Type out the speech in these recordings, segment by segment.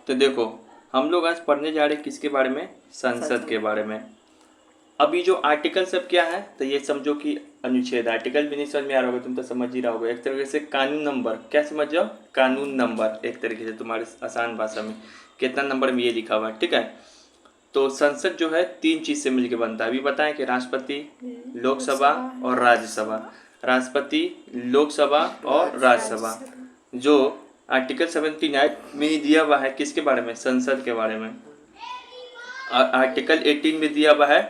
तो देखो, हम लोग आज पढ़ने जा रहे हैं किसके बारे में? संसद के बारे में। अभी जो आर्टिकल सब क्या है, तो ये समझो कि अनुच्छेद। आर्टिकल भी नहीं समझ में आ रहा होगा, तुम तो समझ ही रहा होगा। एक तरीके से कानून नंबर, क्या समझ जाओ, कानून नंबर एक तरीके से तुम्हारे आसान भाषा में। कितना नंबर में ये लिखा हुआ है, ठीक है। तो संसद जो है तीन चीज से मिलकर बनता है। अभी बताएं कि राष्ट्रपति, लोकसभा और राज्यसभा। राष्ट्रपति, लोकसभा और राज्यसभा। जो आर्टिकल 79 में दिया हुआ है किसके बारे में? संसद के बारे में। आर्टिकल 18 में दिया हुआ है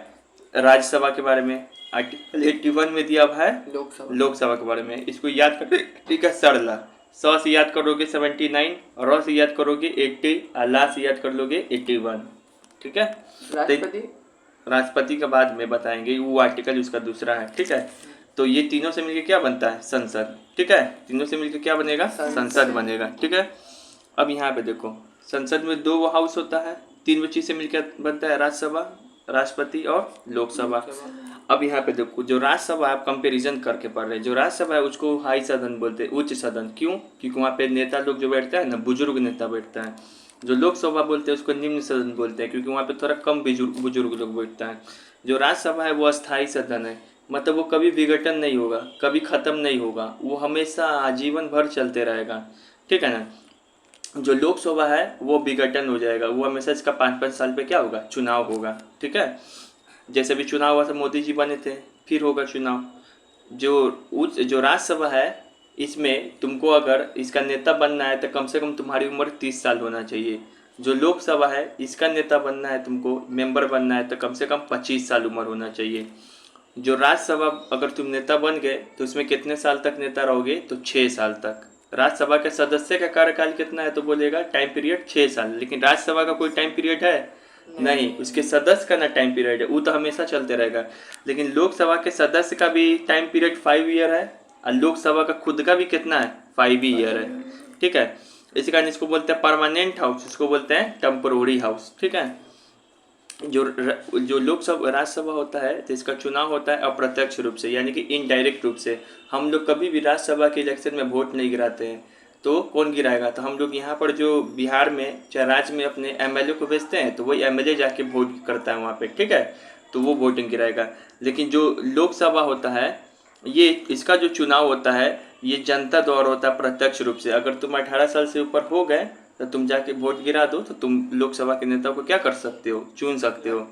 राज्यसभा के बारे में। आर्टिकल 81 में दिया हुआ है लोकसभा के बारे में। इसको याद कर, ठीक है, सरला। स से याद करोगे 79, र से याद करोगे 80, और ला से याद कर लोगे 81, ठीक है। राष्ट्रपति के बाद में बताएंगे, वो आर्टिकल उसका दूसरा है, ठीक है। तो ये तीनों से मिलकर क्या बनता है? संसद, ठीक है। तीनों से मिलकर क्या बनेगा? संसद बनेगा, ठीक है। अब यहाँ पे देखो, संसद में दो हाउस होता है, तीन चीज से मिलकर बनता है राज्यसभा, राष्ट्रपति और लोकसभा। अब यहाँ पे देखो, जो राज्यसभा आप कंपैरिजन करके पढ़ रहे हैं, जो राज्यसभा है उसको हाई सदन बोलते हैं, उच्च सदन। क्यों? क्योंकि वहाँ पे नेता लोग जो बैठता है ना, बुजुर्ग नेता बैठता है। जो लोकसभा बोलते हैं उसको निम्न सदन बोलते हैं, क्योंकि वहाँ पे थोड़ा कम बुजुर्ग लोग बैठता है। जो राज्यसभा है वो अस्थायी सदन है, मतलब वो कभी विघटन नहीं होगा, कभी खत्म नहीं होगा, वो हमेशा आजीवन भर चलते रहेगा, ठीक है ना। जो लोकसभा है वो विघटन हो जाएगा, वो हमेशा इसका 5-5 साल पे क्या होगा? चुनाव होगा, ठीक है। जैसे भी चुनाव हुआ था, मोदी जी बने थे, फिर होगा चुनाव। जो राज्यसभा है, इसमें तुमको अगर इसका नेता बनना है तो कम से कम तुम्हारी उम्र 30 साल होना चाहिए। जो लोकसभा है, इसका नेता बनना है, तुमको मेंबर बनना है तो कम से कम 25 साल उम्र होना चाहिए। जो राज्यसभा अगर तुम नेता बन गए तो उसमें कितने साल तक नेता रहोगे? तो 6 साल तक। राज्यसभा के सदस्य का कार्यकाल कितना है? तो बोलेगा टाइम पीरियड 6 साल। लेकिन राज्यसभा का कोई टाइम पीरियड है? नहीं। उसके सदस्य का ना टाइम पीरियड है, वो तो हमेशा चलते रहेगा। लेकिन लोकसभा के सदस्य का भी टाइम पीरियड 5 ईयर है, और लोकसभा का खुद का भी कितना है? 5 ईयर है, ठीक है। इसी कारण इसको बोलते हैं परमानेंट हाउस, इसको बोलते हैं टेम्पोररी हाउस, ठीक है। जो लोकसभा राज्यसभा होता है तो इसका चुनाव होता है अप्रत्यक्ष रूप से, यानी कि इनडायरेक्ट रूप से। हम लोग कभी भी राज्यसभा के इलेक्शन में वोट नहीं गिराते हैं। तो कौन गिराएगा? तो हम लोग यहाँ पर जो बिहार में चाहे राज्य में अपने एमएलए को भेजते हैं, तो वही एमएलए जाके वोट करता है वहाँ पे, ठीक है। तो वो वोटिंग गिराएगा। लेकिन जो लोकसभा होता है, ये इसका जो चुनाव होता है ये जनता द्वारा होता है प्रत्यक्ष रूप से। अगर तुम 18 साल से ऊपर हो गए तो तुम जाके वोट गिरा दो, तो तुम लोकसभा के नेता को क्या कर सकते हो? चुन सकते हो।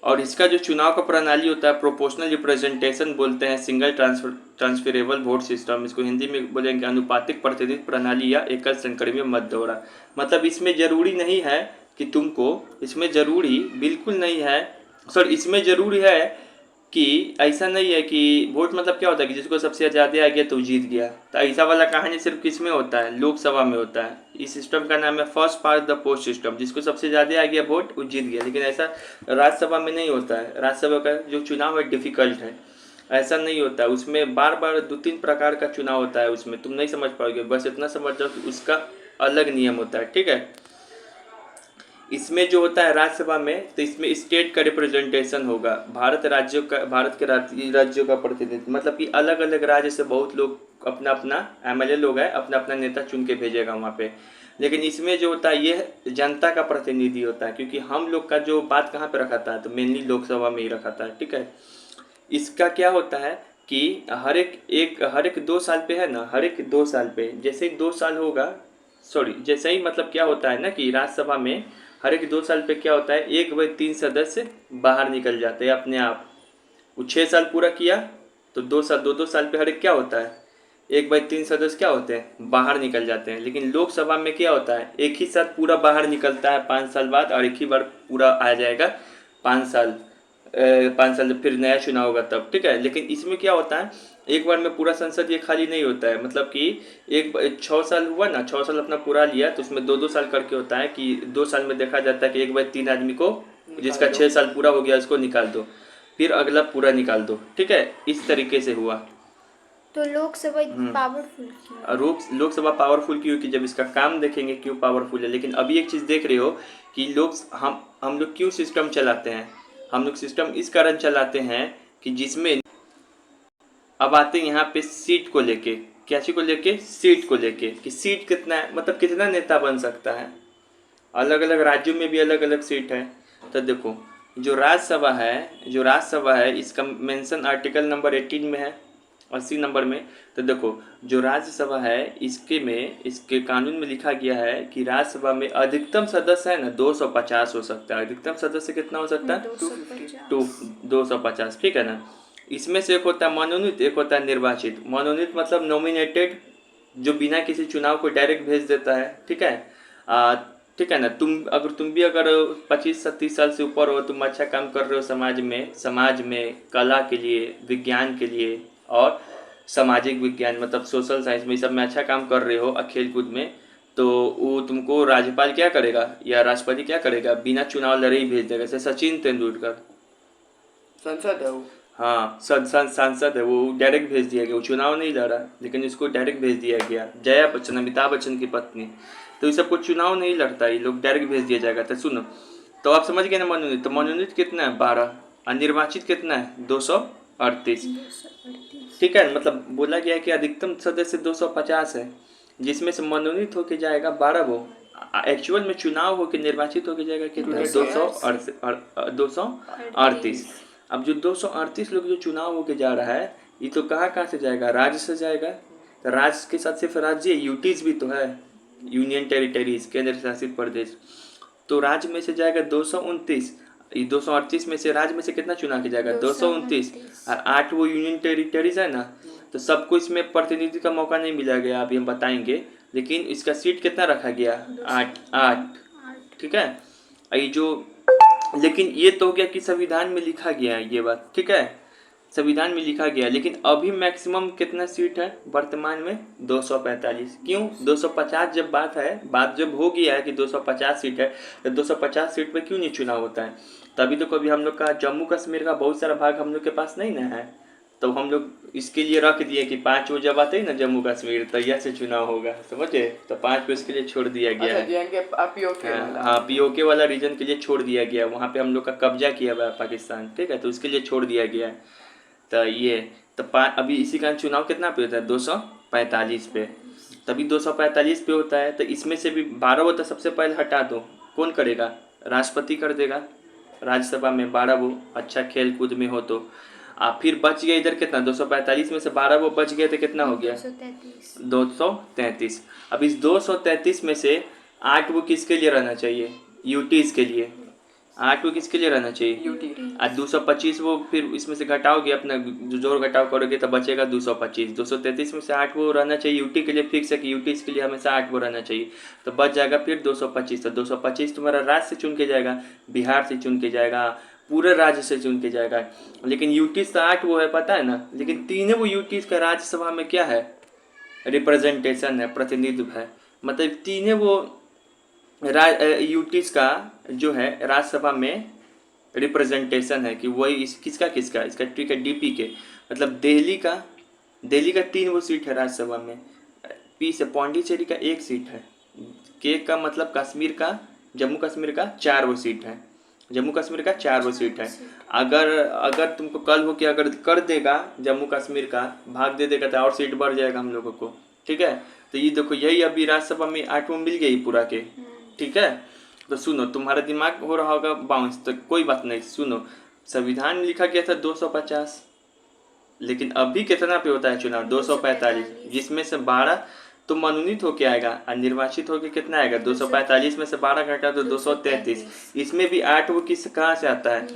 और इसका जो चुनाव का प्रणाली होता है प्रोपोर्शनल रिप्रेजेंटेशन बोलते हैं, सिंगल ट्रांसफरेबल वोट सिस्टम। इसको हिंदी में बोलेंगे अनुपातिक प्रतिनिधित्व प्रणाली या एकल संक्रमण मत दौड़ा। मतलब इसमें जरूरी नहीं है कि तुमको, इसमें जरूरी बिल्कुल नहीं है, सॉरी, इसमें जरूरी है कि ऐसा नहीं है कि वोट मतलब क्या होता है कि जिसको सबसे ज़्यादा आ गया तो जीत गया। तो ऐसा वाला कहानी सिर्फ किस में होता है? लोकसभा में होता है। इस सिस्टम का नाम है first past the post system. जिसको सबसे ज़्यादा आ गया वोट वो जीत गया। लेकिन ऐसा राज्यसभा में नहीं होता है। राज्यसभा का जो चुनाव है डिफ़िकल्ट है, ऐसा नहीं होता है। उसमें बार बार 2-3 प्रकार का चुनाव होता है, उसमें तुम नहीं समझ पाओगे। बस इतना समझ जाओ कि उसका अलग नियम होता है, ठीक है। इसमें जो होता है राज्यसभा में, तो इसमें स्टेट का रिप्रेजेंटेशन होगा, भारत के राज्यों का प्रतिनिधित्व। मतलब कि अलग अलग राज्य से बहुत लोग अपना अपना एमएलए लोग हैं, अपना अपना नेता चुन के भेजेगा वहाँ पे। लेकिन इसमें जो होता है ये जनता का प्रतिनिधि होता है, क्योंकि हम लोग का जो बात कहाँ पे रखा था? तो मेनली लोकसभा में ही रखा था, ठीक है। इसका क्या होता है कि हर एक 2 साल पे है ना, हर एक 2 साल पे, जैसे ही 2 साल होगा, सॉरी, जैसे ही मतलब क्या होता है ना कि राज्यसभा में हर एक 2 साल पे क्या होता है, 1/3 सदस्य बाहर निकल जाते हैं अपने आप। वो 6 साल पूरा किया तो 2 साल, 2-2 साल पे हर एक क्या होता है, 1/3 सदस्य क्या होते हैं? बाहर निकल जाते हैं। लेकिन लोकसभा में क्या होता है, एक ही साथ पूरा बाहर निकलता है 5 साल बाद, और एक ही बार पूरा आ जाएगा 5 साल। 5 साल फिर नया चुनाव होगा तब, ठीक है। लेकिन इसमें क्या होता है, एक बार में पूरा संसद ये खाली नहीं होता है। मतलब कि 6 साल हुआ ना, 6 साल अपना पूरा लिया तो उसमें 2-2 साल करके होता है कि 2 साल में देखा जाता है कि 1/3 आदमी को, जिसका 6 साल पूरा हो गया, उसको निकाल दो, फिर अगला पूरा निकाल दो, ठीक है। इस तरीके से हुआ। तो लोकसभा पावरफुल क्यों? लोकसभा पावरफुल क्यों? कि जब इसका काम देखेंगे क्यों पावरफुल है। लेकिन अभी एक चीज़ देख रहे हो कि हम लोग क्यों सिस्टम चलाते हैं। हम लोग सिस्टम इस कारण चलाते हैं कि जिसमें अब आते हैं यहाँ पे सीट को लेके, क्या चीज को लेके? सीट को लेके, कि सीट कितना है, मतलब कितना नेता बन सकता है। अलग अलग राज्यों में भी अलग अलग सीट है। तो देखो जो राज्यसभा है इसका मेंशन आर्टिकल नंबर 18 में है, 80 नंबर में। तो देखो जो राज्यसभा है इसके कानून में लिखा गया है कि राज्यसभा में अधिकतम सदस्य है ना 250 हो सकता है। अधिकतम सदस्य कितना हो सकता है? 250, ठीक है ना। इसमें से एक होता है मनोनीत, एक होता है निर्वाचित। मनोनीत मतलब नॉमिनेटेड, जो बिना किसी चुनाव को डायरेक्ट भेज देता है, ठीक है। ठीक है ना। तुम भी अगर 25 से 30 साल से ऊपर हो, तुम अच्छा काम कर रहे हो समाज में कला के लिए, विज्ञान के लिए और सामाजिक विज्ञान मतलब सोशल साइंस में, सब में अच्छा काम कर रहे हो खेल कूद में, तो वो तुमको राज्यपाल क्या करेगा या राष्ट्रपति क्या करेगा? बिना चुनाव लड़े ही भेज देगा। जैसे सचिन तेंदुलकर संसद है वो। हाँ, सांसद है वो, डायरेक्ट भेज दिया गया। वो चुनाव नहीं लड़ा लेकिन इसको डायरेक्ट भेज दिया गया। जया बच्चन, अमिताभ बच्चन की पत्नी, तो ये सबको चुनाव नहीं लड़ता, ये लोग डायरेक्ट भेज दिया जाएगा। तो सुनो, तो आप समझ गए ना मनोनीत। तो मनोनीत कितना है? 12। और निर्वाचित कितना है? 238, ठीक है। मतलब बोला गया है कि अधिकतम सदस्य 250 है, जिसमें से मनोनीत होके जाएगा 12 वो। एक्चुअल में चुनाव होके निर्वाचित होके जाएगा कितना? 238। अब जो 238 लोग जो चुनाव होके जा रहा है, ये तो कहाँ से जाएगा? राज्य से जाएगा। तो राज्य के साथ सिर्फ राज्य, यूटीज भी तो है, यूनियन टेरिटरीज, केंद्र शासित प्रदेश। तो राज्य में से जाएगा 229। 238 में से राज्य में से कितना चुना के जाएगा? 229। और 8 वो यूनियन टेरिटरीज है ना, तो सबको इसमें प्रतिनिधि का मौका नहीं मिला गया, अभी हम बताएंगे। लेकिन इसका सीट कितना रखा गया? 8, ठीक है। ये जो लेकिन ये तो हो गया कि संविधान में लिखा गया है ये बात, ठीक है, संविधान में लिखा गया है। लेकिन अभी मैक्सिमम कितना सीट है वर्तमान में? 245। क्यों 250? जब बात जब हो गया है कि 250 सीट है, तो 250 सीट पे क्यों नहीं चुनाव होता है? तभी तो कभी हम लोग का जम्मू कश्मीर का बहुत सारा भाग हम लोग के पास नहीं ना है, तो हम लोग इसके लिए रख दिए कि 5 वो जब आते ही ना जम्मू कश्मीर, तैयार से चुनाव होगा, समझे? तो 5 को इसके लिए छोड़ दिया गया है। हाँ, पीओके वाला रीजन के लिए छोड़ दिया गया, वहाँ पे हम लोग का कब्जा किया हुआ है पाकिस्तान, ठीक है, तो इसके लिए छोड़ दिया गया है। तो ये तो अभी इसी का चुनाव कितना पे होता है? 245 पे। तभी 245 पे होता है। तो इसमें से भी 12 वो तो सबसे पहले हटा दो, कौन करेगा? राष्ट्रपति कर देगा। राज्यसभा में 12 वो अच्छा खेल कूद में हो तो फिर बच गया इधर कितना? 245 में से 12 वो बच गए तो कितना हो गया? 233। अब इस 233 में से 8 वो किसके लिए रहना चाहिए? यूटीज के लिए। 8 वो किसके लिए रहना चाहिए? यूटी। आज 225 वो फिर इसमें से घटाओगे, अपना जोड़ घटाव करोगे तो बचेगा 225। 233 में से 8 वो रहना चाहिए यूटी के लिए, फिक्स है कि यूटी के लिए हमेशा 8 वो रहना चाहिए, तो बच जाएगा फिर 225। तो 225 तुम्हारा राज्य से चुन के जाएगा, बिहार से चुन के जाएगा, पूरे राज्य से चुन के जाएगा। लेकिन यूटीज तो 8 वो है, पता है ना। लेकिन तीनों वो यूटीज का राज्यसभा में क्या है? रिप्रेजेंटेशन है, प्रतिनिधित्व है। मतलब तीनों वो यूटीज का जो है राज्यसभा में रिप्रेजेंटेशन है कि वही किसका इसका, ठीक है, डीपी के मतलब दिल्ली का 3 वो सीट है राज्यसभा में। पी से पौंडीचेरी का 1 सीट है। के का मतलब कश्मीर का, जम्मू कश्मीर का 4 वो सीट है। जम्मू कश्मीर का 4 वो सीट है। अगर तुमको कल हो कि अगर कर देगा जम्मू कश्मीर का भाग दे देगा तो और सीट बढ़ जाएगा हम लोगों को, ठीक है। तो ये देखो यही अभी राज्यसभा में 8 वो मिल गई पूरा के, ठीक है। तो सुनो, तुम्हारा दिमाग हो रहा होगा बाउंस, तो कोई बात नहीं, सुनो। संविधान में लिखा गया था 250, लेकिन अभी कितना पे होता है चुनाव? 245, जिसमें से 12 तो मनोनीत होके आएगा और निर्वाचित होके कितना आएगा? 245 में से 12 घटा तो 233। इसमें भी 8 वो कहाँ से आता है?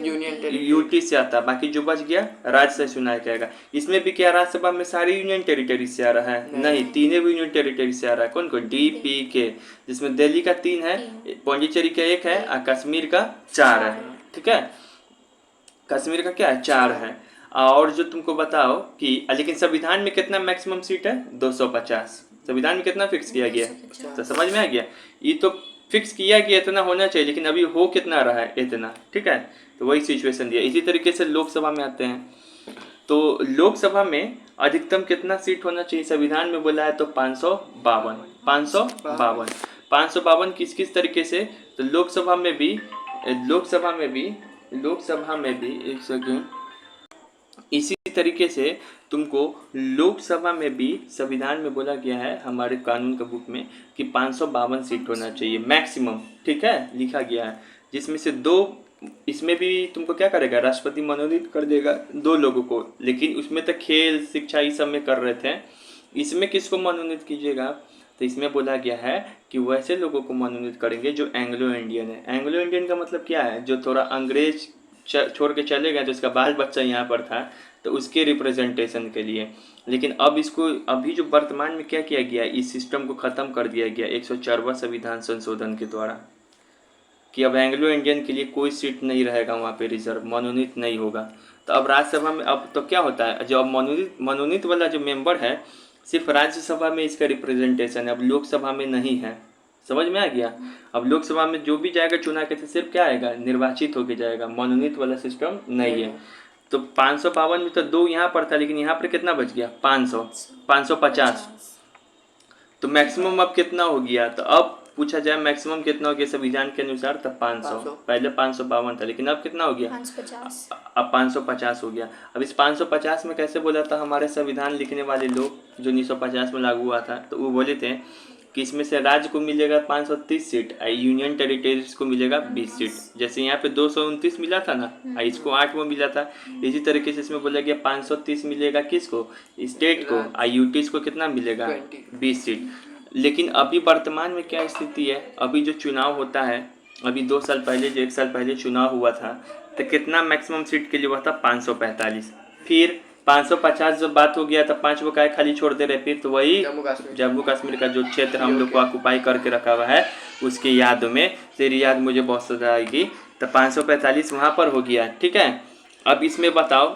यूटी से आता है। बाकी जो बच गया राज्य से चुनाव किया। इसमें भी क्या राज्यसभा में सारी यूनियन टेरिटरी से आ रहा है? नहीं, 3 भी यूनियन टेरिटरी से आ रहा है। कौन कौन? DP के, जिसमें दिल्ली का 3 है, पौंडीचेरी का 1 है और कश्मीर का 4 है, ठीक है। कश्मीर का क्या है? 4 है। और जो तुमको बताओ कि लेकिन संविधान में कितना मैक्सिमम सीट है? 250। संविधान में कितना फिक्स किया गया? तो समझ में आ गया। ये तो फिक्स किया गया इतना होना चाहिए, लेकिन अभी हो कितना रहा है? इतना, ठीक है। तो वही सिचुएशन दिया। इसी तरीके से लोकसभा में आते हैं। तो लोकसभा में अधिकतम कितना सीट होना चाहिए? संविधान में बोला है तो 552। 552 किस तरीके से? तो लोकसभा में भी एक सेकेंड, इसी तरीके से तुमको लोकसभा में भी संविधान में बोला गया है, हमारे कानून का बुक में, कि 552 सीट होना चाहिए मैक्सिमम, ठीक है, लिखा गया है। जिसमें से 2, इसमें भी तुमको क्या करेगा, राष्ट्रपति मनोनीत कर देगा 2 लोगों को, लेकिन उसमें तो खेल शिक्षा इस सब में कर रहे थे। इसमें किसको मनोनीत कीजिएगा, तो इसमें बोला गया है कि वैसे लोगों को मनोनीत करेंगे जो एंग्लो इंडियन है। एंग्लो इंडियन का मतलब क्या है, जो थोड़ा अंग्रेज छोड़ के चले गए, तो उसका बाल बच्चा यहाँ पर था, तो उसके रिप्रेजेंटेशन के लिए। लेकिन अब इसको, अभी जो वर्तमान में क्या किया गया, इस सिस्टम को ख़त्म कर दिया गया 104वां संविधान संशोधन के द्वारा, कि अब एंग्लो इंडियन के लिए कोई सीट नहीं रहेगा वहाँ पे रिजर्व, मनोनीत नहीं होगा। तो अब राज्यसभा में अब तो क्या होता है, जो अब मनोनीत वाला जो मेंबर है सिर्फ राज्यसभा में इसका रिप्रेजेंटेशन है, अब लोकसभा में नहीं है। समझ में आ गया। अब लोकसभा में जो भी जाएगा चुना के, सिर्फ क्या आएगा, निर्वाचित होके जाएगा, मनोनीत वाला सिस्टम नहीं है। तो 552 में तो 2 यहाँ पर था, लेकिन यहाँ पर कितना बच गया, 550। तो मैक्सिमम अब कितना हो गया, तो अब पूछा जाए मैक्सिमम कितना हो गया संविधान के अनुसार, तब 500। पहले 552 था, लेकिन अब कितना हो गया, 550। अब 550 हो गया। अब इस 550 में कैसे बोला था हमारे संविधान लिखने वाले लोग, जो 1950 में लागू हुआ था, तो वो बोले थे कि इसमें से राज्य को मिलेगा 530 सीट, यूनियन टेरिटरीज को मिलेगा 20 सीट। जैसे यहाँ पे 229 मिला था ना, इसको 8 वो मिला था, इसी तरीके से इसमें बोला गया 530 मिलेगा किसको, स्टेट को, यूटीज को कितना मिलेगा, 20 सीट। लेकिन अभी वर्तमान में क्या स्थिति है, अभी जो चुनाव होता है, अभी 2 साल पहले, जो 1 साल पहले चुनाव हुआ था, तो कितना मैक्सिमम सीट के लिए हुआ था, 545। फिर 550 जब बात हो गया तो 5 वो काय खाली छोड़ दे रहे, फिर तो वही जम्मू कश्मीर का जो क्षेत्र हम लोग को ऑक्युपाई करके रखा हुआ है, उसके याद में, तेरी याद मुझे बहुत सजा आएगी, तो 545 वहाँ पर हो गया, ठीक है। अब इसमें बताओ,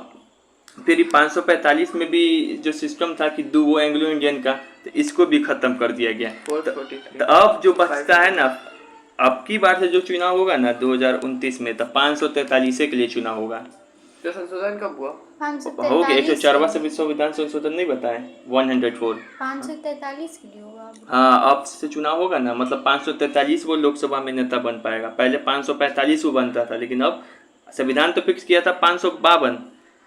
फिर 545 में भी जो सिस्टम था कि 2 वो एंग्लो इंडियन का, तो इसको भी खत्म कर दिया गया। तो अब जो बचता है ना, अब की बार से जो चुनाव होगा ना 2029 में, तो 543 के लिए चुनाव होगा। तो संशोधन कब हुआ, हो गया 104वां संविधान संशोधन नहीं बताए, 104 543 के लिए होगा। हाँ, अब से चुनाव होगा ना, मतलब 543 वो लोकसभा में नेता बन पाएगा। पहले 545 वो बनता था, लेकिन अब संविधान तो फिक्स किया था 552,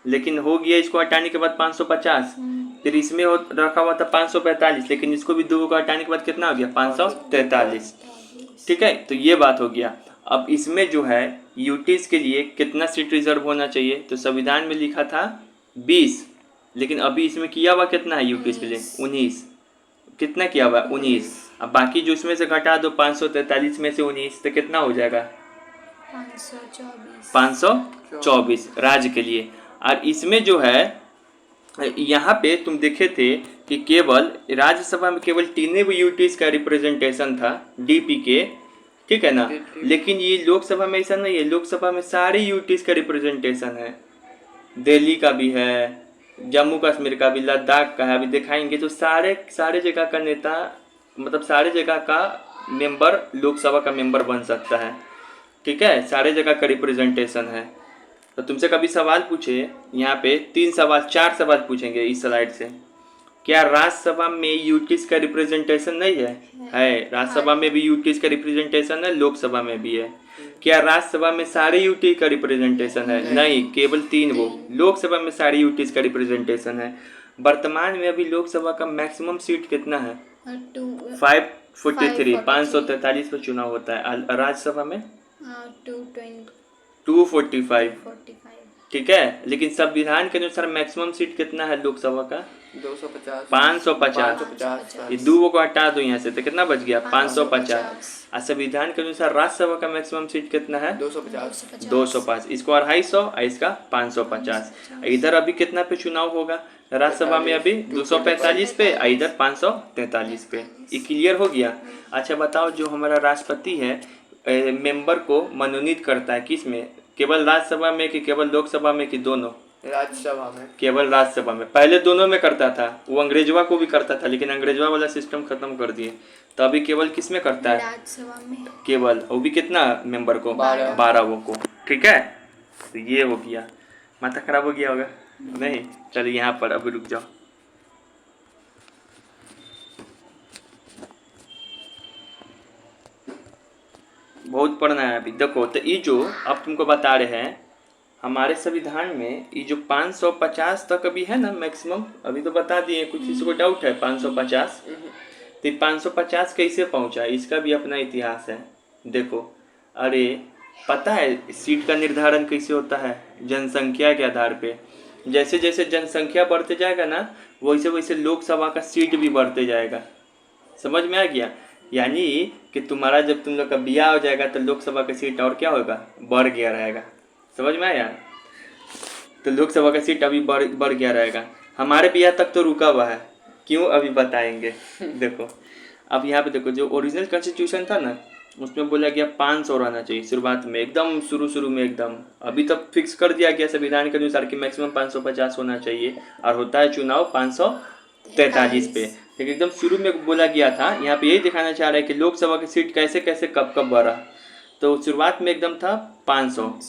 लेकिन हो गया इसको हटाने के बाद 550। फिर इसमें रखा हुआ था 545, लेकिन इसको भी 2 को हटाने के बाद कितना हो गया, 543, ठीक है। तो ये बात हो गया। अब इसमें जो है यूटीज के लिए कितना सीट रिजर्व होना चाहिए, तो संविधान में लिखा था 20, लेकिन अभी इसमें किया हुआ कितना है यूटीज के लिए, 19। कितना किया हुआ, 19। अब बाकी जो उसमें से घटा दो 543 में से 19, तो कितना हो जाएगा, 524 राज्य के लिए। और इसमें जो है, यहाँ पे तुम देखे थे कि केवल राज्यसभा में केवल 3 यूटीज का रिप्रेजेंटेशन था, डीपी के, ठीक है ना। लेकिन ये लोकसभा में ऐसा नहीं है, लोकसभा में सारे यूटीज का रिप्रेजेंटेशन है, दिल्ली का भी है, जम्मू कश्मीर का भी, लद्दाख का है, अभी दिखाएंगे। तो सारे जगह का नेता, मतलब सारे जगह का मेंबर लोकसभा का मेंबर बन सकता है, ठीक है, सारे जगह का रिप्रेजेंटेशन है। तो तुमसे कभी सवाल पूछे, यहाँ पे 4 सवाल पूछेंगे इस स्लाइड से, क्या राज्यसभा में यूटीज का रिप्रेजेंटेशन नहीं है? है, राज्यसभा में भी यूटीज का रिप्रेजेंटेशन है, लोकसभा में भी है। क्या राज्यसभा में सारे यूटी का रिप्रेजेंटेशन है? नहीं, केवल 3 वो। लोकसभा में सारे यूटीज का रिप्रेजेंटेशन है। वर्तमान में अभी लोकसभा का मैक्सिमम सीट कितना है? 543, 543 पर चुनाव होता है। राज्यसभा में 245, ठीक है। लेकिन संविधान के अनुसार मैक्सिमम सीट कितना है लोकसभा का? 250, 550। ये 2 को हटा दो यहाँ से, तो कितना बच गया? 550। और संविधान के अनुसार राज्यसभा का मैक्सिमम सीट कितना है? 205। इसको 250 और इसका 550। इधर अभी कितना पे चुनाव होगा? राज्यसभा में अभी 245 पे, इधर 543 पे। ये क्लियर हो गया। अच्छा बताओ, जो हमारा राष्ट्रपति है मेंबर को मनोनीत करता है किस में? केवल राज्यसभा में कि केवल लोकसभा में कि दोनों? राज्यसभा में। केवल राज्यसभा में। पहले दोनों में करता था, वो अंग्रेजवा को भी करता था, लेकिन अंग्रेजवा वाला सिस्टम खत्म कर दिए, तो अभी केवल किस में करता है? राज्यसभा में। केवल, वो भी कितना मेंबर को? 12 वो को, ठीक है। तो ये हो गया। माथा खराब हो गया होगा? नहीं, चलिए यहाँ पर अभी रुक जाओ। बहुत पढ़ना है अभी। देखो, तो ये जो अब तुमको बता रहे हैं, हमारे संविधान में ये जो 550 तक अभी है ना मैक्सिमम, अभी तो बता दिए, कुछ किसी को डाउट है 550, तो ये 550 कैसे पहुंचा, इसका भी अपना इतिहास है। देखो, अरे पता है सीट का निर्धारण कैसे होता है? जनसंख्या के आधार पे। जैसे जैसे जनसंख्या बढ़ते जाएगा ना, वैसे वैसे लोकसभा का सीट भी बढ़ते जाएगा। समझ में आ गया? यानी कि तुम्हारा जब तुम लोग का ब्याह हो जाएगा तो लोकसभा का सीट और क्या होगा, बढ़ गया रहेगा। समझ में आया? तो लोकसभा का सीट अभी बढ़ गया रहेगा। हमारे ब्याह तक तो रुका हुआ है, क्यों अभी बताएंगे। देखो अब यहाँ पे देखो, जो ओरिजिनल कॉन्स्टिट्यूशन था ना, उसमें बोला गया 500 रहना चाहिए शुरुआत में, एकदम शुरू में एकदम। अभी तक फिक्स कर दिया गया संविधान के अनुसार कि मैक्सिमम 550 होना चाहिए, और होता है चुनाव 543 पे। लेकिन एकदम शुरू में बोला गया था, यहाँ पे यही दिखाना चाह रहा है कि लोकसभा की सीट कैसे कैसे कब कब बढ़ा। तो शुरुआत में एकदम था 500।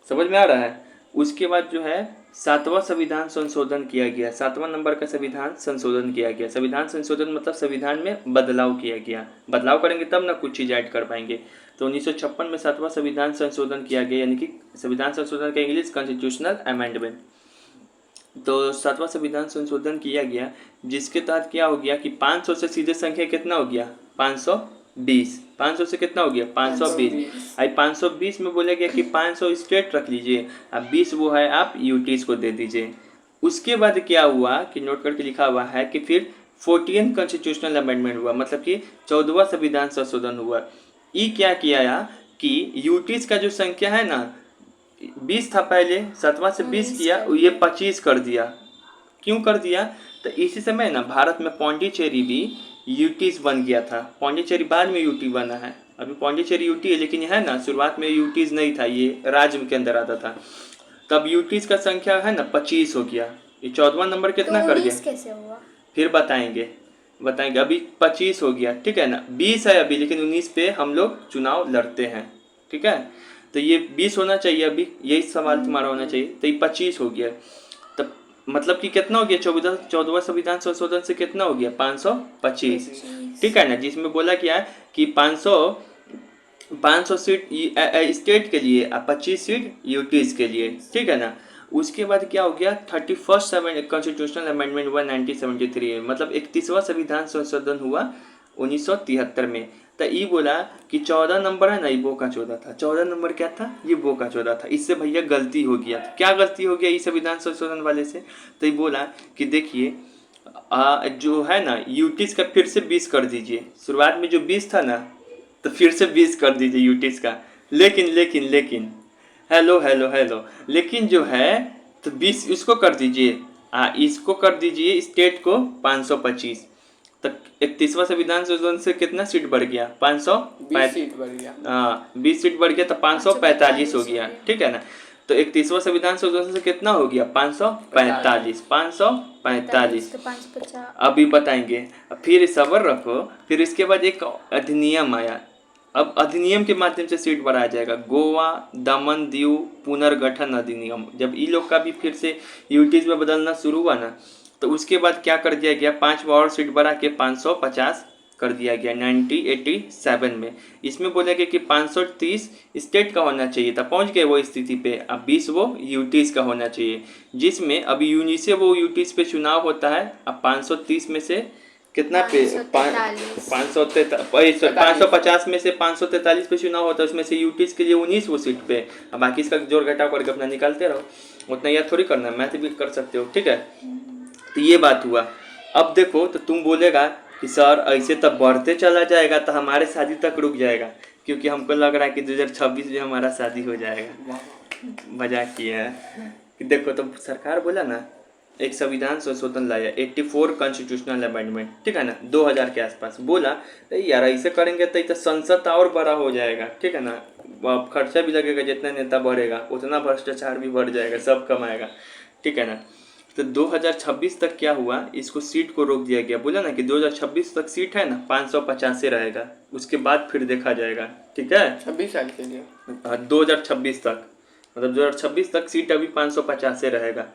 समझ में आ रहा है? उसके बाद जो है 7वां संविधान संशोधन किया गया, 7वां नंबर का संविधान संशोधन किया गया। संविधान संशोधन मतलब संविधान में बदलाव किया गया। बदलाव करेंगे तब ना कुछ चीज़ ऐड कर पाएंगे। तो 1956 में 7वां संविधान संशोधन किया गया, यानी कि संविधान संशोधन का इंग्लिश कॉन्स्टिट्यूशनल अमेंडमेंट। तो 7वां संविधान संशोधन किया गया, जिसके तहत क्या हो गया कि 500 से सीधे संख्या कितना हो गया, 520। 500 से कितना हो गया, 520। आई 520 में बोला गया कि 500 स्टेट रख लीजिए, अब 20 वो है आप यूटीज को दे दीजिए। उसके बाद क्या हुआ कि नोट करके लिखा हुआ है कि फिर 14th कॉन्स्टिट्यूशनल अमेंडमेंट हुआ, मतलब कि 14वां संविधान संशोधन हुआ। ये क्या किया कि यूटीज का जो संख्या है ना, 20 था पहले, 7वां से 20 किया, ये 25 कर दिया। क्यों कर दिया? तो इसी समय ना भारत में पौंडीचेरी भी यूटीज बन गया था। पौंडीचेरी बाद में यूटी बना है, अभी पौंडीचेरी यूटी है, लेकिन है ना शुरुआत में यूटीज नहीं था, ये राज्य के अंदर आता था। तब यूटीज का संख्या है ना 25 हो गया। ये 14वां नंबर कितना कर गया, कैसे हुआ? फिर बताएंगे। अभी 25 हो गया, ठीक है ना। 20 है अभी, लेकिन 19 पे हम लोग चुनाव लड़ते हैं, ठीक है। तो ये 20 होना चाहिए, अभी यही सवाल तुम्हारा होना चाहिए। तो ये 25 हो गया, तब मतलब कि कितना हो गया, 14वां संविधान संशोधन से कितना हो गया, 525, ठीक है ना। जिसमें बोला गया कि 500 सीट स्टेट के लिए और 25 सीट यूटीज के लिए, ठीक है ना। उसके बाद क्या हो गया, 31st कॉन्स्टिट्यूशनल अमेंडमेंट हुआ 1973 में, मतलब 31वां संविधान संशोधन हुआ 1973 में। तो ये बोला कि 14 नंबर है ना, ये वो का 14 था। 14 नंबर क्या था, ये वो का 14 था। इससे भैया गलती हो गया। तो क्या गलती हो गया इस संविधान संशोधन वाले से? तो ये बोला कि देखिए जो है ना यूटीज का फिर से 20 कर दीजिए। शुरुआत में जो 20 था ना, तो फिर से 20 कर दीजिए यूटीज का। लेकिन हेलो, लेकिन जो है तो 20 इसको कर दीजिए, इसको कर दीजिए स्टेट को 525। तो 31वां संविधान संशोधन से कितना सीट बढ़ गया, 20 सीट बढ़ गया। हाँ 20 सीट बढ़ गया, तो 545 हो गया, ठीक है ना। तो 31वां संविधान संशोधन से कितना हो गया, 545। 545 तो 550। अभी बताएंगे। फिर सब्र रखो। फिर इसके बाद एक अधिनियम आया। अब अधिनियम के माध्यम से सीट बढ़ाया जाएगा, गोवा दमन दीव पुनर्गठन अधिनियम। जब ई लोग का भी फिर से यूटीज में बदलना शुरू हुआ ना, तो उसके बाद क्या कर दिया गया, 5 और सीट बढ़ा के 550 कर दिया गया 1987 में। इसमें बोला गया कि 530 स्टेट का होना चाहिए था, पहुंच गए वो स्थिति पे। अब 20 वो यूटीज का होना चाहिए, जिसमें अभी यूनी से वो यूटीज पे चुनाव होता है। अब 530 में से कितना पे 550 में से 543 पे चुनाव होता है, उसमें से यूटीज के लिए 19 वो सीट पे। अब बाकी इसका जोड़ घटाव करके अपना निकालते रहो, उतना याद थोड़ी करना है, मैथ भी कर सकते हो, ठीक है। तो ये बात हुआ। अब देखो, तो तुम बोलेगा कि सर ऐसे तब बढ़ते चला जाएगा तो हमारे शादी तक रुक जाएगा, क्योंकि हमको लग रहा है कि 2026 में हमारा शादी हो जाएगा। मजाक किया है कि देखो, तो सरकार बोला ना एक संविधान संशोधन लाया, 84 कॉन्स्टिट्यूशनल अमेंडमेंट, ठीक है ना, 2000 के आसपास। बोला यार ऐसे करेंगे तो संसद और बड़ा हो जाएगा, ठीक है ना। खर्चा भी लगेगा, जितना नेता बढ़ेगा उतना भ्रष्टाचार भी बढ़ जाएगा, सब कमाएगा, ठीक है ना। तो 2026 तक क्या हुआ, इसको सीट को रोक दिया गया। बोला ना कि 2026 तक सीट है ना 550 से रहेगा, उसके बाद फिर देखा जाएगा, ठीक है। 26 साल के लिए 2026 तक, मतलब 2026 तक सीट अभी 550 से रहेगा।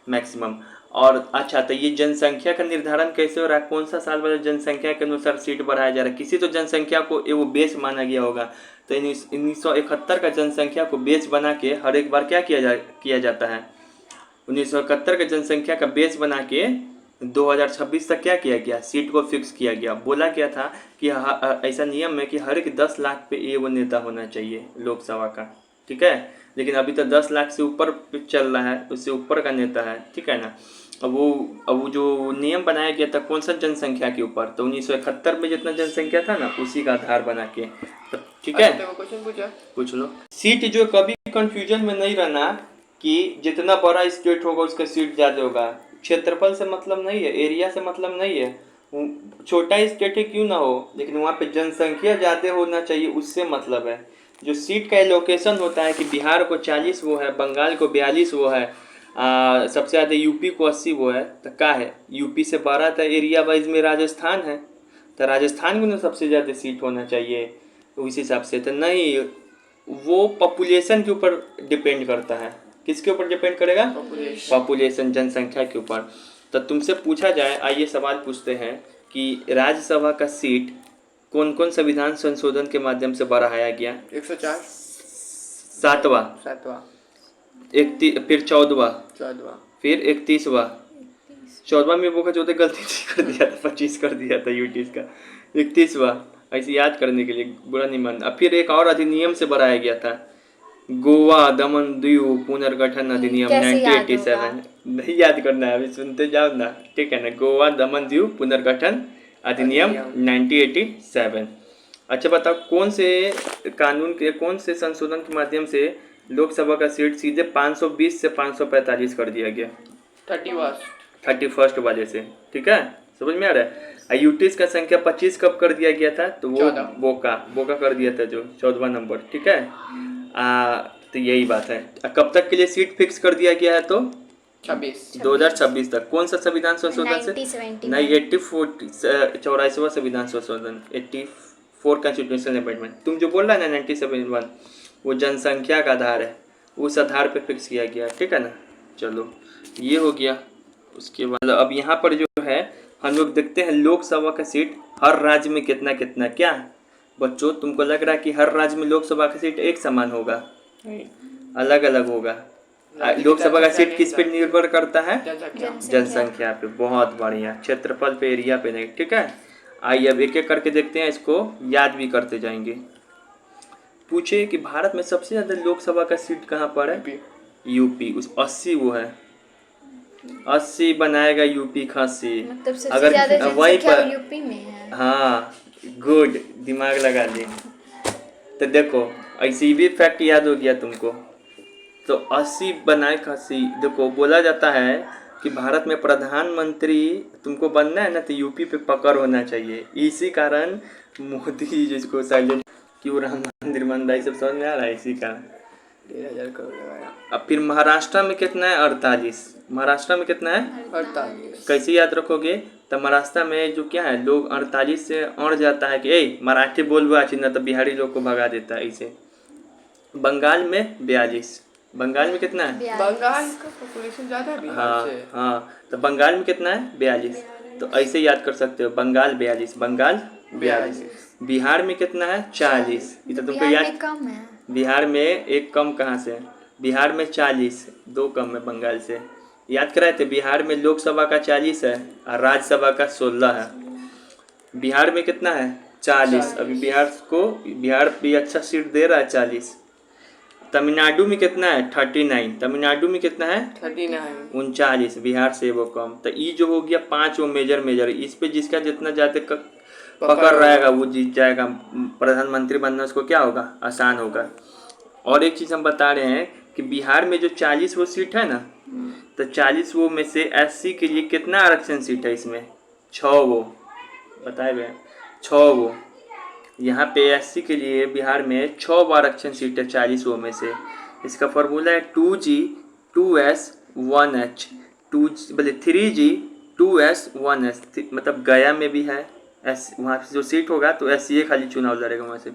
मैक्सिमम। और अच्छा, तो ये जनसंख्या का निर्धारण कैसे हो रहा है, कौन सा साल वाला जनसंख्या के अनुसार सीट बढ़ाया जा रहा है? किसी तो जनसंख्या को वो बेस माना गया होगा, तो 1971 का जनसंख्या को बेस बना के हर एक बार क्या किया जाता है, 1971 का जनसंख्या का बेस बना के 2026 तक क्या किया गया, सीट को फिक्स किया गया। बोला गया था कि ऐसा नियम है कि हर एक 10 लाख पे ये वो नेता होना चाहिए लोकसभा का, ठीक है। लेकिन अभी तो 10 लाख से ऊपर चल रहा है, उससे ऊपर का नेता है, ठीक है ना। अब वो जो नियम बनाया गया था कौन सा जनसंख्या के ऊपर, तो 1971 में जितना जनसंख्या था ना उसी का आधार बना के, तो ठीक है। क्वेश्चन पूछा, पूछ लो। सीट जो कभी कंफ्यूजन में नहीं रहना कि जितना बड़ा स्टेट होगा उसका सीट ज़्यादा होगा। क्षेत्रफल से मतलब नहीं है, एरिया से मतलब नहीं है। छोटा स्टेट है क्यों ना हो, लेकिन वहाँ पे जनसंख्या ज़्यादा होना चाहिए, उससे मतलब है। जो सीट का एलोकेशन होता है कि बिहार को 40 वो है, बंगाल को 42 वो है, सबसे ज़्यादा यूपी को 80 वो है, तो क्या है, यूपी से 12 था एरिया वाइज में राजस्थान है, तो राजस्थान को ना सबसे ज़्यादा सीट होना चाहिए उस हिसाब से। तो नहीं, वो पॉपुलेशन के ऊपर डिपेंड करता है। किसके ऊपर डिपेंड करेगा? पॉपुलेशन, जनसंख्या के ऊपर। तो तुमसे पूछा जाए, आइए सवाल पूछते हैं कि राज्यसभा का सीट कौन कौन संविधान संशोधन के माध्यम से बढ़ाया गया? 104, 7वां, 7वां, फिर 14वां, 14वां, फिर 31वां। 14वां में वो जो गलती से कर दिया था, 25 कर दिया था यूटीज का। 31वां, ऐसे याद करने के लिए, बुरा नहीं मानना। अब फिर एक और अधिनियम से बढ़ाया गया था, गोवा दमन दीव पुनर्गठन अधिनियम कैसे याद 1987। नहीं याद करना है, अभी सुनते जाओ ना, ठीक है ना। गोवा दमन दीव पुनर्गठन अधिनियम 1987। अच्छा बताओ, कौन से कानून के, कौन से संशोधन के माध्यम से लोकसभा का सीट सीधे 520 से 545 कर दिया गया? 31 वाले से, ठीक है, समझ में आ रहा है। यूटीज का संख्या 25 कब कर दिया गया था, तो वो बोका कर दिया था, जो 14वां नंबर, ठीक है। तो यही बात है। कब तक के लिए सीट फिक्स कर दिया गया है, तो 2026 तक। कौन सा संविधान संशोधन से? 1979 नहीं, 84वां संविधान संशोधन, 84 कॉन्स्टिट्यूशनल अमेंडमेंट। तुम जो बोल रहा है ना 1971, वो जनसंख्या का आधार है, उस आधार पे फिक्स किया गया, ठीक है ना। चलो ये हो गया। उसके बाद अब यहाँ पर जो है हम लोग देखते हैं लोकसभा का सीट हर राज्य में कितना कितना। क्या बच्चों, तुमको लग रहा है कि हर राज्य में लोकसभा का सीट एक समान होगा? अलग अलग होगा। लोकसभा का सीट किस पे निर्भर करता है? जनसंख्या पे। बहुत बढ़िया, क्षेत्रफल पे, एरिया पे नहीं, ठीक है। आइए अब एक एक करके देखते हैं, इसको याद भी करते जाएंगे। पूछे कि भारत में सबसे ज्यादा लोकसभा का सीट कहाँ पर है? यूपी, उस 80 वो है, 80 बनाएगा यूपी खासी। मतलब सबसे अगर ज्यादा वहीं पर यूपी में है। हाँ, गुड, दिमाग लगा ली। तो देखो ऐसी भी फैक्ट याद हो गया तुमको। तो 80 बनाए खासी। देखो बोला जाता है कि भारत में प्रधानमंत्री तुमको बनना है ना, तो यूपी पे पकड़ होना चाहिए। इसी कारण मोदी जिसको साइलेंट क्यों राम मंदिर बन रहा है, सब समझ में आ रहा है, इसी कारण 13,000 करोड़ लगाया। अब फिर महाराष्ट्र में कितना है? 48। महाराष्ट्र में कितना है? 48। कैसे याद रखोगे? तो महाराष्ट्र में जो क्या है, लोग 48 से अड़ जाता है कि ए मराठी बोलबो अच्छी ना, तो बिहारी लोग को भगा देता है इसे। बंगाल में 42। बंगाल में कितना है? बंगाल का पॉपुलेशन ज्यादा है बिहार से। हाँ, तो बंगाल में कितना है? 42। तो ऐसे याद कर सकते हो, बंगाल 42, बंगाल 42। बिहार में कितना है? 40। ये तो तुमको याद, कम है। बिहार में एक कम कहाँ से? बिहार में 40, 2 कम है बंगाल से। याद कराए थे, बिहार में लोकसभा का 40 है और राज्यसभा का 16 है। बिहार में कितना है? 40। अभी बिहार भी अच्छा सीट दे रहा है, 40। तमिलनाडु में कितना है? 39। तमिलनाडु में कितना है? 39। 39। बिहार से वो कम। तो ये जो हो गया 5 वो मेजर, इस पे जिसका जितना ज़्यादा पकड़ रहेगा वो जीत जाएगा। प्रधानमंत्री बनना उसको क्या होगा? आसान होगा। और एक चीज़ हम बता रहे हैं कि बिहार में जो 40 वो सीट है ना, तो 40 वो में से एससी के लिए कितना आरक्षण सीट है इसमें? 6 वो। बताए भैया, 6 वो। यहाँ पे एससी के लिए बिहार में 6 आरक्षण सीट है 40 वो में से। इसका फॉर्मूला है 2G 2S 1H, 3G 2S 1S। मतलब गया में भी है, वहाँ से जो सीट होगा तो एससी खाली चुनाव लड़ेगा वहाँ से।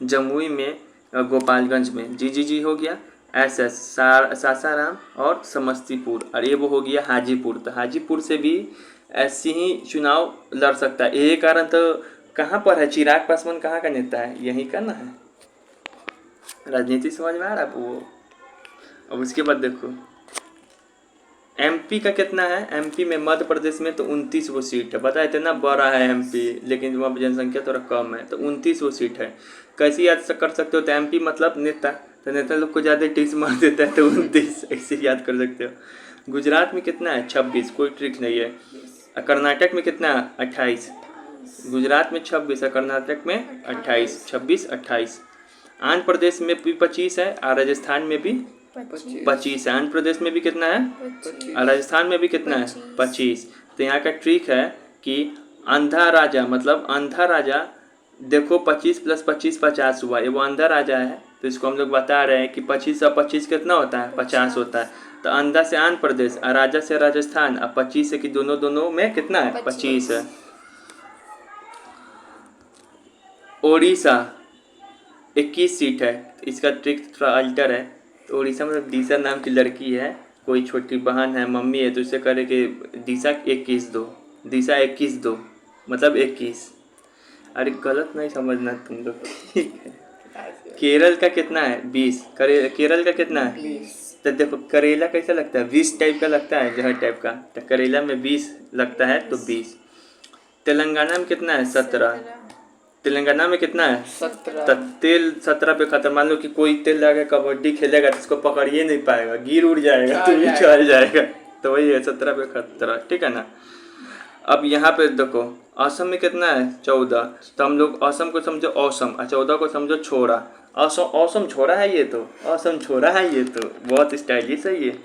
जमुई में, गोपालगंज में जी हो गया, SS सासाराम और समस्तीपुर, और ये वो हो गया हाजीपुर। तो हाजीपुर से भी ऐसे ही चुनाव लड़ सकता है। यही कारण तो कहाँ पर है, चिराग पासवान कहाँ का नेता है, यहीं का ना है। राजनीति समझ में आ रहा है वो। अब उसके बाद देखो MP का कितना है। MP में मध्य प्रदेश में तो 29 वो सीट है। पता है इतना बड़ा है MP, लेकिन वहाँ पर जनसंख्या थोड़ा कम है, तो 29 वो सीट है। कैसे याद कर सकते हो, तो MP मतलब नेता, तो नेता लोग को ज़्यादा टिक्स मार देता है, तो 29 ऐसे याद कर सकते हो। गुजरात में कितना है, 26, कोई ट्रिक नहीं है। कर्नाटक में कितना है, 28। गुजरात में 26 है, कर्नाटक में 28, 26 28। आंध्र प्रदेश में भी 25 है, और राजस्थान में भी 25 है। आंध्र प्रदेश में भी कितना है, और राजस्थान में भी कितना है, 25। तो यहाँ का ट्रिक है कि अंधा राजा, मतलब अंधा राजा, देखो 25 + 25 50 हुआ, ये वो अंधा राजा है। तो इसको हम लोग बता रहे हैं कि 25 और 25 कितना होता है, 50 होता है। तो अंधा से आंध्र प्रदेश और राजा से राजस्थान, और 25 से कि दोनों में कितना है, 25 है। ओडिशा 21 सीट है। तो इसका ट्रिक थोड़ा अल्टर है। तो उड़ीसा में दिशा नाम की लड़की है, कोई छोटी बहन है, मम्मी है, तो इसे करे कि दिशा 21 दो, दिशा 21 दो, मतलब 21। अरे गलत नहीं समझना तुम लोग, ठीक है। केरल का कितना है, 20। केरल का कितना है, 20। तो देखो करेला कैसा लगता है, 20 टाइप का लगता है, जहर टाइप का। तो करेला में 20 लगता है, तो 20। तेलंगाना में कितना है, 17। तेलंगाना में कितना है, 17। तो तेल 17 पे खत्म। मान लो कि कोई तेल लगा कबड्डी खेलेगा तो इसको पकड़िए नहीं पाएगा, गिर उड़ जाएगा, तो ये चल जाएगा। तो वही है, 17 पे खतरा, ठीक है ना। अब यहाँ पे देखो असम में कितना है, 14। तो हम लोग असम को समझो औसम, और 14 को समझो छोरा। औसम छोरा है ये, तो औसम छोरा है ये, तो बहुत स्टाइलिश है ये।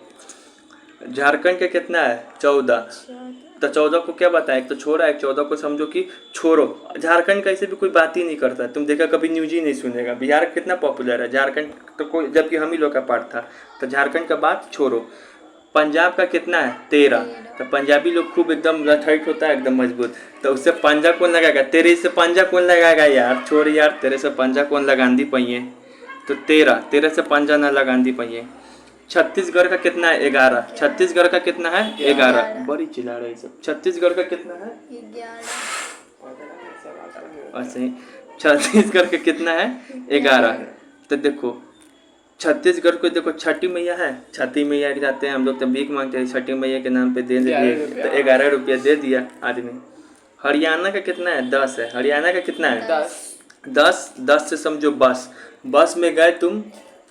झारखंड का कितना है, 14। तो 14 को क्या बताएं, एक तो छोरा है, 14 को समझो कि छोरो। झारखंड का ऐसे भी कोई बात ही नहीं करता है, तुम देखा कभी न्यूज ही नहीं सुनेगा। बिहार कितना पॉपुलर है, झारखंड तो कोई, जबकि हम ही लोग का पार्ट था। तो झारखंड का बात छोड़ो। पंजाब का कितना है, 13। तो पंजाबी लोग खूब एकदम रथाइट होता है, एकदम मजबूत। तो उससे पंजा कौन लगाएगा, तेरे से पंजा कौन लगाएगा यार, छोड़ यार, तेरे से पंजा कौन लगांदी पहिए। तो 13 से पंजा ना लगांदी पहिए। छत्तीसगढ़ का कितना है, 11। छत्तीसगढ़ का कितना है, 11। बड़ी चिल्ला रहे सब। छत्तीसगढ़ का कितना है, 11। ऐसे ही छत्तीसगढ़ का कितना है, 11। तो देखो छत्तीसगढ़ को देखो, छठी मैया है, छठी मैया के जाते हैं हम लोग, तो भीख मांगते हैं, छठी मैया के नाम पे दे दिए, तो 11 रुपया दे दिया आदमी। हरियाणा का कितना है, 10 है। हरियाणा का कितना है, 10 से समझो बस में गए तुम,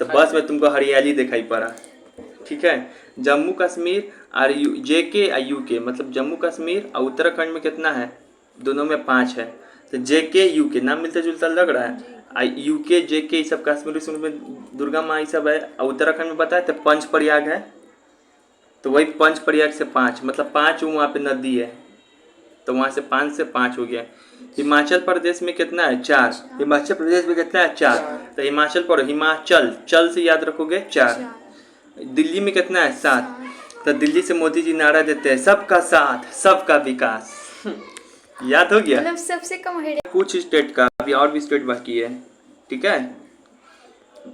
तो बस में तुमको हरियाली दिखाई पड़ा, ठीक है। जम्मू कश्मीर और JK और UK, मतलब जम्मू कश्मीर और उत्तराखंड में कितना है, दोनों में 5 है। तो JK UK नाम मिलता जुलता लग रहा है। UK JK ये सब कश्मीर में दुर्गा माँ ये सब है। और उत्तराखंड में बताया तो पंचप्रयाग है, तो वही पंचप्रयाग से 5, मतलब 5 वहाँ पे नदी है, तो वहाँ से 5 से 5 हो गया। हिमाचल प्रदेश में कितना है, 4। हिमाचल प्रदेश में कितना है, 4। तो हिमाचल पढ़ो, हिमाचल, चल से याद रखोगे 4। दिल्ली में कितना है, 7। तो दिल्ली से मोदी जी नारा देते हैं, सबका साथ सबका विकास। याद हो गया, मतलब सबसे कम है। कुछ स्टेट का, अभी और भी स्टेट बाकी है, ठीक है।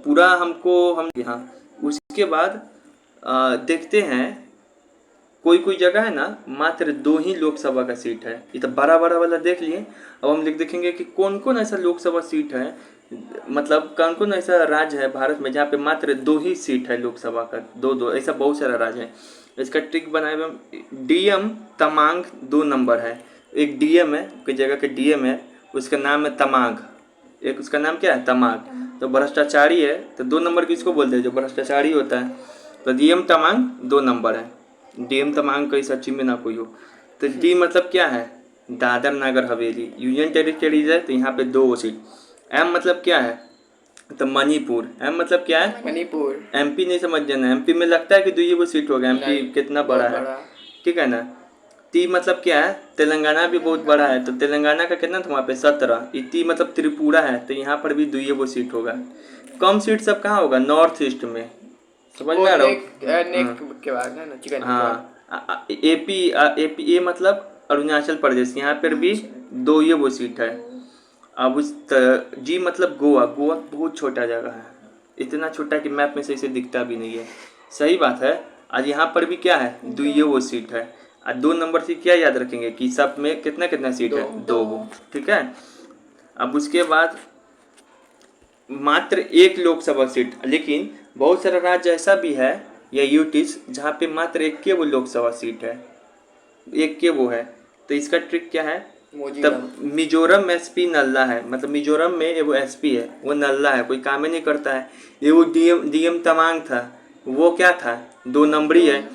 पूरा हम यहाँ उसके बाद देखते हैं, कोई जगह है ना मात्र 2 ही लोकसभा का सीट है। ये तो बड़ा वाला देख लिए। अब हम देखेंगे कि कौन कौन ऐसा लोकसभा सीट है, मतलब कौन कौन ऐसा राज्य है भारत में जहाँ पे मात्र 2 ही सीट है लोकसभा का, 2 ऐसा बहुत सारा राज्य है। इसका ट्रिक बनाए हुए DM तमांग 2 नंबर है। एक DM है, कोई जगह का DM है, उसका नाम है तमांग, एक उसका नाम क्या है, तमांग। तो भ्रष्टाचारी है, तो 2 नंबर किसको बोलते हैं, जो भ्रष्टाचारी होता है। तो DM तमांग 2 नंबर है। DM तमांग कहीं सच्ची में ना कोई हो। तो D मतलब क्या है, दादर नगर हवेली, यूनियन टेरिटरीज है, तो यहाँ पे 2 सीट। M मतलब क्या है, तो मणिपुर। M मतलब क्या है, मणिपुर। MP नहीं समझ जाना, MP में लगता है कि 2 वो सीट होगा, MP कितना बड़ा है, ठीक है ना। T मतलब क्या है, तेलंगाना भी बहुत बड़ा है, तो तेलंगाना का कितना था वहाँ पे, 17। T मतलब त्रिपुरा है, तो यहाँ पर भी 2 वो सीट होगा। कम सीट सब कहाँ होगा, नॉर्थ ईस्ट में, समझ में आ रहा नेक के बाद है ना, चिकन। हाँ। AP मतलब अरुणाचल प्रदेश, यहाँ पर भी 2 वो सीट है। अब उस G मतलब गोवा बहुत छोटा जगह है, इतना छोटा कि मैप में सही से दिखता भी नहीं है। सही बात है। आज यहाँ पर भी क्या है, दो ये वो सीट है। और 2 नंबर से क्या याद रखेंगे कि सब में कितना कितना सीट है, 2 वो। ठीक है। अब उसके बाद मात्र 1 लोकसभा सीट, लेकिन बहुत सारा राज्य ऐसा भी है या यूटीज जहाँ पे मात्र 1 के वो लोकसभा सीट है, 1 के वो है। तो इसका ट्रिक क्या है, तब मिजोरम एसपी नल्ला है, मतलब मिजोरम में वो एसपी है वो नल्ला है, कोई काम ही नहीं करता है। ये वो डीएम तमांग था, वो क्या था, 2 नंबरी है।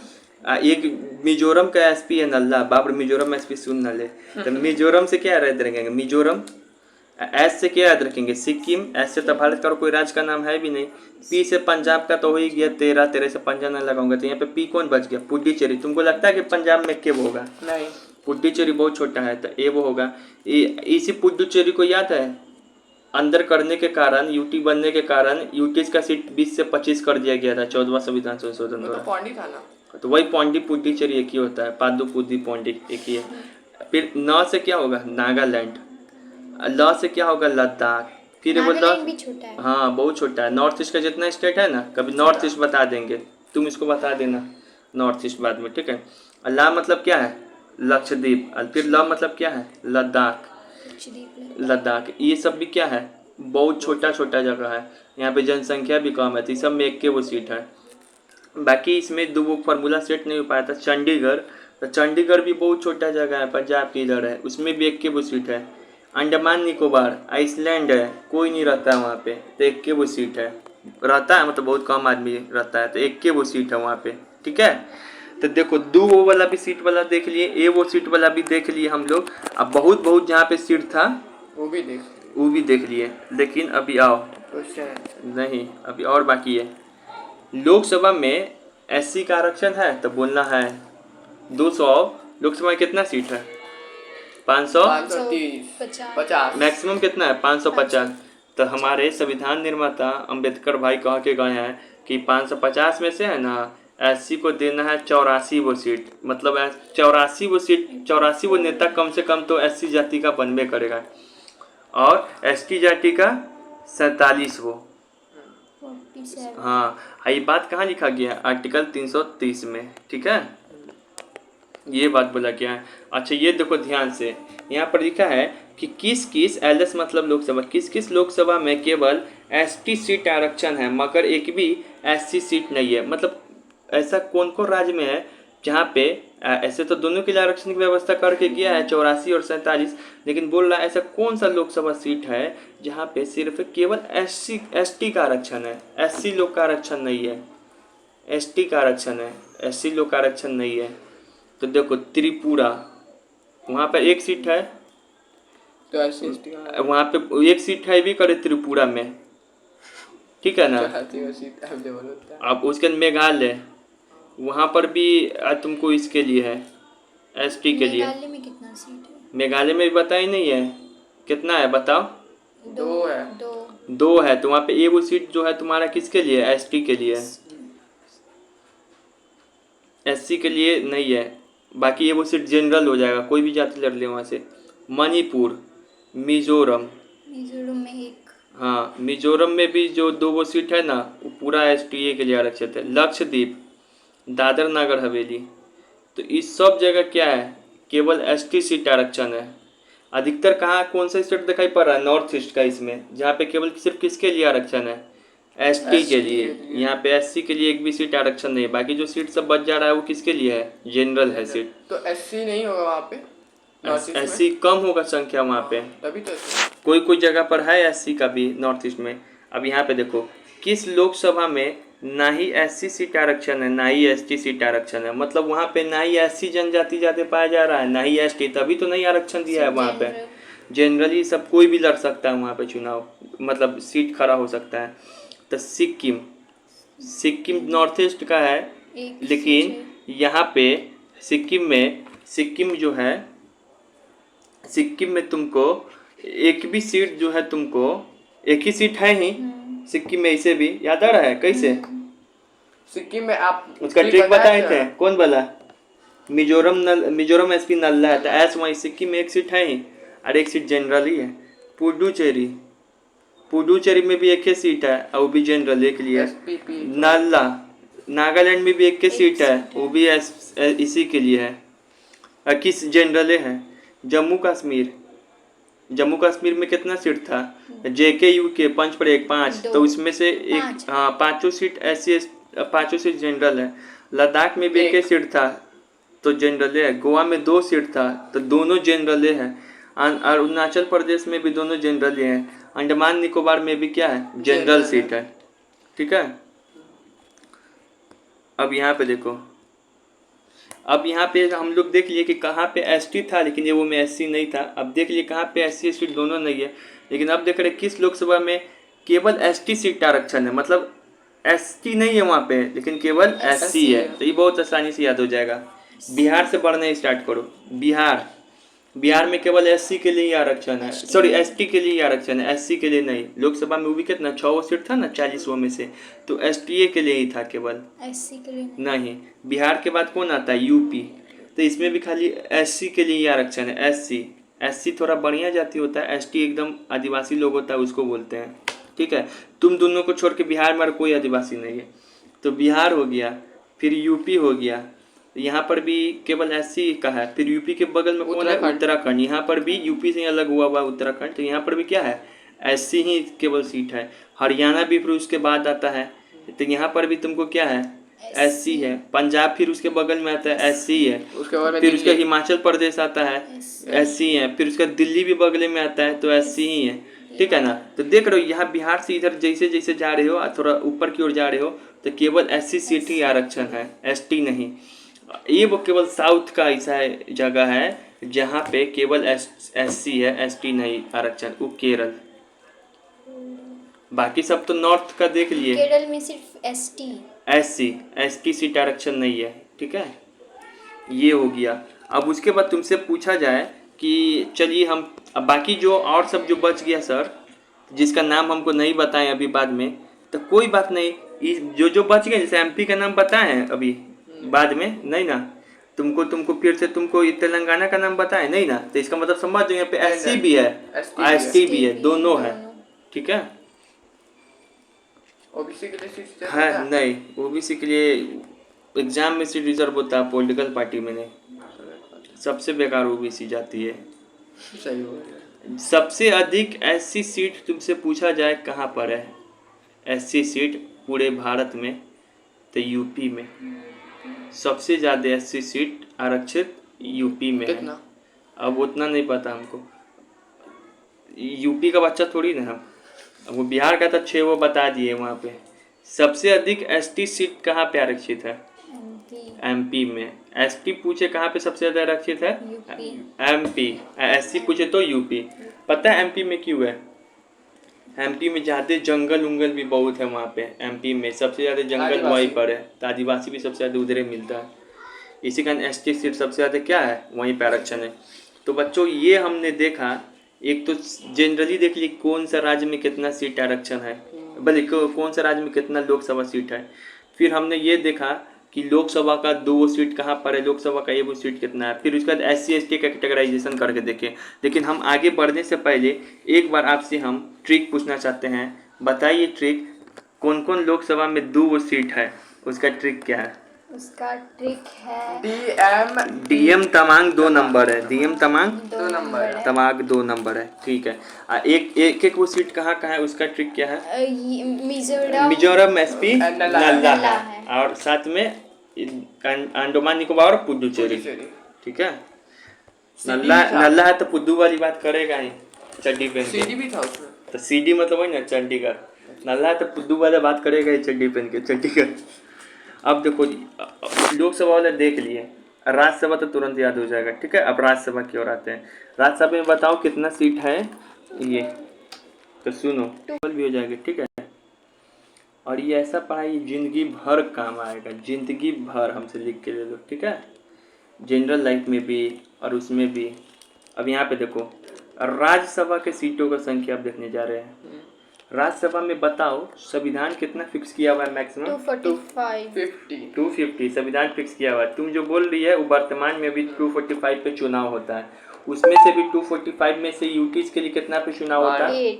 एक मिजोरम का एसपी है नल्ला, बाबर मिजोरम एसपी सुन न ले। तो मिजोरम से क्या याद रखेंगे, मिजोरम। एस से क्या याद रखेंगे, सिक्किम। एस से तो भारत का कोई राज्य का नाम है भी नहीं। पी से पंजाब का तो हो ही गया, तेरह से पंजाब न लगाऊंगा, तो यहाँ पे पी कौन बच गया, पुडुचेरी। तुमको लगता है कि पंजाब में क्या होगा, नहीं, पुडुचेरी बहुत छोटा है, तो ए वो होगा। इसी पुडुचेरी को याद है, अंदर करने के कारण, यूटी बनने के कारण यूटी का सीट 20 से 25 कर दिया गया था 14वां संविधान संशोधन द्वारा। पौंडी था ना, तो वही पौंडी पुडुचेरी एक ही होता है, पादुपुदी पौंडी एक ही है। फिर न से क्या होगा, नागालैंड। ल से क्या होगा, लद्दाख। फिर वो नागालैंड भी छोटा है। हाँ बहुत छोटा है। नॉर्थ ईस्ट का जितना स्टेट है ना, कभी नॉर्थ ईस्ट बता देंगे, तुम इसको बता देना नॉर्थ ईस्ट बाद में, ठीक है। ला मतलब क्या है, लक्षद्वीप। और फिर ल मतलब क्या है, लद्दाख। लद्दाख ये सब भी क्या है, बहुत छोटा छोटा जगह है, यहाँ पे जनसंख्या भी कम है, तो इस सब में 1 के वो सीट है। बाकी इसमें 2 वो फार्मूला सेट नहीं हो पाया था। चंडीगढ़, तो चंडीगढ़ भी बहुत छोटा जगह है, पंजाब की इधर है, उसमें भी 1 के वो सीट है। अंडमान निकोबार, आइसलैंड है, कोई नहीं रहता है वहाँ पे, तो 1 के वो सीट है। रहता है मतलब बहुत कम आदमी रहता है, तो 1 के वो सीट है वहाँ पे, ठीक है। तो देखो 2 वो वाला भी सीट वाला देख लिए, ए वो सीट वाला भी देख लिए हम लोग। अब बहुत बहुत जहाँ पे सीट था वो भी देख लिए, लेकिन अभी आओ क्वेश्चन नहीं, अभी और बाकी है। लोकसभा में एससी का आरक्षण है, तो बोलना है 200। लोकसभा में कितना सीट है, 530। मैक्सिमम कितना है, 550। तो हमारे संविधान निर्माता अंबेडकर भाई कह के गए हैं कि 550 में से है ना, एससी को देना है 84 वो सीट। मतलब 84 वो सीट, 84 वो नेता कम से कम तो एससी जाति का बनबे करेगा, और एसटी जाति का 47 वो। हाँ, ये बात कहाँ लिखा गया है, आर्टिकल 330 में, ठीक है। ये बात बोला गया है। अच्छा ये देखो ध्यान से, यहाँ पर लिखा है कि किस किस एलएस मतलब लोकसभा, किस किस लोकसभा में केवल एसटी सीट आरक्षण है मगर एक भी एससी सीट नहीं है। मतलब ऐसा कौन कौन राज्य में है जहाँ पे ऐसे तो दोनों के लिए आरक्षण की व्यवस्था करके गया है 84 और 47, लेकिन बोल रहा है ऐसा कौन सा लोकसभा सीट है जहाँ पे सिर्फ केवल एसटी का आरक्षण है, एससी लोग का आरक्षण नहीं है, एसटी का आरक्षण है, एससी लोग का आरक्षण नहीं है। तो देखो त्रिपुरा, वहाँ पर 1 सीट है, तो वहाँ पे 1 सीट है भी करे त्रिपुरा में, ठीक है ना। अब उसके बाद मेघालय, वहाँ पर भी तुमको इसके लिए है, एसटी के लिए। मेघालय में कितना सीट है, मेघालय में भी पता ही नहीं है कितना है, बताओ। 2 है, 2 है। तो वहाँ पे ये वो सीट जो है तुम्हारा किसके लिए, एसटी के लिए है, एससी के लिए नहीं है। बाकी ये वो सीट जनरल हो जाएगा, कोई भी जाति लड़ ले वहाँ से। मणिपुर, मिजोरम में 1, हाँ मिजोरम में भी जो 2 वो सीट है ना, वो पूरा एसटीए के लिए आरक्षित है। लक्षद्वीप, दादर नगर हवेली, तो इस सब जगह क्या है, केवल एसटी सीट आरक्षण है। अधिकतर कहाँ कौन सा स्टेट दिखाई पड़ रहा है, नॉर्थ ईस्ट का, इसमें जहाँ पे केवल सिर्फ किसके लिए आरक्षण है, एसटी के लिए। यहाँ पे एससी के लिए एक भी सीट आरक्षण नहीं है। बाकी जो सीट सब बच जा रहा है वो किसके लिए है, जनरल है सीट। तो एससी नहीं होगा वहाँ पे, एससी कम होगा संख्या वहाँ पे, तभी तो कोई कोई जगह पर है एससी का भी नॉर्थ ईस्ट में। अब यहाँ पे देखो किस लोकसभा में ना ही एससी सीट आरक्षण है ना ही एसटी सीट आरक्षण है, मतलब वहाँ पे ना ही एससी जनजाति ज़्यादा पाया जा रहा है ना ही एसटी, तभी तो नहीं आरक्षण दिया है वहाँ पे। जनरली सब कोई भी लड़ सकता है वहाँ पे चुनाव, मतलब सीट खड़ा हो सकता है। तो सिक्किम, सिक्किम नॉर्थ ईस्ट का है, लेकिन यहाँ पे सिक्किम जो है, सिक्किम में तुमको एक भी सीट जो है, तुमको एक ही सीट है ही सिक्किम में। इसे भी याद आ रहा है कैसे, सिक्किम में आप उसका ट्रिक बताए थे, कौन बोला, मिजोरम एसपी नल्ला है, तो ऐसे वहीं सिक्किम में 1 सीट है ही और 1 सीट जनरल ही है। पुडुचेरी, पुडुचेरी में भी एक ही सीट है और वो भी जनरल के लिए। SPP नाला नागालैंड में भी एक ही सीट है, वो भी इसी के लिए है। किस जनरल है। जम्मू कश्मीर में कितना सीट था, JKU के 5 पर 1 5, दो। तो उसमें से एक, पाँच। हाँ 5 सीट SC पाँचों सीट जनरल है। लद्दाख में भी एक ही सीट था तो जनरल है। गोवा में 2 सीट था तो दोनों जनरल है। अरुणाचल प्रदेश में भी दोनों जनरल हैं। अंडमान निकोबार में भी क्या है, जनरल सीट है। ठीक है। अब यहाँ पे देखो, अब यहाँ पे हम लोग देख लिए कि कहाँ पे ST था लेकिन ये वो में SC नहीं था। अब देख लिए कहाँ पे SC ST दोनों नहीं है, लेकिन अब देख रहे किस लोकसभा में केवल ST सीट आरक्षण है, मतलब ST नहीं है वहाँ पे लेकिन केवल SC है। तो ये बहुत आसानी से याद हो जाएगा। बिहार से पढ़ना स्टार्ट करो। बिहार में केवल SC के लिए ही आरक्षण है, सॉरी ST के लिए ही आरक्षण है, SC के लिए नहीं। लोकसभा में वो भी कितना 6 सीट था ना 40 में से, तो STA के लिए ही था केवल, SC के लिए नहीं। बिहार के बाद कौन आता है, UP, तो इसमें भी खाली SC के लिए ही आरक्षण है। SC थोड़ा बढ़िया जाति होता है, ST एकदम आदिवासी लोग होता है उसको बोलते हैं। ठीक है। तुम दोनों को छोड़ के बिहार में कोई आदिवासी नहीं है। तो बिहार हो गया, फिर UP हो गया, यहाँ पर भी केवल SC का है। फिर UP के बगल में कौन है, उत्तराखंड। यहाँ पर भी UP से अलग हुआ उत्तराखंड, तो यहाँ पर भी क्या है, SC ही केवल सीट है। हरियाणा भी फिर उसके बाद आता है, तो यहाँ पर भी तुमको क्या है, SC है। पंजाब फिर उसके बगल में आता है, SC है। फिर उसका हिमाचल प्रदेश आता है, SC है। फिर उसका दिल्ली भी बगल में आता है, तो SC ही है। ठीक है ना। तो देख रहे हो यहाँ बिहार से इधर जैसे जैसे जा रहे हो, थोड़ा ऊपर की ओर जा रहे हो, तो केवल SC सीट ही आरक्षण है, ST नहीं। ये वो केवल साउथ का ऐसा जगह है जहाँ पे केवल SC है, ST नहीं आरक्षण, वो केरल। बाकी सब तो नॉर्थ का देख लिए। केरल में सिर्फ ST सीट आरक्षण नहीं है। ठीक है, ये हो गया। अब उसके बाद तुमसे पूछा जाए कि चलिए हम अब बाकी जो और सब जो बच गया सर, जिसका नाम हमको नहीं बताएं अभी बाद में, तो कोई बात नहीं। जो बच गए, जैसे MP का नाम बताएं अभी बाद में, नहीं ना। तुमको फिर से तुमको तेलंगाना का नाम बताएं, नहीं ना। तो इसका मतलब समझ जो यहाँ पे SC भी है, ST भी है, दोनों है। ठीक है। OBC के लिए सीट है नहीं, OBC के लिए एग्जाम में सीट रिजर्व होता है, पॉलिटिकल पार्टी में नहीं। सबसे बेकार OBC जाती है। सही हो गया। सबसे अधिक SC सीट तुमसे पूछा जाए कहाँ पर है, SC सीट पूरे भारत में, तो UP में सबसे ज़्यादा SC सीट आरक्षित UP में है। अब उतना नहीं पता हमको, UP का बच्चा थोड़ी ना हम। अब वो बिहार का था 6, वो बता दिए वहाँ पे। सबसे अधिक ST सीट कहाँ पे आरक्षित है, MP में। ST पूछे कहाँ पे सबसे ज़्यादा आरक्षित है, MP। SC पूछे तो UP। पता है MP में क्यों है, MP में ज़्यादा जंगल उंगल भी बहुत है वहाँ पे। MP में सबसे ज़्यादा जंगल वहीं पर है, तो आदिवासी भी सबसे ज़्यादा उधर मिलता है। इसी कारण ST सीट सबसे ज़्यादा क्या है, वहीं पर आरक्षण है। तो बच्चों ये हमने देखा, एक तो जनरली देख ली कौन सा राज्य में कितना सीट आरक्षण है, बल्कि कौन सा राज्य में कितना लोकसभा सीट है। फिर हमने ये देखा कि लोकसभा का 2 सीट कहाँ पर है, लोकसभा का 1 सीट कितना है। फिर उसके बाद SC ST का कैटेगराइजेशन करके देखें। लेकिन हम आगे बढ़ने से पहले एक बार आपसे हम ट्रिक पूछना चाहते हैं। बताइए ट्रिक, कौन कौन लोकसभा में 2 सीट है, उसका ट्रिक क्या है। उसका ट्रिक है DM तमांग 2 नंबर है, DM तमांग 2 नंबर है। तमांग 2 नंबर है। ठीक है। एक वो सीट कहाँ है, उसका ट्रिक क्या है। मिजोरम SP नल्ला है, और साथ में अंडमान निकोबार और पुडुचेरी। ठीक है। नल्ला है तो पुद्दू वाली बात करेगा ही, चड्डी पहन के। CD भी था उसमें, तो CD मतलब वही ना चंडीगढ़। नल्ला है तो पुद्दू वाला बात करेगा ही, चड्डी पहन के, चंडीगढ़। अब देखो लोकसभा वाले देख लिए, राज्यसभा तो तुरंत याद हो जाएगा। ठीक है। अब राज्यसभा की ओर आते हैं। राज्यसभा में बताओ कितना सीट है ये, तो सुनो भी हो जाएगा। ठीक है। और ये ऐसा पढ़ाई जिंदगी भर काम आएगा, जिंदगी भर हमसे लिख के ले लो। ठीक है। जनरल लाइफ में भी और उसमें भी। अब यहाँ पे देखो राज्यसभा के सीटों का संख्या आप देखने जा रहे हैं। राज्यसभा में बताओ संविधान कितना फिक्स किया हुआ है, मैक्सिमम 250 संविधान फिक्स किया हुआ है। तुम जो बोल रही है वो वर्तमान में भी 245 पे चुनाव होता है। उसमें से भी 245 में से यूटीज के लिए कितना पे चुनाव होता है,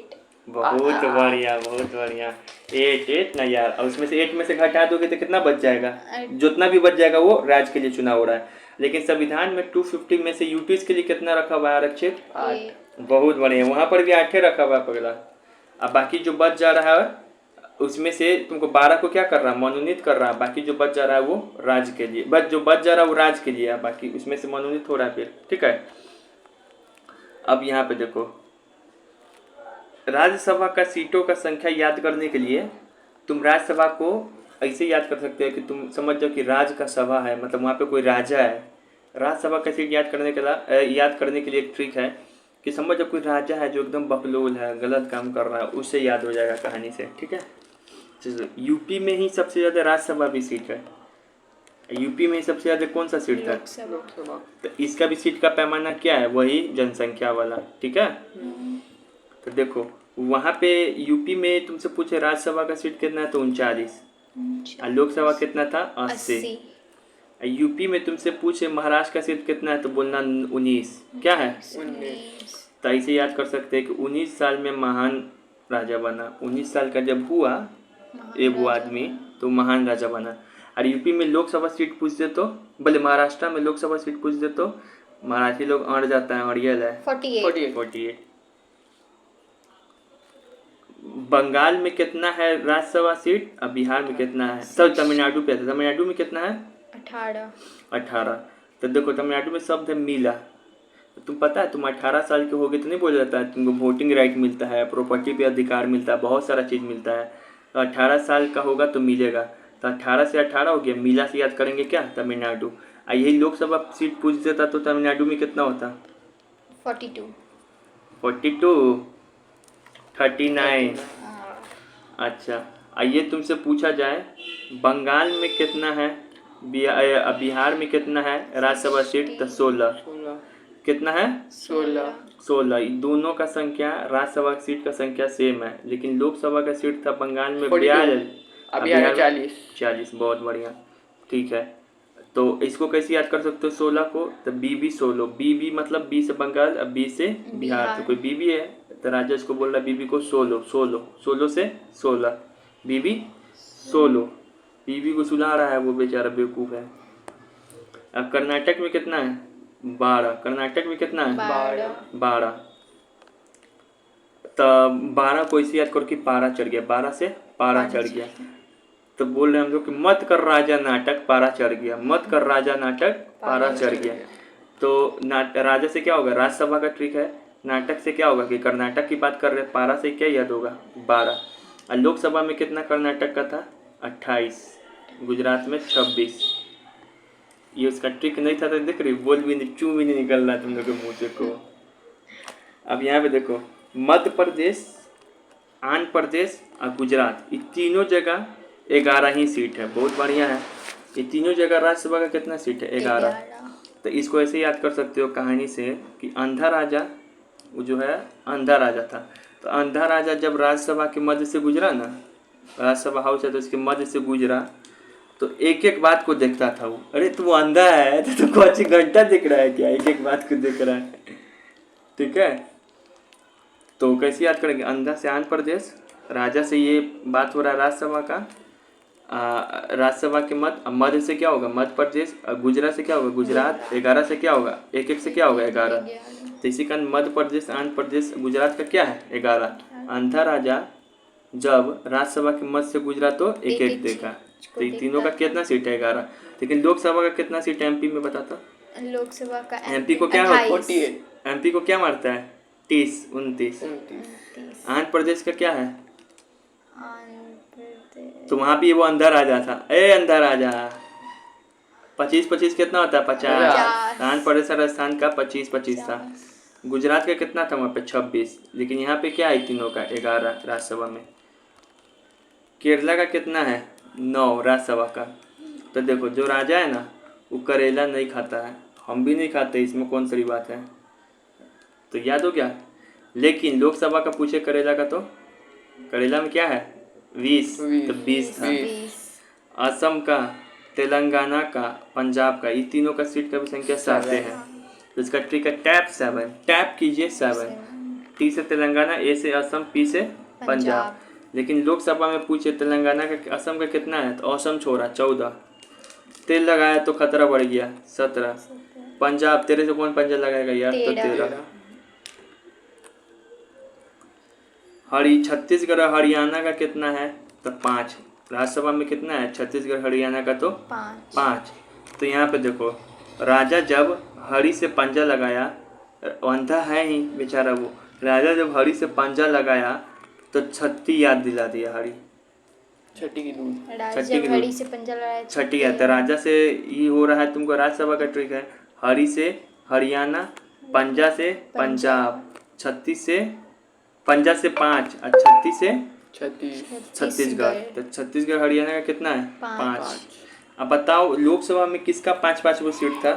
बहुत बढ़िया बहुत बढ़िया। 8 ना यार, और उसमें से 8 में से घटा दोगे तो कितना बच जाएगा? जितना भी बच जाएगा वो राज्य के लिए चुनाव हो रहा है। लेकिन संविधान में 250 में से यूटीज के लिए कितना रखा हुआ है आरक्षित? 8 बहुत बढ़िया, वहाँ पर भी 8 रखा हुआ है पगला। अब बाकी जो बच जा रहा है उसमें से तुमको 12 को क्या कर रहा है? मनोनीत कर रहा है। बाकी जो बच जा रहा है वो राज्य के लिए, जो बच जा रहा है वो राज्य के लिए है, बाकी उसमें से मनोनीत हो रहा है फिर। ठीक है, अब यहाँ पे देखो, राज्यसभा का सीटों का संख्या याद करने के लिए तुम राज्यसभा को ऐसे याद कर सकते हो कि तुम समझ जाओ कि राज का सभा है, मतलब वहाँ पे कोई राजा है। राज्यसभा का सीट याद करने के लिए एक ट्रिक है कि समझ जाओ कोई राजा है जो एकदम बकलोल है, गलत काम कर रहा है, उससे याद हो जाएगा कहानी से। ठीक है, यूपी में ही सबसे ज़्यादा राज्यसभा भी सीट है। यूपी में ही सबसे ज़्यादा कौन सा सीट था? लोकसभा। तो इसका भी सीट का पैमाना क्या है? वही जनसंख्या वाला। ठीक है, तो देखो वहाँ पे यूपी में तुमसे पूछे राज्यसभा का सीट कितना है तो 39, और लोकसभा कितना था? 80। यूपी में तुमसे पूछे महाराष्ट्र का सीट कितना है तो बोलना 19। क्या है? 19। तो ऐसे याद कर सकते हैं कि 19 साल में महान राजा बना। 19 साल का जब हुआ एक वो आदमी तो महान राजा बना। और यूपी में लोकसभा सीट पूछ दे तो, बोले महाराष्ट्र में लोकसभा सीट पूछ दे तो मराठी लोग अड़ जाता है, अड़ियल है। 48। बंगाल में कितना है राज्यसभा सीट और बिहार में कितना है? सब तमिलनाडु पे है। तमिलनाडु में कितना है? 18। तो देखो तमिलनाडु में शब्द है मिला। तुम पता है तुम 18 साल के हो गए तो नहीं बोला जाता है तुमको वोटिंग राइट मिलता है, प्रॉपर्टी पे अधिकार मिलता है, बहुत सारा चीज़ मिलता है। तो 18 साल का होगा तो मिलेगा। तो 18 से 18 हो गया, मिला से याद करेंगे क्या? तमिलनाडु। और यही लोकसभा सीट पूछ देता तो तमिलनाडु में कितना होता? 42 39। अच्छा, आइए तुमसे पूछा जाए बंगाल में कितना है, बिहार में कितना है राज्यसभा सीट? तो 16। कितना है? 16। दोनों का संख्या राज्यसभा सीट का संख्या सेम है, लेकिन लोकसभा का सीट था बंगाल में 42, बिहार में 40। बहुत बढ़िया। ठीक है, तो इसको कैसे याद कर सकते हो 16 को? तो बीबी 16। बीबी मतलब बी से बंगाल, अब बी से बिहार। तो कोई बीबी है तो राजा इसको बोल रहा है बीबी को 16 से 16, बीबी 16। बीबी को सुला रहा है वो बेचारा बेवकूफ़ है। अब कर्नाटक में कितना है? 12। कर्नाटक में कितना है? 12। तो 12 को इसे याद करो कि पारा चढ़ गया, 12 से पारा चढ़ गया। तो बोल रहे हम लोग कि मत कर राजा नाटक पारा चढ़ गया, मत कर राजा नाटक पारा चढ़ गया। तो राजा से क्या होगा? राज्यसभा का ट्रिक है। नाटक से क्या होगा कि कर्नाटक की बात कर रहे, पारा से क्या याद होगा? 12। और लोकसभा में कितना कर्नाटक का था? 28। गुजरात में 26। ये उसका ट्रिक नहीं था तो देख रही, बोल भी नहीं, चू भी नहीं निकल रहा तुम लोग के मुँह से को। अब यहाँ पे देखो मध्य प्रदेश, आंध्र प्रदेश और गुजरात, ये तीनों जगह 11 ही सीट है। बहुत बढ़िया है। ये तीनों जगह राज्यसभा का कितना सीट है? 11। तो इसको ऐसे याद कर सकते हो कहानी से कि अंधा राजा, वो जो है अंधा राजा था। तो अंधा राजा जब राज्यसभा के मध्य से गुजरा ना, राज्यसभा हाउस है तो इसके मध्य से गुजरा, तो एक एक बात को देखता था वो। अरे तू अंधा है तो कुछ घंटा दिख रहा है क्या? एक एक बात को देख रहा है। ठीक है, तो कैसे याद करेंगे? अंधा से आंध्र प्रदेश, राजा से ये बात हो रहा है राज्यसभा का, राज्यसभा के मध्य से क्या होगा? मध्य प्रदेश। गुजरात से क्या होगा? गुजरात। 11 से क्या होगा? एक एक से क्या होगा? 11। तो इसी कारण मध्य प्रदेश, आंध्र प्रदेश, गुजरात का क्या है? 11। अंधा राजा जब राज्यसभा के मध्य से गुजरा तो एक एक देखा। तो ये तीनों का कितना सीट है? 11। लेकिन लोकसभा का कितना सीट है एमपी में बताता? लोकसभा का एमपी को क्या 48। एमपी को क्या मारता है? 29। आंध्र प्रदेश का क्या है? तो वहाँ भी वो अंधा राजा था। अंधा राजा 25 कितना होता है? 50। आंध्र प्रदेश राजस्थान का 25 था। गुजरात का कितना था वहाँ पे? 26। लेकिन यहाँ पे क्या है तीनों का? 11 राज्यसभा में। केरला का कितना है? 9 राज्यसभा का। तो देखो जो राजा है ना वो करेला नहीं खाता है, हम भी नहीं खाते, इसमें कौन सी बात है? तो याद हो गया। लेकिन लोकसभा का पूछे करेला का तो करेला में क्या है? 20। तो 20 था। असम का, तेलंगाना का, पंजाब का, ये तीनों का सीट का भी संख्या 7 है। तो इसका ट्रिक है टैप 7। टैप कीजिए 7। टी से तेलंगाना, ए से असम, पी से पंजाब। लेकिन लोकसभा में पूछे तेलंगाना का असम का कितना है तो असम छोड़ा 14, तेल लगाया तो खतरा बढ़ गया 17, पंजाब तेरे से कौन पंजा लगाएगा यार तो 13। छत्तीसगढ़ और हरियाणा का कितना है तो 5। राज्यसभा में कितना है छत्तीसगढ़ हरियाणा का तो 5। तो यहाँ पे देखो राजा जब हरी से पंजा लगाया, अंधा है ही बेचारा वो, राजा जब हरी से पंजा लगाया तो छत्ती याद दिला दिया हरी, छठी की दूध। छठी की हरी से पंजा लगाया छठी है। तो राजा से ये हो रहा है तुमको राज्यसभा का ट्रिक है, हरी से हरियाणा, पंजा से पंजाब, छत्तीस से पंजा से 5 और छत्तीस से छत्तीसगढ़। तो छत्तीसगढ़ हरियाणा का कितना है 5। अब बताओ लोकसभा में किसका 5-5 वो सीट था,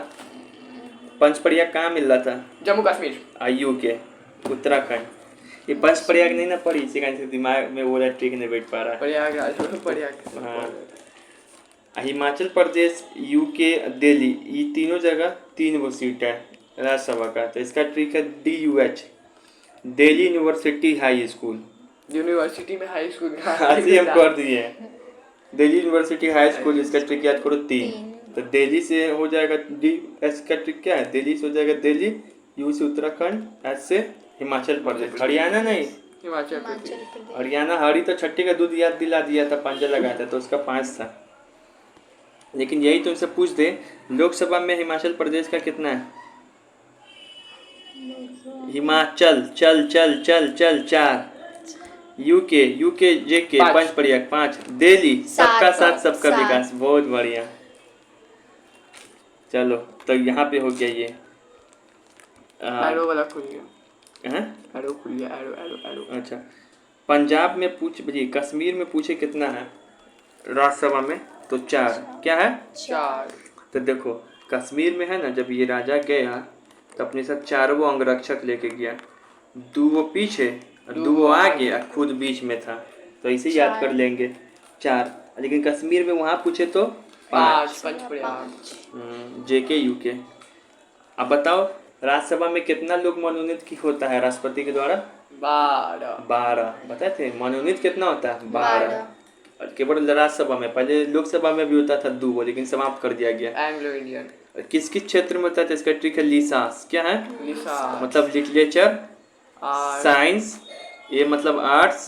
पंचप्रयाग कहाँ मिल रहा था, जम्मू कश्मीर, आयु के उत्तराखंड। ये पंचप्रयाग नहीं ना पड़ी, इसी कारण से दिमाग में वो ट्रिक नहीं बैठ पा रहा है। प्रयाग। हाँ, हिमाचल प्रदेश, यूके, दिल्ली, ये तीनों जगह 3 वो सीट है राज्यसभा का। तो इसका ट्रिक है DUH, Delhi university high school. University में हाई स्कूल ऐसे हम कर दिए हैं, दिल्ली यूनिवर्सिटी हाई स्कूल। इसका ट्रिक याद करो 3। तो दिल्ली से हो जाएगा एस का ट्रिक क्या है, दिल्ली से हो जाएगा दिल्ली, यू से उत्तराखंड, एस से हिमाचल प्रदेश, हरियाणा नहीं हिमाचल प्रदेश। हरियाणा। हरी तो छठी का दूध याद दिला दिया था, पंजा लगाया था तो उसका 5 था। लेकिन यही तुमसे पूछ दे लोकसभा में हिमाचल प्रदेश का कितना है, हिमाचल चल चल चल चल 4, यूके जेके पंचप्रयाग 5, दिल्ली सबका साथ सबका विकास। बहुत बढ़िया, चलो तो यहाँ पे हो गया ये एरो वाला खुल गया। हैं? एरो खुल गया, एरो। अच्छा, पंजाब में पूछ बजी, कश्मीर में पूछे कितना है राज्यसभा में तो 4। क्या है 4। तो देखो कश्मीर में है ना, जब ये राजा गया तो अपने साथ 4 वो अंगरक्षक लेके गया, 2 वो पीछे और 2 वो आगे और खुद बीच में था। तो इसे याद कर लेंगे 4। लेकिन कश्मीर में वहाँ पूछे तो 5। पंचप्रयाग। जेके यूके। अब बताओ राज्यसभा में कितना लोग मनोनीत की होता है राष्ट्रपति के द्वारा 12। बताए थे मनोनीत कितना होता है 12। केवल राज्यसभा में, पहले लोकसभा में भी होता था 2, लेकिन समाप्त कर दिया गया। Anglo Indian. किस किस क्षेत्र में होता है, इसका ट्रिक है लिसास। क्या है लिसास मतलब लिटरेचर, साइंस, ए मतलब आर्ट्स,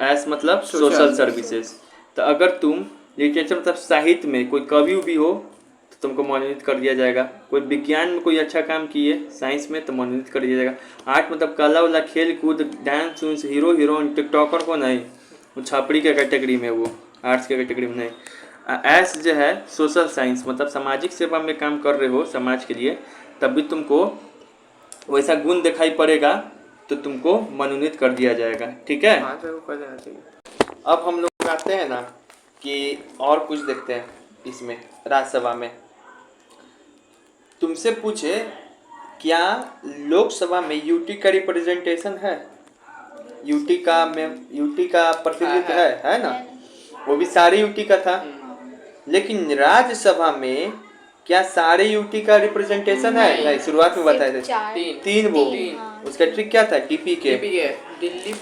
एस मतलब सोशल सर्विसेज। तो अगर तुम लिटरेचर मतलब साहित्य में कोई कवि भी हो तो तुमको मनोनीत कर दिया जाएगा, कोई विज्ञान में कोई अच्छा काम किए साइंस में तो मनोनीत कर दिया जाएगा। आर्ट मतलब कला वाला, खेल कूद, डांस, हीरो हीरोइन, टिकटॉकर को नहीं, वो छापड़ी के कैटेगरी में, वो आर्ट्स के कैटेगरी में नहीं। एस जो है सोशल साइंस मतलब सामाजिक सेवा में काम कर रहे हो समाज के लिए, तब भी तुमको वैसा गुण दिखाई पड़ेगा तो तुमको मनोनीत कर दिया जाएगा। ठीक है, अब हम लोग आते हैं ना कि और कुछ देखते हैं इसमें राज्यसभा में। तुमसे पूछे क्या लोकसभा में यूटी का रिप्रेजेंटेशन है, यूटी का प्रतिनिधित्व है ना, वो भी सारे यूटी का था। लेकिन राज्यसभा में क्या सारे यूटी का रिप्रेजेंटेशन है? नहीं, शुरुआत में बताए थे 3 वो। उसका ट्रिक क्या था DP के, दिल्ली।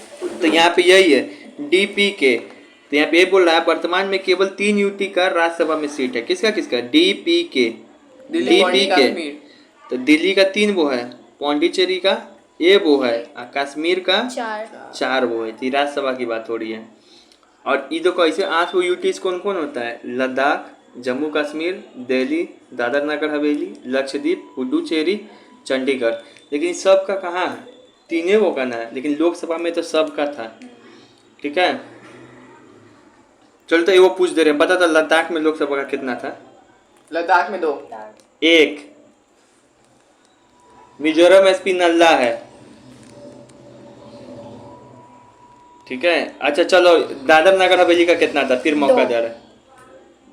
तो यहाँ पे यही है DP के। तो यहाँ पे ये बोल रहा है वर्तमान में केवल 3 यूटी का राज्यसभा में सीट है। किसका किसका DP के, DP के। तो दिल्ली का 3 वो है, पौंडीचेरी का ये वो है, और कश्मीर का 4 वो है। तो राज्यसभा की बात हो रही है। और ये देखो ऐसे 8 वो यूटीज कौन कौन होता है, लद्दाख, जम्मू कश्मीर, दिल्ली, दादर नगर हवेली, लक्षद्वीप, पुडुचेरी, चंडीगढ़। लेकिन सबका कहाँ है, 3 वो का ना है, लेकिन लोकसभा में तो सबका था। ठीक है, चलो तो ये वो पूछ दे रहे हैं, बता था लद्दाख में लोकसभा का कितना था? लद्दाख में 2। 1। मिजोरम SP नल्ला है। ठीक है, अच्छा चलो दादर नगर हवेली का कितना था, फिर मौका दे रहा है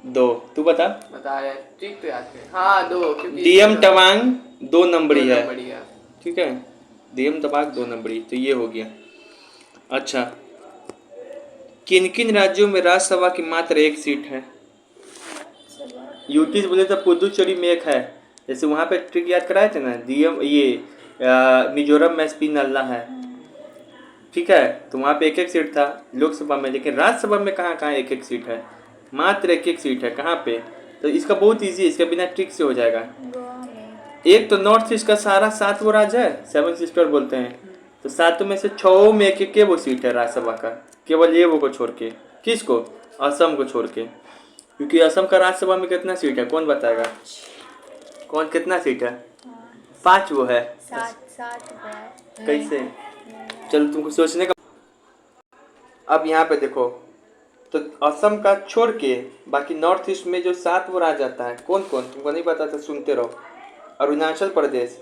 2। तू बता रहे ठीक तो याद है। हाँ 2, क्योंकि DM तवांग 2 नंबरी है। बढ़िया। ठीक है, DM तवांग 2 नंबरी, तो ये हो गया। अच्छा, किन किन राज्यों में राज्यसभा की मात्र 1 सीट है? यूटी बोले तो पुदुचेरी में 1 है, जैसे वहाँ पे ट्रिक याद कराए थे ना, DM ये मिजोरम में SP नल्ला है, ठीक है, तो वहाँ पे एक एक सीट था लोकसभा में, लेकिन राज्यसभा में कहाँ कहाँ एक एक सीट है, मात्र एक एक सीट है। कहाँ पे? तो इसका बहुत इजी है, इसका बिना ट्रिक से हो जाएगा। गोवा में। एक तो नॉर्थ ईस्ट का सारा 7 वो राज्य है, 7 सिस्टर बोलते हैं, तो 7 में से 6 में एक एक वो सीट है राज्यसभा का, केवल ये वो को छोड़ के। किसको? असम को छोड़ के, क्योंकि असम का राज्यसभा में कितना सीट है कौन बताएगा? कौन कितना सीट है? 5 वो है। 7 है। कैसे? चलो तुमको सोचने का। अब यहाँ पे देखो, तो असम का छोड़ के बाकी नॉर्थ ईस्ट में जो 7 वो राज्य आता है कौन कौन, तुमको नहीं पता तो सुनते रहो। अरुणाचल प्रदेश,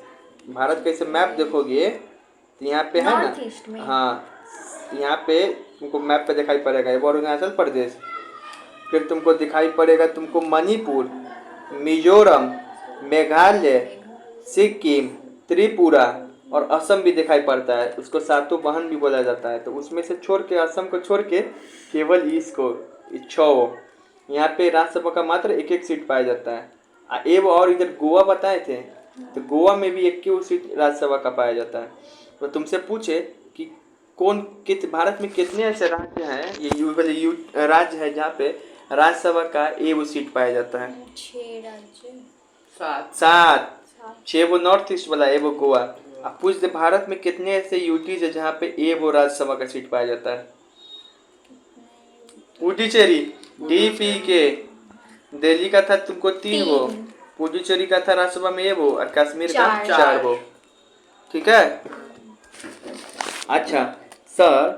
भारत का ऐसे मैप देखोगे तो यहाँ पे है नॉर्थ ईस्ट में। ना, हाँ यहाँ पे तुमको मैप पे दिखाई पड़ेगा ये वो अरुणाचल प्रदेश। फिर तुमको दिखाई पड़ेगा तुमको मणिपुर, मिजोरम, मेघालय, सिक्किम, त्रिपुरा और असम भी दिखाई पड़ता है, उसको सातों बहन भी बोला जाता है। तो उसमें से छोड़ के, असम को छोड़ के केवल इसको 6 यहाँ पे राज्यसभा का मात्र एक एक सीट पाया जाता है। एव और इधर गोवा बताए थे, तो गोवा में भी एक सीट राज्यसभा का पाया जाता है। तो तुमसे पूछे कि भारत में कितने ऐसे राज्य हैं, ये राज्य है जहाँ पे राज्यसभा का एक सीट पाया जाता है? 6 राज्य। 7 6 वो नॉर्थ ईस्ट वाला, ए वो गोवा। अब पूछ दे भारत में कितने ऐसे यूटीज है जहाँ पे ए वो राज्यसभा का सीट पाया जाता है? पुडुचेरी, DPK, दिल्ली का था तुमको 3 वो, पुडुचेरी का था राज्यसभा में ए वो, और कश्मीर का 4 वो। ठीक है। अच्छा सर,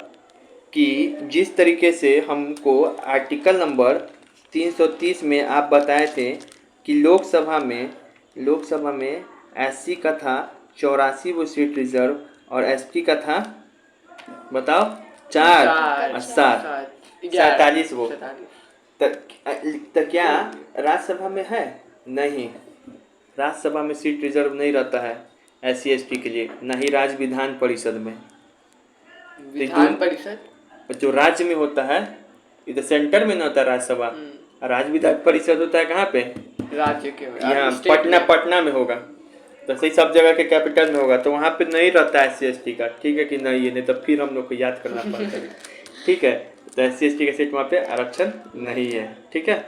कि जिस तरीके से हमको आर्टिकल नंबर 330 में आप बताए थे कि लोकसभा में SC का था 84 वो सीट रिजर्व और ST का था बताओ 4 और 7 47 वो। तो क्या राज्यसभा में है? नहीं, राज्यसभा में सीट रिजर्व नहीं रहता है SC ST के लिए, न ही राज्य विधान परिषद में। विधान परिषद जो राज्य में होता है, इधर सेंटर में न होता राज्यसभा, राज्य विधान परिषद होता है कहाँ पे? राज्य के यहाँ पटना में होगा, तो सही सब जगह के कैपिटल में होगा, तो वहाँ पे नहीं रहता है SC ST का। ठीक है कि नहीं है? नहीं तो फिर हम लोग को याद करना पड़ता है। ठीक है, तो SC ST का सीट वहाँ पे आरक्षण नहीं है। ठीक है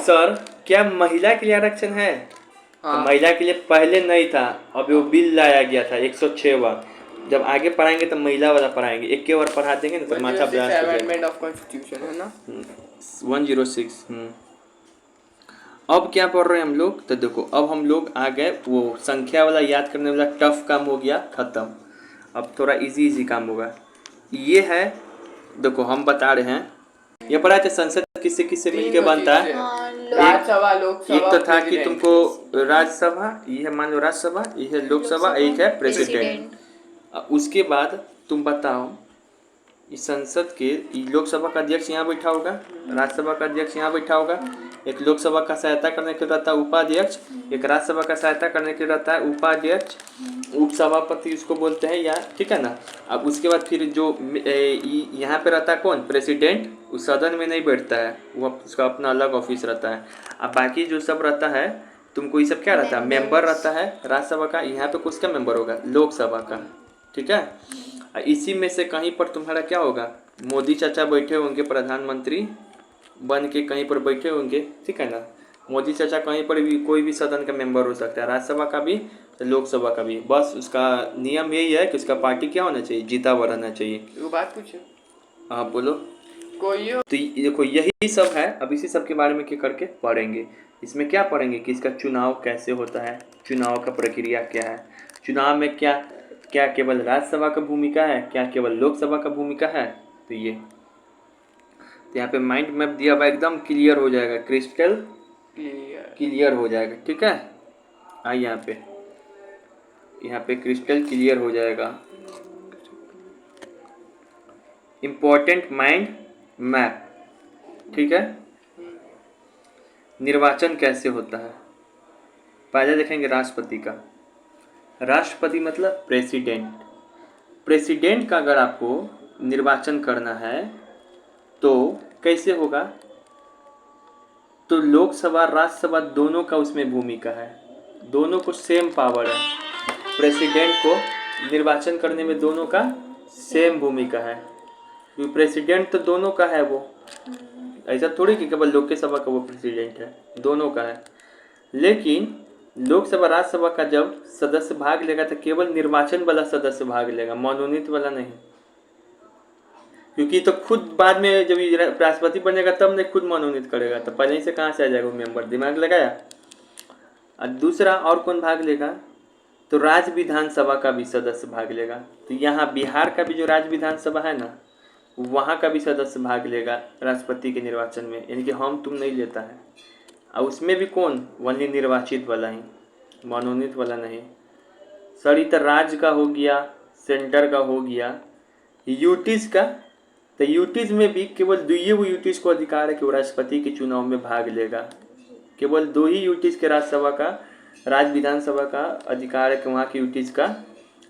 सर, क्या महिला के लिए आरक्षण है? हाँ। तो महिला के लिए पहले नहीं था, अब वो बिल लाया गया था 106वां। जब आगे पढ़ाएंगे तो महिला वाला पढ़ाएंगे, एक के बार पढ़ा देंगे ना तो माथा ब्लास्ट हो जाएगा। अमेंडमेंट ऑफ कॉन्स्टिट्यूशन है ना 106। अब क्या पढ़ रहे हैं हम लोग? तो देखो अब हम लोग आ गए, वो संख्या वाला याद करने वाला टफ काम हो गया खत्म। अब थोड़ा इजी काम होगा। ये है, देखो हम बता रहे हैं, ये पढ़ा थे संसद किससे किससे मिलके बनता है? राज्यसभा, लोकसभा। एक तो था कि तुमको राज्यसभा, ये है मान लो राज्यसभा, ये है लोकसभा, एक है प्रेसिडेंट। उसके बाद तुम बताओ, इस संसद के लोकसभा का अध्यक्ष यहाँ बैठा होगा, राज्यसभा का अध्यक्ष यहाँ बैठा होगा, एक लोकसभा का सहायता करने के लिए रहता है उपाध्यक्ष, एक राज्यसभा का सहायता करने के लिए रहता है उपाध्यक्ष, उपसभापति उसको बोलते हैं या, ठीक है ना। अब उसके बाद फिर जो यहाँ पे रहता है कौन? प्रेसिडेंट। उस सदन में नहीं बैठता है, वो उसका अपना अलग ऑफिस रहता है। अब बाकी जो सब रहता है तुमको, ये सब क्या रहता है? मेंबर रहता है राज्यसभा का। यहाँ पे किसका मेंबर होगा? लोकसभा का। ठीक है, इसी में से कहीं पर तुम्हारा क्या होगा? मोदी चाचा बैठे होंगे, प्रधानमंत्री बन के कहीं पर बैठे होंगे। ठीक है ना, मोदी चाचा कहीं पर भी कोई भी सदन का मेंबर हो सकता है, राज्यसभा का भी तो लोकसभा का भी। बस उसका नियम यही है कि उसका पार्टी क्या होना चाहिए? जीता हुआ रहना चाहिए। वो बात पूछो। हाँ बोलो। कोई हो? तो देखो यही सब है। अब इसी सब के बारे में क्या करके पढ़ेंगे। इसमें क्या पढ़ेंगे कि इसका चुनाव कैसे होता है, चुनाव का प्रक्रिया क्या है, चुनाव में क्या क्या केवल राज्यसभा का भूमिका है, क्या केवल लोकसभा का भूमिका है। तो ये तो यहाँ पे माइंड मैप दिया हुआ, एकदम क्लियर हो जाएगा, क्रिस्टल क्लियर हो जाएगा। ठीक है, आइए यहाँ पे क्रिस्टल क्लियर हो जाएगा। Important mind map. ठीक है, निर्वाचन कैसे होता है। पहले देखेंगे राष्ट्रपति का। राष्ट्रपति मतलब प्रेसिडेंट। प्रेसिडेंट का अगर आपको निर्वाचन करना है तो कैसे होगा? तो लोकसभा राज्यसभा दोनों का उसमें भूमिका है, दोनों को सेम पावर है। प्रेसिडेंट को निर्वाचन करने में दोनों का सेम भूमिका है, क्योंकि प्रेसिडेंट तो दोनों का है वो, ऐसा थोड़ी कि केवल लोकसभा का वो प्रेसिडेंट है, दोनों का है। लेकिन लोकसभा राज्यसभा का जब सदस्य भाग लेगा तो केवल निर्वाचन वाला सदस्य भाग लेगा, मनोनीत वाला नहीं, क्योंकि तो खुद बाद में जब ये राष्ट्रपति बनेगा तब नहीं खुद मनोनीत करेगा, तो पहले ही से कहाँ से आ जाएगा वो मेंबर, दिमाग लगाया। और दूसरा और कौन भाग लेगा, तो राज्य विधानसभा का भी सदस्य भाग लेगा। तो यहाँ बिहार का भी जो राज्य विधानसभा है ना, वहाँ का भी सदस्य भाग लेगा राष्ट्रपति के निर्वाचन में, यानी कि हम तुम नहीं लेता है। और उसमें भी कौन, वही निर्वाचित वाला ही, मनोनीत वाला नहीं। सर इधर राज्य का हो गया, सेंटर का हो गया, यूटीज का, तो यूटीज में भी केवल दो ही वो यूटीज को अधिकार है कि वो राष्ट्रपति के चुनाव में भाग लेगा। केवल दो ही यूटीज के राज्यसभा का, राज्य विधानसभा का अधिकार है कि वहाँ की यूटीज का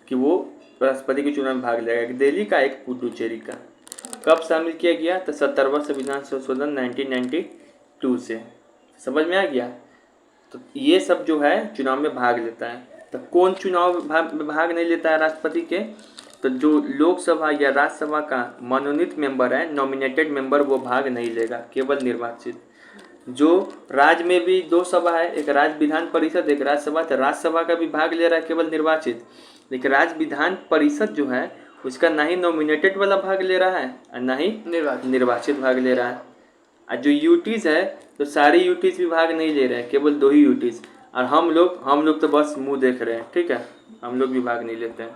कि वो राष्ट्रपति के चुनाव में भाग लेगा, एक दिल्ली का एक पुडुचेरी का। कब शामिल किया गया, तो 70वां संविधान संशोधन 1992 से। समझ में आ गया। तो ये सब जो है चुनाव में भाग लेता है। तो कौन चुनाव में भाग नहीं लेता है राष्ट्रपति के, तो जो लोकसभा या राज्यसभा का मनोनीत मेंबर है, नॉमिनेटेड मेंबर, वो भाग नहीं लेगा, केवल निर्वाचित। जो राज्य में भी दो सभा है, एक राज्य विधान परिषद, एक राज्यसभा, तो राज्यसभा का भी भाग ले रहा है केवल निर्वाचित, लेकिन राज्य विधान परिषद जो है उसका ना ही नॉमिनेटेड वाला भाग ले रहा है और ना ही निर्वाचित भाग ले रहा है। और जो यूटीज है तो सारे यूटीज भी भाग नहीं ले रहे हैं, केवल दो ही यूटीज। और हम लोग तो बस मुंह देख रहे हैं, ठीक है, हम लोग भी भाग नहीं लेते हैं।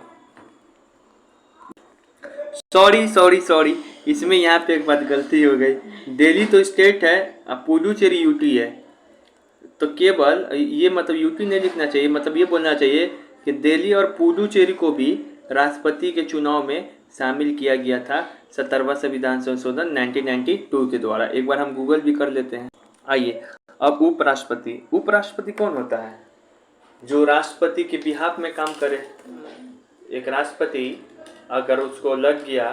सॉरी, इसमें यहाँ पे एक बात गलती हो गई। दिल्ली तो स्टेट है और पुडुचेरी यूटी है, तो केवल ये मतलब यूटी नहीं लिखना चाहिए, मतलब ये बोलना चाहिए कि दिल्ली और पुडुचेरी को भी राष्ट्रपति के चुनाव में शामिल किया गया था 70वां संविधान संशोधन 1992 के द्वारा। एक बार हम गूगल भी कर लेते हैं। आइए अब उपराष्ट्रपति कौन होता है, जो राष्ट्रपति के बिहाफ में काम करे। एक राष्ट्रपति अगर उसको लग गया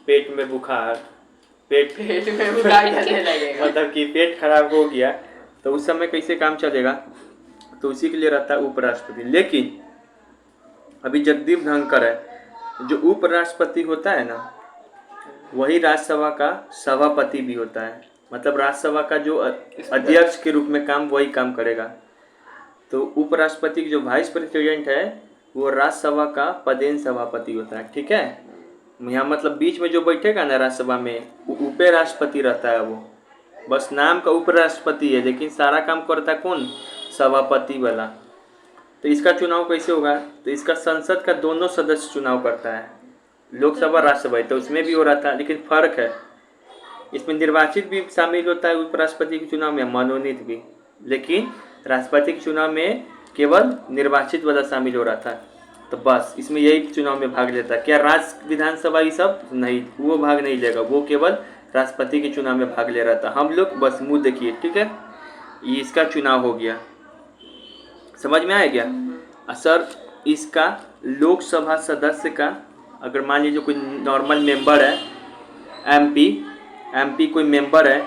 पेट में बुखार चलने लगेगा, मतलब कि पेट खराब हो गया, तो उस समय कैसे काम चलेगा, तो उसी के लिए रहता है उपराष्ट्रपति। लेकिन अभी जगदीप धनखड़ है, जो उपराष्ट्रपति होता है ना, वही राज्यसभा का सभापति भी होता है, मतलब राज्यसभा का जो अध्यक्ष के रूप में काम वही काम करेगा। तो उपराष्ट्रपति जो वाइस प्रेसिडेंट है वो राज्यसभा का पदेन सभापति होता है, ठीक है। यहाँ मतलब बीच में जो बैठेगा ना राज्यसभा में, उप राष्ट्रपति रहता है, वो बस नाम का उपराष्ट्रपति है, लेकिन सारा काम करता है कौन, सभापति वाला। तो इसका चुनाव कैसे होगा, तो इसका संसद का दोनों सदस्य चुनाव करता है, लोकसभा राज्यसभा, तो उसमें भी हो रहा था, लेकिन फर्क है, इसमें निर्वाचित भी शामिल होता है उपराष्ट्रपति के चुनाव में, मनोनीत भी, लेकिन राष्ट्रपति के चुनाव में केवल निर्वाचित वाला शामिल हो रहा था। तो बस इसमें यही चुनाव में भाग लेता है। क्या राज्य विधानसभा ये सब नहीं, वो भाग नहीं लेगा, वो केवल राष्ट्रपति के चुनाव में भाग ले रहा था। हम लोग बस मुंह देखिए, ठीक है, ये इसका चुनाव हो गया, समझ में आ गया। सर इसका लोकसभा सदस्य का, अगर मान लीजिए कोई नॉर्मल मेंबर है, एमपी कोई मेंबर है,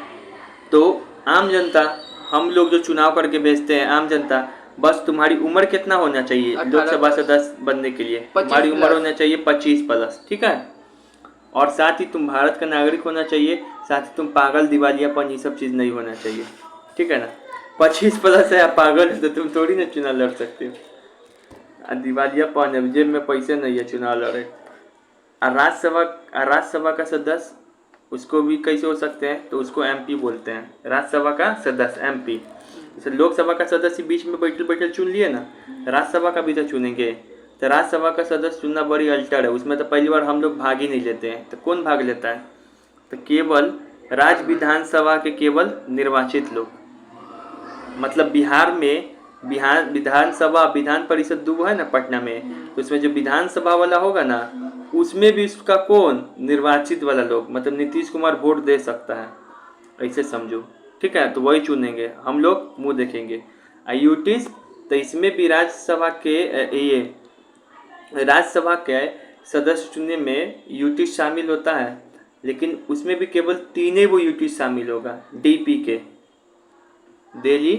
तो आम जनता, हम लोग जो चुनाव करके भेजते हैं, आम जनता, बस तुम्हारी उम्र कितना होना चाहिए लोकसभा सदस्य बनने के लिए, तुम्हारी उम्र होना चाहिए 25+, ठीक है, और साथ ही तुम भारत का नागरिक होना चाहिए, साथ ही तुम पागल, दिवालियापन, ये सब चीज़ नहीं होना चाहिए, ठीक है ना। 25+ है, आप पागल है तो तुम थोड़ी ना चुनाव लड़ सकते हो, दिवालियापन है, जेब में पैसे नहीं है, चुनाव लड़े। राज्यसभा का सदस्य उसको भी कैसे हो सकते हैं, तो उसको एमपी बोलते हैं, राज्यसभा का सदस्य एमपी। जैसे लोकसभा का सदस्य बीच में बैठल चुन लिए ना, राज्यसभा का भी तो चुनेंगे, तो राज्यसभा का सदस्य चुनना बड़ी अल्टर है, उसमें तो पहली बार हम लोग भाग ही नहीं लेते हैं। तो कौन भाग लेता है, तो केवल राज्य विधानसभा के केवल निर्वाचित लोग, मतलब बिहार में विधानसभा विधान परिषद 2 है ना पटना में, तो उसमें जो विधानसभा वाला होगा ना, उसमें भी उसका कौन, निर्वाचित वाला लोग, मतलब नीतीश कुमार वोट दे सकता है, ऐसे समझो, ठीक है। तो वही चुनेंगे, हम लोग मुंह देखेंगे। यूटीज, तो इसमें भी राज्यसभा के सदस्य चुनने में यूटीज शामिल होता है, लेकिन उसमें भी केवल 3 वो यूटीज शामिल होगा, डीपी के, दिल्ली,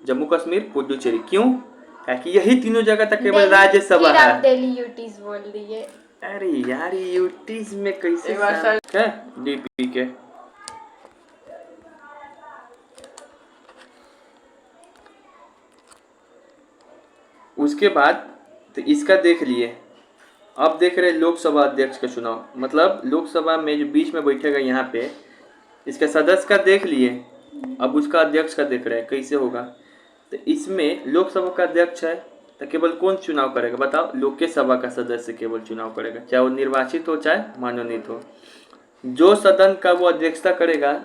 जम्मू कश्मीर, पुडुचेरी। क्यों, ताकि यही तीनों जगह तक केवल राज्यसभा फिर आप है। दिल्ली यूटीज बोल दिए। अरे यार ये यूटीज में कैसे एक बार सर है डीपी के। उसके बाद तो इसका देख लिए। अब देख रहे लोकसभा अध्यक्ष का चुनाव, मतलब लोकसभा में जो बीच में बैठेगा यहाँ पे, इसके सदस्य का देख लिए। अब उसका अध्यक्ष का देख रहे हैं कैसे होगा। तो इसमें लोकसभा का अध्यक्ष है तो केवल कौन चुनाव करेगा बताओ? लोकसभा का सदस्य केवल चुनाव करेगा, चाहे वो निर्वाचित हो चाहे मनोनीत हो। जो सदन का वो अध्यक्षता करेगा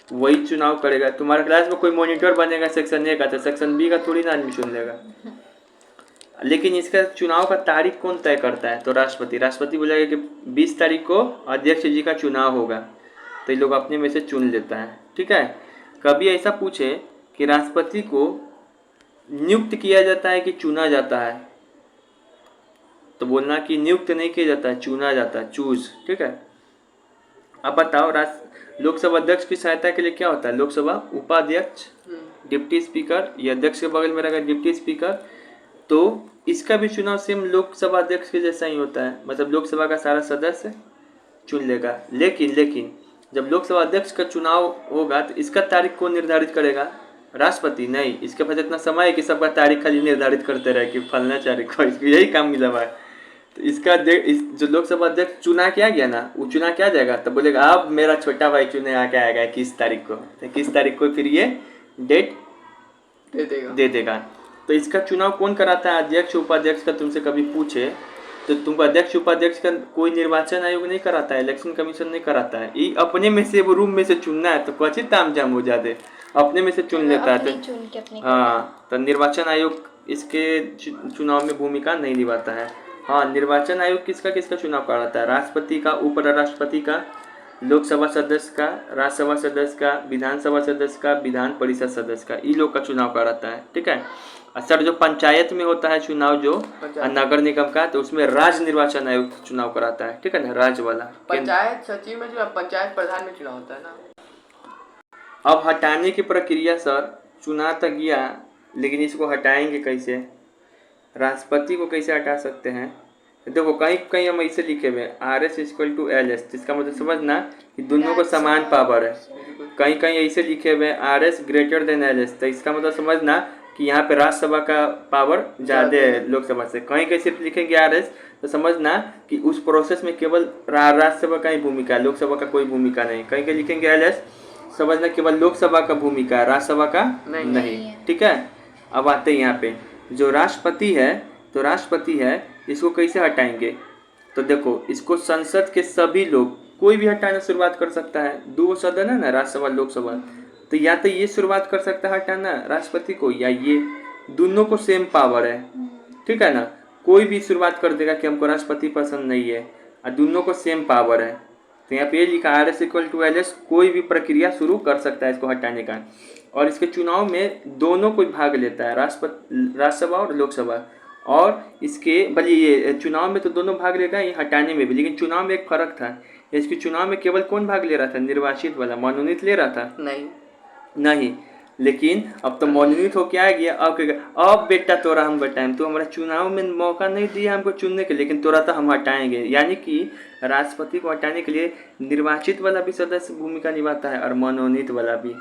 वही चुनाव करेगा। तुम्हारे क्लास में कोई मॉनिटर बनेगा सेक्शन ए का, तो सेक्शन बी का थोड़ी ना आदमी चुन लेगा। लेकिन इसका चुनाव का तारीख कौन तय करता है? तो राष्ट्रपति बोलेगा कि 20 तारीख को अध्यक्ष जी का चुनाव होगा, तो ये लोग अपने में से चुन लेता है। ठीक है। कभी ऐसा पूछे कि राष्ट्रपति को नियुक्त किया जाता है कि चुना जाता है, तो बोलना कि नियुक्त नहीं किया जाता है, चुना जाता है, चूज। ठीक है। अब बताओ लोकसभा अध्यक्ष की सहायता के लिए क्या होता है? लोकसभा उपाध्यक्ष, डिप्टी स्पीकर, ये अध्यक्ष के बगल में रहेगा डिप्टी स्पीकर। तो इसका भी चुनाव सेम लोकसभा अध्यक्ष के जैसा ही होता है, मतलब लोकसभा का सारा सदस्य चुन लेगा। लेकिन जब लोकसभा अध्यक्ष का चुनाव होगा तो इसका तारीख कौन निर्धारित करेगा? राष्ट्रपति नहीं। इसके पास इतना समय है कि सबका तारीख खाली निर्धारित करते रहे कि फलना तारीख को, इसको यही काम मिला हुआ है। तो इसका जो लोकसभा अध्यक्ष चुना क्या गया ना, वो चुना क्या जाएगा, तो बोलेगा अब मेरा छोटा भाई चुने आके आएगा 21 तारीख को, तो 21 तारीख को फिर ये डेट दे देगा। तो इसका चुनाव कौन कराता है? अध्यक्ष उपाध्यक्ष का तुमसे कभी पूछे तो तुमको अध्यक्ष उपाध्यक्ष का कोई निर्वाचन आयोग नहीं कराता है, इलेक्शन कमीशन नहीं कराता है। ये अपने में से वो रूम में से चुनना है, तो क्वचित ताम जाम हो जाते अपने में से चुन लेता है। तो हाँ, तो निर्वाचन आयोग इसके चुनाव में भूमिका नहीं निभाता है। हाँ, निर्वाचन आयोग किसका किसका चुनाव कराता है? राष्ट्रपति का, उपराष्ट्रपति का, लोकसभा सदस्य का, राज्यसभा सदस्य का, विधानसभा सदस्य का, विधान परिषद सदस्य का, ये लोग का चुनाव कराता है। ठीक है। सर जो पंचायत में होता है चुनाव, जो नगर निगम का, तो उसमें राज्य निर्वाचन आयोग चुनाव कराता है। ठीक है ना, राज्य वाला। पंचायत सचिव में जो पंचायत प्रधान में चुनाव होता है ना। अब हटाने की प्रक्रिया सर, चुना तक गया, लेकिन इसको हटाएंगे कैसे? राष्ट्रपति को कैसे हटा सकते हैं? देखो कहीं कहीं हम ऐसे लिखे हुए RS = LS, जिसका मतलब समझना कि दोनों को समान पावर है। कहीं कहीं ऐसे लिखे हुए RS > LS, तो इसका मतलब समझना कि यहाँ पे राज्यसभा का पावर ज़्यादा है लोकसभा से। कहीं कहीं सिर्फ लिखेंगे RS, तो समझना कि उस प्रोसेस में केवल राज्यसभा का ही भूमिका है, लोकसभा का कोई भूमिका नहीं। कहीं कहीं लिखेंगे LS, समझना केवल लोकसभा का भूमिका है, राज्यसभा का नहीं। ठीक है। अब आते हैं यहाँ पे जो राष्ट्रपति है, तो राष्ट्रपति है इसको कैसे हटाएंगे? तो देखो इसको संसद के सभी लोग, कोई भी हटाना शुरुआत कर सकता है। 2 सदन है ना, राज्यसभा लोकसभा, तो या तो ये शुरुआत कर सकता है हटाना राष्ट्रपति को, या ये, दोनों को सेम पावर है। ठीक है ना। कोई भी शुरुआत कर देगा कि हमको राष्ट्रपति पसंद नहीं है, और दोनों को सेम पावर है। तो यहाँ पे ये लिखा RS = LS, कोई भी प्रक्रिया शुरू कर सकता है इसको हटाने का। और इसके चुनाव में दोनों कोई भाग लेता है, राज्यसभा और लोकसभा। और इसके भले ये चुनाव में तो दोनों भाग लेगा, ये हटाने में भी, लेकिन चुनाव में एक फर्क था। इसके चुनाव में केवल कौन भाग ले रहा था? निर्वाचित वाला, मनोनीत ले रहा था नहीं। लेकिन अब तो मनोनीत हो क्या आ गया, अब बेटा तोरा हम बताएं, तो हमारा चुनाव में मौका नहीं दिया हमको चुनने के, लेकिन तोरा तो हम हटाएंगे। यानी कि राष्ट्रपति को हटाने के लिए निर्वाचित वाला भी सदस्य भूमिका निभाता है और मनोनीत वाला भी,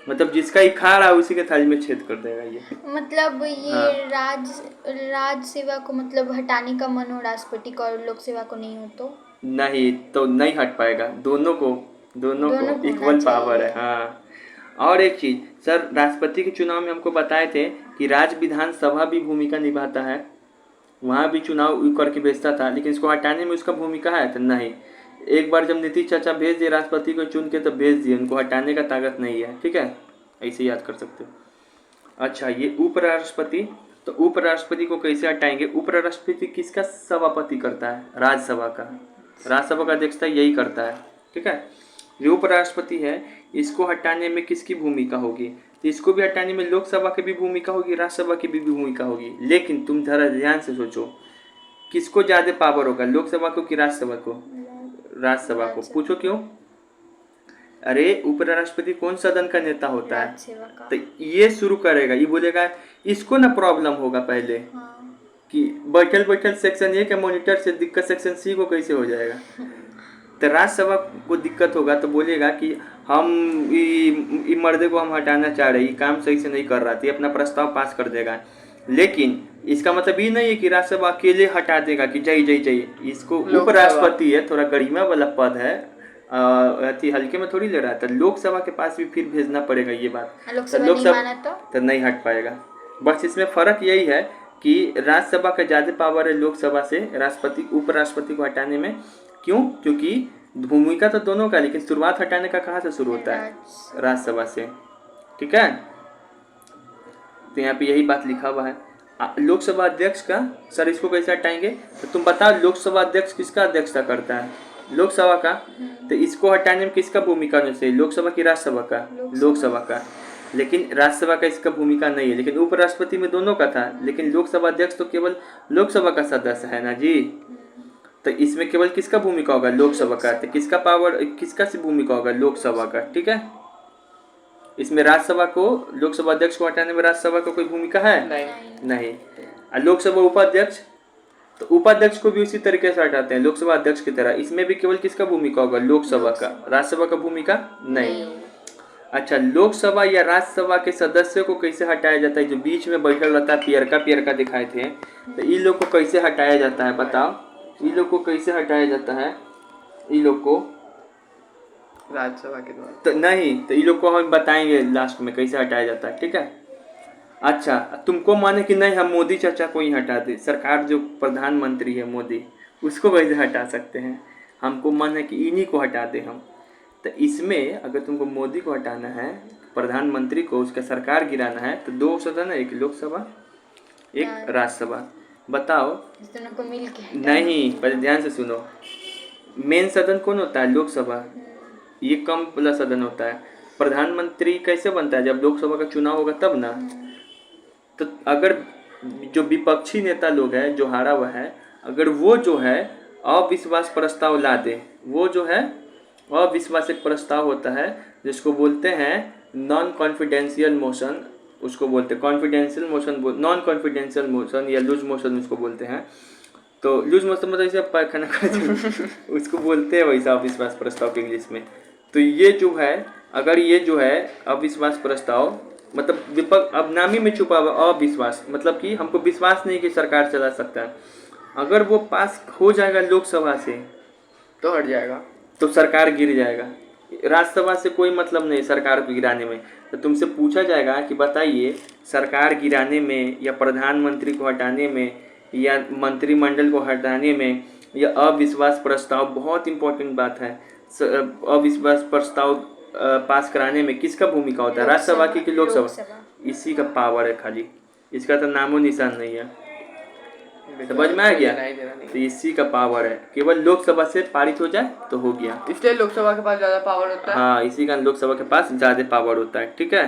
मतलब जिसका ही खा रहा है उसी के थाली में छेद कर देगा ये। मतलब ये राज्य सेवा को मतलब हटाने का मन हो राष्ट्रपति को, और लोक सेवा को नहीं हो तो नहीं हट पाएगा। दोनों को इक्वल पावर है। हाँ। और एक चीज सर, राष्ट्रपति के चुनाव में हमको बताए थे कि राज्य विधानसभा भी भूमिका निभाता है, वहाँ भी चुनाव करके भेजता था, लेकिन इसको हटाने में उसका भूमिका है तो नहीं। एक बार जब नीतीश चाचा भेज दिए राष्ट्रपति को चुन के, तो भेज दिए, उनको हटाने का ताकत नहीं है। ठीक है, ऐसे याद कर सकते हो। अच्छा, ये उपराष्ट्रपति, तो उपराष्ट्रपति को कैसे हटाएंगे? उपराष्ट्रपति किसका सभापति करता है? राज्यसभा का। राज्यसभा का अध्यक्षता यही करता है। ठीक है। जो उपराष्ट्रपति है, इसको हटाने में किसकी भूमिका होगी? तो इसको भी हटाने में लोकसभा की भी भूमिका होगी, राज्यसभा की भी भूमिका होगी। लेकिन तुम जरा ध्यान से सोचो, किसको ज़्यादा पावर होगा, लोकसभा को कि राज्यसभा को? राज्यसभा को। पूछो क्यों? अरे उपराष्ट्रपति कौन सदन का नेता होता है? राज्य सेवा का। तो ये शुरू करेगा, ये बोलेगा इसको ना प्रॉब्लम होगा पहले हाँ कि बैठल बैठल सेक्शन ए के मॉनिटर से दिक्कत सेक्शन सी को कैसे हो जाएगा। तो राज्यसभा को दिक्कत होगा तो बोलेगा कि हम ई मर्दे को हम हटाना चाह रहे, ये काम सही से नहीं कर रहा था, अपना प्रस्ताव पास कर देगा। लेकिन इसका मतलब ये नहीं है कि राज्यसभा अकेले हटा देगा कि जय जय जय। इसको उपराष्ट्रपति है, थोड़ा गरिमा वाला पद है, अति हल्के में थोड़ी ले रहा था। लोकसभा के पास भी फिर भेजना पड़ेगा ये बात। लोकसभा तो नहीं हट पाएगा। बस इसमें फर्क यही है कि राज्यसभा का ज़्यादा पावर है लोकसभा से राष्ट्रपति उपराष्ट्रपति को हटाने में। क्यों? क्योंकि भूमिका तो दोनों का, लेकिन शुरुआत हटाने का कहाँ से शुरू होता है? राज्यसभा से। ठीक है, तो यहाँ पे यही बात लिखा हुआ है। लोकसभा अध्यक्ष का, सर इसको कैसे हटाएंगे? तो तुम बताओ लोकसभा अध्यक्ष किसका अध्यक्षता करता है? लोकसभा का। तो इसको हटाने में किसका भूमिका होनी चाहिए? लोकसभा की राज्यसभा का? लोकसभा का। लेकिन राज्यसभा का इसका भूमिका नहीं है, लेकिन उपराष्ट्रपति में दोनों का था। लेकिन लोकसभा अध्यक्ष तो केवल लोकसभा का सदस्य है ना जी। तो इसमें केवल किसका भूमिका होगा? लोकसभा का। तो किसका पावर, किसका से भूमिका होगा? लोकसभा का। ठीक है, इसमें राज्यसभा को, लोकसभा अध्यक्ष को हटाने में राज्यसभा का कोई भूमिका है? नहीं। लोकसभा उपाध्यक्ष, तो उपाध्यक्ष को भी उसी तरीके से हटाते हैं लोकसभा अध्यक्ष की तरह। इसमें भी केवल किसका भूमिका होगा? लोकसभा का। राज्यसभा का भूमिका नहीं। अच्छा, लोकसभा या राज्यसभा के सदस्य को कैसे हटाया जाता है? जो बीच में बैठल रहता है, पियरका दिखाए थे, तो इन लोग को कैसे हटाया जाता है बताओ? इन लोग को कैसे हटाया जाता है? इन लोग को राज्यसभा के द्वारा तो नहीं, तो इन लोग को हम बताएंगे लास्ट में कैसे हटाया जाता है। ठीक है, अच्छा तुमको माने कि नहीं हम मोदी चाचा को ही हटा दे, सरकार जो प्रधानमंत्री है मोदी, उसको कैसे हटा सकते हैं? हमको मन है कि इन्हीं को हटा दे हम। तो इसमें अगर तुमको मोदी को हटाना है, प्रधानमंत्री को, उसका सरकार गिराना है, तो दो सदन है, एक लोकसभा एक राज्यसभा। बताओ दोनों को मिल के? नहीं, पहले ध्यान से सुनो। मेन सदन कौन होता है? लोकसभा। ये कम वाला सदन होता है। प्रधानमंत्री कैसे बनता है? जब लोकसभा का चुनाव होगा तब ना। तो अगर जो विपक्षी नेता लोग हैं, जो हारा हुआ है, अगर वो जो है अविश्वास प्रस्ताव ला दे, वो जो है अविश्वास एक प्रस्ताव होता है जिसको बोलते हैं नॉन कॉन्फिडेंशियल मोशन, उसको बोलते हैं confidential motion, non confidential motion या लूज मोशन उसको बोलते हैं। तो लूज मोशन मतलब ऐसे पैखाना कर उसको बोलते हैं वैसा अविश्वास प्रस्ताव के इंग्लिश में। तो ये जो है, अगर ये जो है अविश्वास प्रस्ताव, मतलब विपक्ष, अब नाम ही में छुपा हुआ अविश्वास, मतलब कि हमको विश्वास नहीं कि सरकार चला सकता है। अगर वो पास हो जाएगा लोकसभा से तो हट जाएगा, तो सरकार गिर जाएगा। राज्यसभा से कोई मतलब नहीं सरकार को गिराने में। तो तुमसे पूछा जाएगा कि बताइए सरकार गिराने में या प्रधानमंत्री को हटाने में या मंत्रिमंडल को हटाने में या अविश्वास प्रस्ताव, बहुत इंपॉर्टेंट बात है, अविश्वास प्रस्ताव पास कराने में किसका भूमिका होता है? राज्यसभा की कि लोकसभा? इसी का पावर है खाली, इसका तो नामो निशान नहीं है। समझ में आ गया? तो इसी का पावर है, केवल लोकसभा से पारित हो जाए तो हो गया। इसलिए लोकसभा के पास ज्यादा पावर होता है। हाँ, इसी का लोकसभा के पास ज्यादा पावर होता है। ठीक है,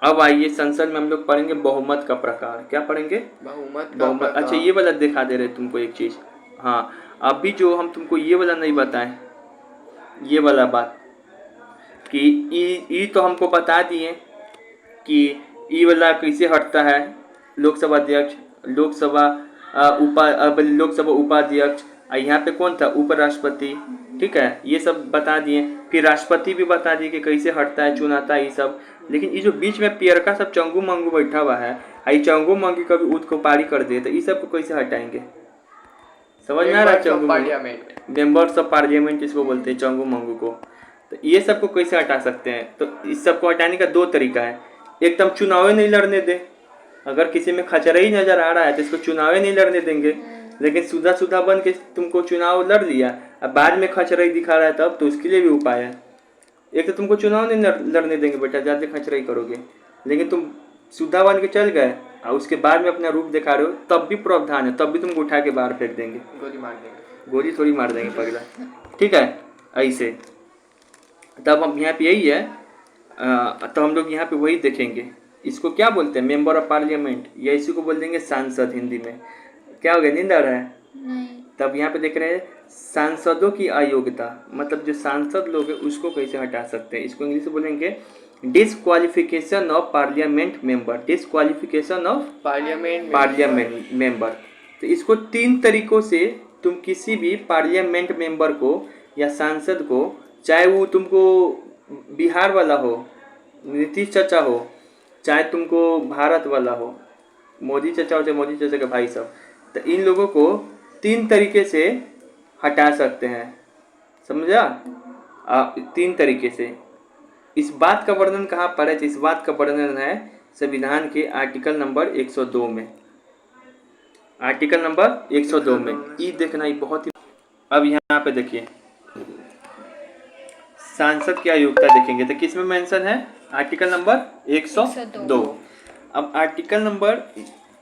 अब आइए संसद में हम लोग पढ़ेंगे बहुमत का प्रकार। क्या पढ़ेंगे? बहुमत। अच्छा, ये वाला दिखा दे रहे तुमको एक चीज। हाँ, अभी जो हम तुमको ये वाला नहीं बताएं, ये वाला बात कि ई तो हमको बता दिए कि ई वाला कैसे हटता है। लोकसभा अध्यक्ष, लोकसभा उपाध्यक्ष, यहाँ पे कौन था? उपराष्ट्रपति। ठीक है, ये सब बता दिए। फिर राष्ट्रपति भी बता दिए कि कैसे हटता है, चुनाता है, ये सब। लेकिन ये जो बीच में पियरका सब चंगू मंगू बैठा हुआ है, आई चंगू मंगी कभी उठ को पारी कर दे, तो ये सब को कैसे हटाएंगे? समझ में आ रहा है? Changu parliament, members of parliament इसको बोलते हैं, चंगू मंगू को। तो ये सब को कैसे हटा सकते हैं? तो इस सब को हटाने का दो तरीका है। एकदम चुनाव नहीं लड़ने दे, अगर किसी में खचरा ही नजर आ रहा है तो इसको चुनाव नहीं लड़ने देंगे। लेकिन सुधा बन के तुमको चुनाव लड़ लिया, अब बाद में खचरा ही दिखा रहा है, तब तो उसके लिए भी उपाय है। एक तो तुमको चुनाव नहीं लड़ने देंगे बेटा, ज़्यादा खचरा ही करोगे। लेकिन तुम सुधा बन के चल गए और उसके बाद में अपना रूप दिखा रहे हो, तब भी प्रावधान है, तब भी तुमको उठा के बाहर फेंक देंगे, गोली मार देंगे। गोली थोड़ी मार देंगे पगला। ठीक है, ऐसे। तब हम यहाँ पे यही है, तो हम लोग यहाँ पे वही देखेंगे। इसको क्या बोलते हैं? मेंबर ऑफ पार्लियामेंट, या इसी को बोल देंगे सांसद हिंदी में। क्या हो गया, नींद आ रहा है? नहीं। तब यहाँ पे देख रहे हैं सांसदों की अयोग्यता, मतलब जो सांसद लोग हैं उसको कैसे हटा सकते हैं, इसको इंग्लिश में बोलेंगे disqualification of parliament member, disqualification of parliament member. तो इसको 3 तरीकों से तुम किसी भी पार्लियामेंट मेंबर को या सांसद को, चाहे वो तुमको बिहार वाला हो, नीतीश चाचा हो, चाहे तुमको भारत वाला हो, मोदी चाचा हो चाहे मोदी चाचा के भाई साहब, तो इन लोगों को 3 तरीके से हटा सकते हैं, समझा? 3 तरीके से। इस बात का वर्णन कहाँ पर है? इस बात का वर्णन है संविधान के आर्टिकल नंबर 102 में, आर्टिकल नंबर 102 में। ये देखना ही बहुत ही। अब यहाँ पे देखिए सांसद की अयोग्यता देखेंगे तो किस में मेंशन है? Article number 102। अब आर्टिकल नंबर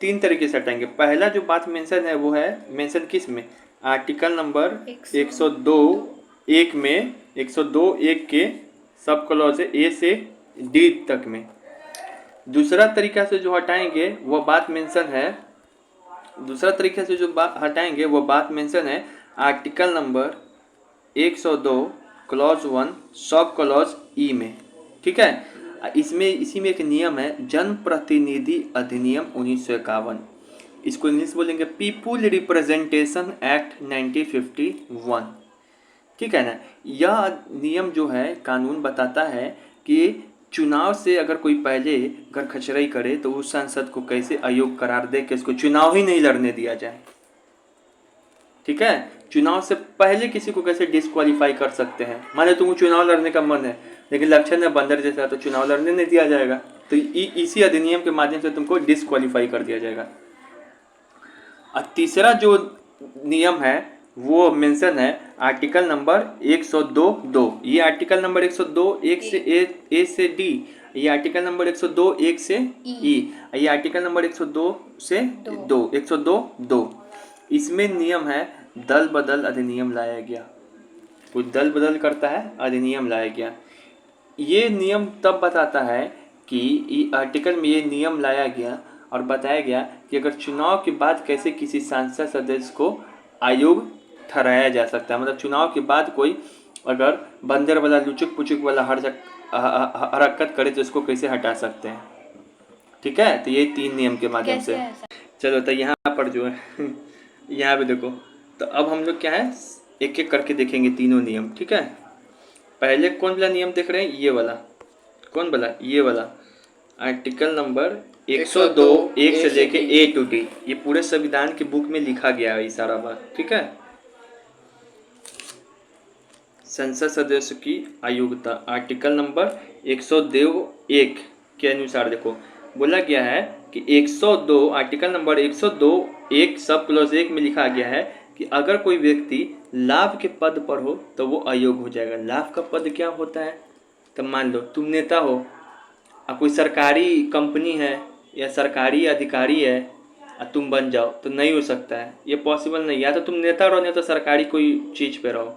3 तरीके से हटाएंगे। पहला जो बात मेंशन है वो है मेंशन किस में? आर्टिकल नंबर 102(1) में, 102(1) के सब क्लॉज ए से डी तक में। दूसरा तरीका से जो हटाएंगे वो बात मेंशन है, दूसरा तरीके से जो बात हटाएंगे वो बात मेंशन है article number 102 clause 1 sub clause ई में, ठीक है। इसमें इसी में एक नियम है जन प्रतिनिधि अधिनियम 1951, इसको इंग्लिश बोलेंगे पीपुल रिप्रेजेंटेशन एक्ट 1951, ठीक है ना। यह नियम जो है कानून बताता है कि चुनाव से अगर कोई पहले घर खचराई करे तो उस सांसद को कैसे अयोग्य करार दे के उसको चुनाव ही नहीं लड़ने दिया जाए, ठीक है। चुनाव से पहले किसी को कैसे डिस्क्वालीफाई कर सकते हैं। माने तुमको चुनाव लड़ने का मन है लेकिन लक्षण है बंदर जैसा, तो चुनाव लड़ने नहीं दिया जाएगा, तो इसी अधिनियम के माध्यम से तुमको डिस्क्वालीफाई कर दिया जाएगा। और तीसरा जो नियम है वो मेंशन है आर्टिकल नंबर 102(2), ये आर्टिकल नंबर 102(1) से ए से डी, ये आर्टिकल नंबर 102(1) से ई, ये आर्टिकल नंबर 102 से 102(2). इसमें नियम है दल बदल अधिनियम लाया गया, कुछ दल बदल करता है अधिनियम लाया गया। ये नियम तब बताता है कि आर्टिकल में ये नियम लाया गया और बताया गया कि अगर चुनाव के बाद कैसे किसी सांसद सदस्य को अयोग्य ठहराया जा सकता है, मतलब चुनाव के बाद कोई अगर बंदर वाला लुचुक पुचुक वाला हरकत करे तो उसको कैसे हटा सकते हैं, ठीक है। तो ये 3 नियम के माध्यम से। चलो तो यहाँ पर जो है यहाँ पे देखो, तो अब हम लोग क्या है एक एक करके देखेंगे तीनों नियम, ठीक है। पहले कौन वाला नियम देख रहे हैं? ये वाला। कौन वाला? ये वाला आर्टिकल नंबर 102(1) से लेके ए टू डी, ये पूरे संविधान की बुक में लिखा गया है ये सारा बात, ठीक है। संसद सदस्य की अयोग्यता आर्टिकल नंबर 102(1) के अनुसार देखो बोला गया है कि 102 आर्टिकल नंबर 102(1) सब क्लॉज 1 में लिखा गया है कि अगर कोई व्यक्ति लाभ के पद पर हो तो वो अयोग्य हो जाएगा। लाभ का पद क्या होता है? तो मान लो तुम नेता हो और कोई सरकारी कंपनी है या सरकारी अधिकारी है और तुम बन जाओ तो नहीं हो सकता है, ये पॉसिबल नहीं। या तो तुम नेता रहो नहीं तो सरकारी कोई चीज़ पे रहो,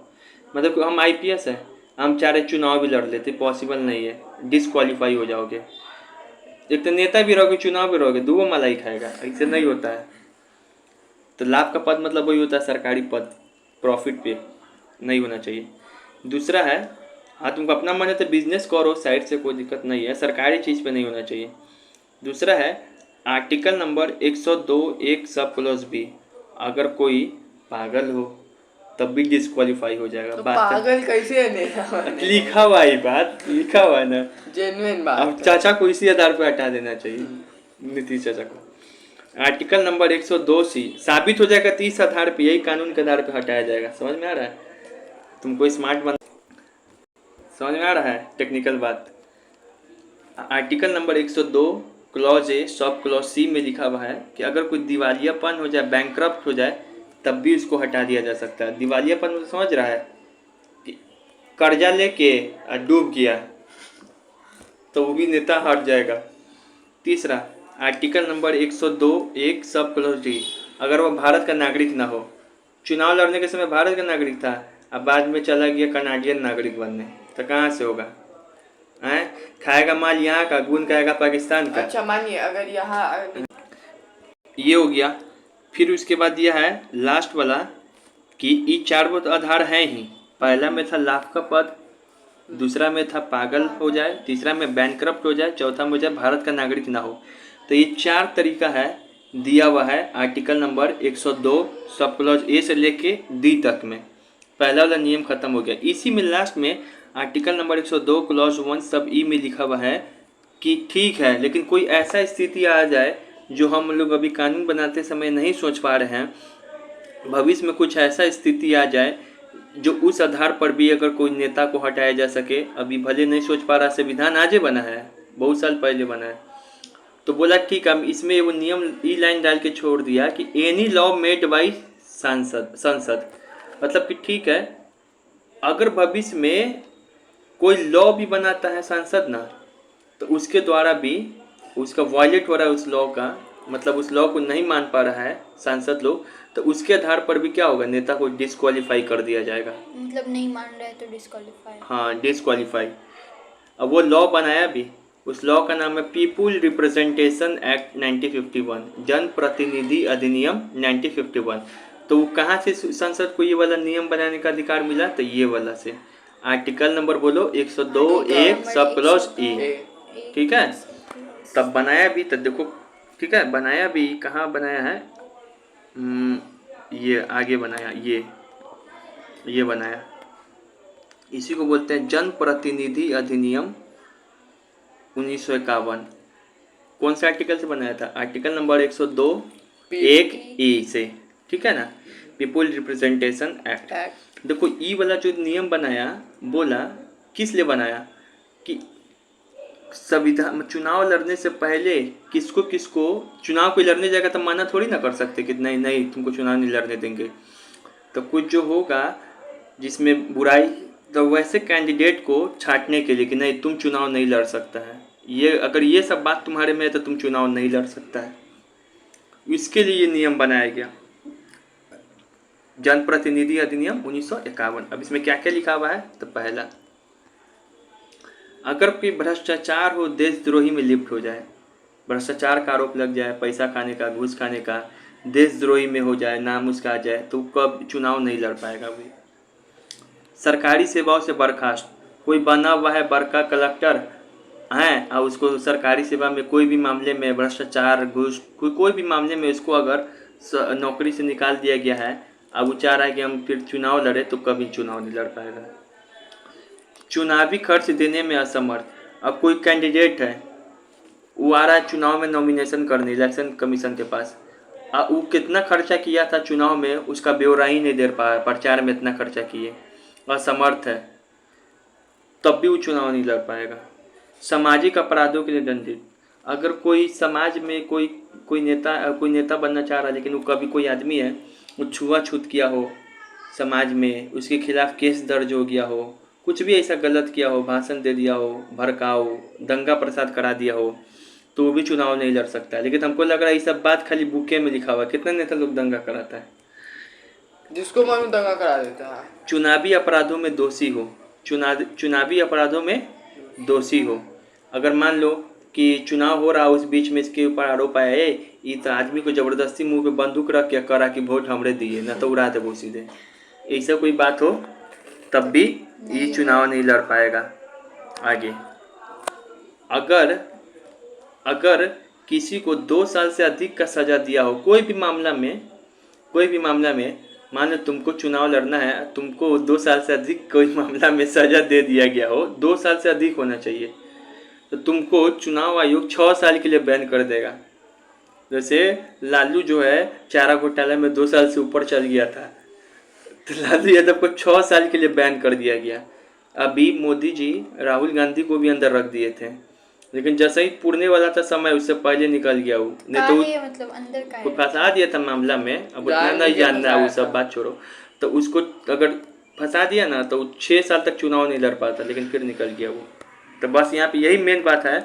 मतलब हम IPS है, हम चाह रहे चुनाव भी लड़ लेते, पॉसिबल नहीं है, डिसक्वालीफाई हो जाओगे। एक तो नेता भी रहोगे चुनाव भी रहोगे, दो मलाई खाएगा, ऐसे नहीं होता है। तो लाभ का पद मतलब वही होता है सरकारी पद, प्रॉफिट पे नहीं होना चाहिए। दूसरा है हाँ तुमको अपना मन है तो बिजनेस करो साइड से, कोई दिक्कत नहीं है, सरकारी चीज़ पे नहीं होना चाहिए। दूसरा है article number 102(1) sub clause B, अगर कोई पागल हो तब भी डिस्क्वालीफाई हो जाएगा। तो बात पागल कैसे है? लिखा हुआ है, बात लिखा हुआ है ना, जेन्युइन बात। अब चाचा को इसी आधार पर हटा देना चाहिए, नीतीश चाचा को। आर्टिकल नंबर 102(c) साबित हो जाएगा 30 आधार पे, यही कानून के आधार पे हटाया जाएगा। समझ में आ रहा है? तुमको स्मार्ट बन, समझ में आ रहा है टेक्निकल बात। Article number 102 clause A sub clause C में लिखा हुआ है कि अगर कोई दिवालियापन हो जाए, बैंकक्रप्ट हो जाए, तब भी उसको हटा दिया जा सकता है। दिवालियापन में समझ रहा है कि कर्जा लेके डूब गया तो वो भी नेता हट जाएगा। तीसरा article number 102(1) sub clause D, अगर वो भारत का नागरिक ना हो, चुनाव लड़ने के समय भारत का नागरिक था, अब बाद में चला गया कनाडियन नागरिक बनने, तो कहाँ से होगा? हैं? खाएगा माल यहाँ का, गुण खाएगा पाकिस्तान का। अच्छा मानिए अगर यहाँ ये हो गया। फिर उसके बाद यह है लास्ट वाला कि ये 4 वो तो आधार हैं ही। पहला में था लाभ का पद, दूसरा में था पागल हो जाए, तीसरा में बैंकरप्ट हो जाए, चौथा में हो जाए भारत का नागरिक ना हो। तो ये 4 तरीका है दिया हुआ है article number 102 sub clause A से लेके डी तक में। पहला वाला नियम खत्म हो गया। इसी में लास्ट में आर्टिकल नंबर 102 क्लॉज 1 सब ई में लिखा हुआ है कि ठीक है, लेकिन कोई ऐसा स्थिति आ जाए जो हम लोग अभी कानून बनाते समय नहीं सोच पा रहे हैं, भविष्य में कुछ ऐसा स्थिति आ जाए जो उस आधार पर भी अगर कोई नेता को हटाया जा सके। अभी भले नहीं सोच पा रहा, संविधान आज ही बना है, बहुत साल पहले बना है। तो बोला ठीक है, इसमें वो नियम ई लाइन डाल के छोड़ दिया कि एनी लॉ मेड बाई संसद, मतलब कि ठीक है, अगर भविष्य में कोई लॉ भी बनाता है सांसद ना, तो उसके द्वारा भी उसका वायलेट हो रहा है उस लॉ का, मतलब उस लॉ को नहीं मान पा रहा है सांसद लोग, तो उसके आधार पर भी क्या होगा, नेता को डिस्क्वालीफाई कर दिया जाएगा। मतलब नहीं मान रहे तो डिस्क्वालीफाई। हाँ, डिस्क्वालीफाई। अब वो लॉ बनाया भी, उस लॉ का नाम है पीपुल रिप्रेजेंटेशन एक्ट 1951, जन प्रतिनिधि अधिनियम 1951। तो वो कहाँ से संसद को ये वाला नियम बनाने का अधिकार मिला, तो ये वाला से आर्टिकल नंबर बोलो 102 एक सब क्लॉज ए, ठीक है। तब बनाया भी, तब देखो ठीक है, बनाया भी कहाँ बनाया है, ये आगे बनाया, ये बनाया, इसी को बोलते हैं जन प्रतिनिधि अधिनियम 1951। कौन से आर्टिकल से बनाया था, आर्टिकल नंबर 102 एक ई से, ठीक है ना, पीपुल रिप्रेजेंटेशन एक्ट। देखो ई वाला जो नियम बनाया, बोला किस लिए बनाया कि संविधान चुनाव लड़ने से पहले किसको चुनाव कोई लड़ने जाएगा तो माना थोड़ी ना कर सकते कि नहीं तुमको चुनाव नहीं लड़ने देंगे। तो कुछ जो होगा जिसमें बुराई, तो वैसे कैंडिडेट को छांटने के लिए कि नहीं तुम चुनाव नहीं लड़ सकता है, ये अगर ये सब बात तुम्हारे में है तो तुम चुनाव नहीं लड़ सकता है। इसके लिए ये नियम बनाया गया, जनप्रतिनिधि अधिनियम 1951। अब इसमें क्या क्या लिखा हुआ है, तो पहला, अगर कोई भ्रष्टाचार हो, देशद्रोही में लिप्त हो जाए, भ्रष्टाचार का आरोप लग जाए, पैसा खाने का, घूस खाने का, देशद्रोही में हो जाए, नाम उसका आ जाए, तो कब चुनाव नहीं लड़ पाएगा भी। सरकारी सेवाओं से बर्खास्त, कोई बना हुआ है बड़का कलेक्टर हैं और उसको सरकारी सेवा में कोई भी मामले में भ्रष्टाचार, घूस, कोई भी मामले में उसको अगर नौकरी से निकाल दिया गया है, अब वो चाह रहा है कि हम फिर चुनाव लड़े, तो कभी चुनाव नहीं लड़ पाएगा। चुनावी खर्च देने में असमर्थ, अब कोई कैंडिडेट है, वो आ रहा है चुनाव में नॉमिनेशन करने इलेक्शन कमीशन के पास, वो कितना खर्चा किया था चुनाव में उसका ब्यौरा ही नहीं दे पाया, प्रचार में इतना खर्चा किए, असमर्थ है, तब भी वो चुनाव नहीं लड़ पाएगा। सामाजिक अपराधों के लिए दंडित, अगर कोई समाज में कोई नेता बनना चाह रहा है, लेकिन वो कभी कोई आदमी है वो छुआछूत किया हो समाज में, उसके खिलाफ केस दर्ज हो गया हो, कुछ भी ऐसा गलत किया हो, भाषण दे दिया हो, भड़काओ, दंगा प्रसाद करा दिया हो, तो वो भी चुनाव नहीं लड़ सकता है। लेकिन हमको लग रहा है ये सब बात खाली बुके में लिखा हुआ है, कितना नेता लोग दंगा कराता है, जिसको मालूम दंगा करा देता है। चुनावी अपराधों में दोषी हो, चुनावी अपराधों में दोषी हो, अगर मान लो कि चुनाव हो रहा, उस बीच में इसके ऊपर आरोप आया है ये तो आदमी को ज़बरदस्ती मुंह पे बंदूक रख के करा कि वोट हमरे दिए, ना तो उड़ा दे वो सीधे, ऐसा कोई बात हो तब भी ये चुनाव नहीं लड़ पाएगा। आगे, अगर किसी को 2 साल से अधिक का सज़ा दिया हो कोई भी मामला में, मान लो तुमको चुनाव लड़ना है, तुमको 2 साल से अधिक कोई मामला में सज़ा दे दिया गया हो, 2 साल से अधिक होना चाहिए, तो तुमको चुनाव आयोग 6 साल के लिए बैन कर देगा। जैसे लालू जो है चारा घोटाला में 2 साल से ऊपर चल गया था, तो लालू यादव को 6 साल के लिए बैन कर दिया गया। अभी मोदी जी राहुल गांधी को भी अंदर रख दिए थे, लेकिन जैसे ही पुरने वाला था समय उससे पहले निकल गया वो, नहीं तो मतलब अंदर का को फंसा दिया था मामला में, अब उतना नहीं जानना है वो सब बात छोड़ो, तो उसको अगर फंसा दिया ना तो 6 साल तक चुनाव नहीं लड़ पाता, लेकिन फिर निकल गया वो। तो बस यहाँ पे यही मेन बात है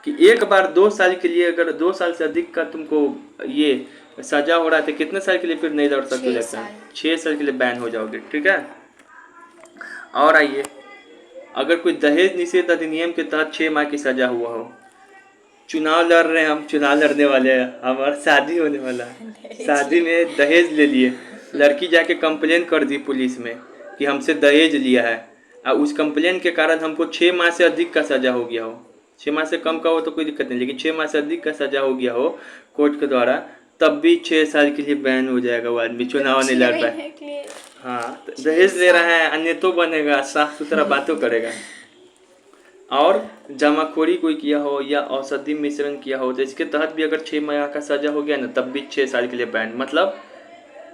कि एक बार 2 साल के लिए, अगर 2 साल से अधिक का तुमको ये सजा हो रहा है तो कितने साल के लिए फिर नहीं लड़ सकते इलेक्शन, 6 साल के लिए बैन हो जाओगे, ठीक है। और आइए, अगर कोई दहेज निषेध अधिनियम के तहत 6 माह की सजा हुआ हो, चुनाव लड़ रहे हैं हम, चुनाव लड़ने वाले हैं, हमारा शादी होने वाला है, शादी में दहेज ले लिए लड़की जाके कंप्लेन कर दी पुलिस में कि हमसे दहेज लिया है, और उस कंप्लेन के कारण हमको 6 माह से अधिक का सज़ा हो गया हो, 6 माह से कम का हो तो कोई दिक्कत नहीं, लेकिन 6 माह से अधिक का सज़ा हो गया हो कोर्ट के द्वारा, तब भी 6 साल के लिए बैन हो जाएगा वो आदमी, चुनाव नहीं लड़ पाए। हाँ, तो दहेज ले रहा है, अन्य तो बनेगा, साफ सुथरा बातों करेगा। और जमाखोरी कोई किया हो या औषधि मिश्रण किया हो तो इसके तहत भी अगर 6 माह का सज़ा हो गया ना, तब भी 6 साल के लिए बैन। मतलब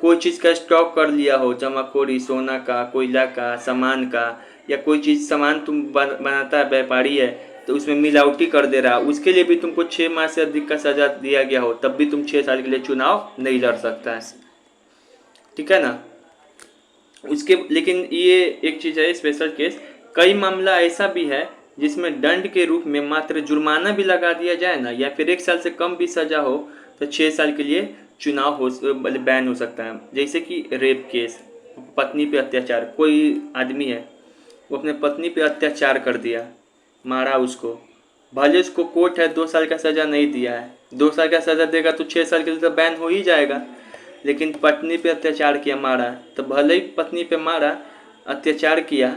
कोई चीज़ का स्टॉक कर लिया हो, जमाखोरी, सोना का, कोयला का, सामान का, या कोई चीज़ सामान तुम बनाता है, व्यापारी है, तो उसमें मिलावटी कर दे रहा, उसके लिए भी तुमको 6 माह से अधिक का सज़ा दिया गया हो, तब भी तुम 6 साल के लिए चुनाव नहीं लड़ सकता है, ठीक है ना। उसके लेकिन ये एक चीज़ है, स्पेशल केस, कई मामला ऐसा भी है जिसमें दंड के रूप में मात्र जुर्माना भी लगा दिया जाए ना, या फिर 1 साल से कम भी सज़ा हो, तो 6 साल के लिए चुनाव हो बैन हो सकता है। जैसे कि रेप केस, पत्नी पे अत्याचार, कोई आदमी है वो अपने पत्नी पे अत्याचार कर दिया, मारा उसको, भले उसको कोर्ट है 2 साल का सज़ा नहीं दिया है, 2 साल का सज़ा देगा तो 6 साल के लिए तो बैन हो ही जाएगा, लेकिन पत्नी पे अत्याचार किया, मारा, तो भले ही पत्नी पे मारा, अत्याचार किया,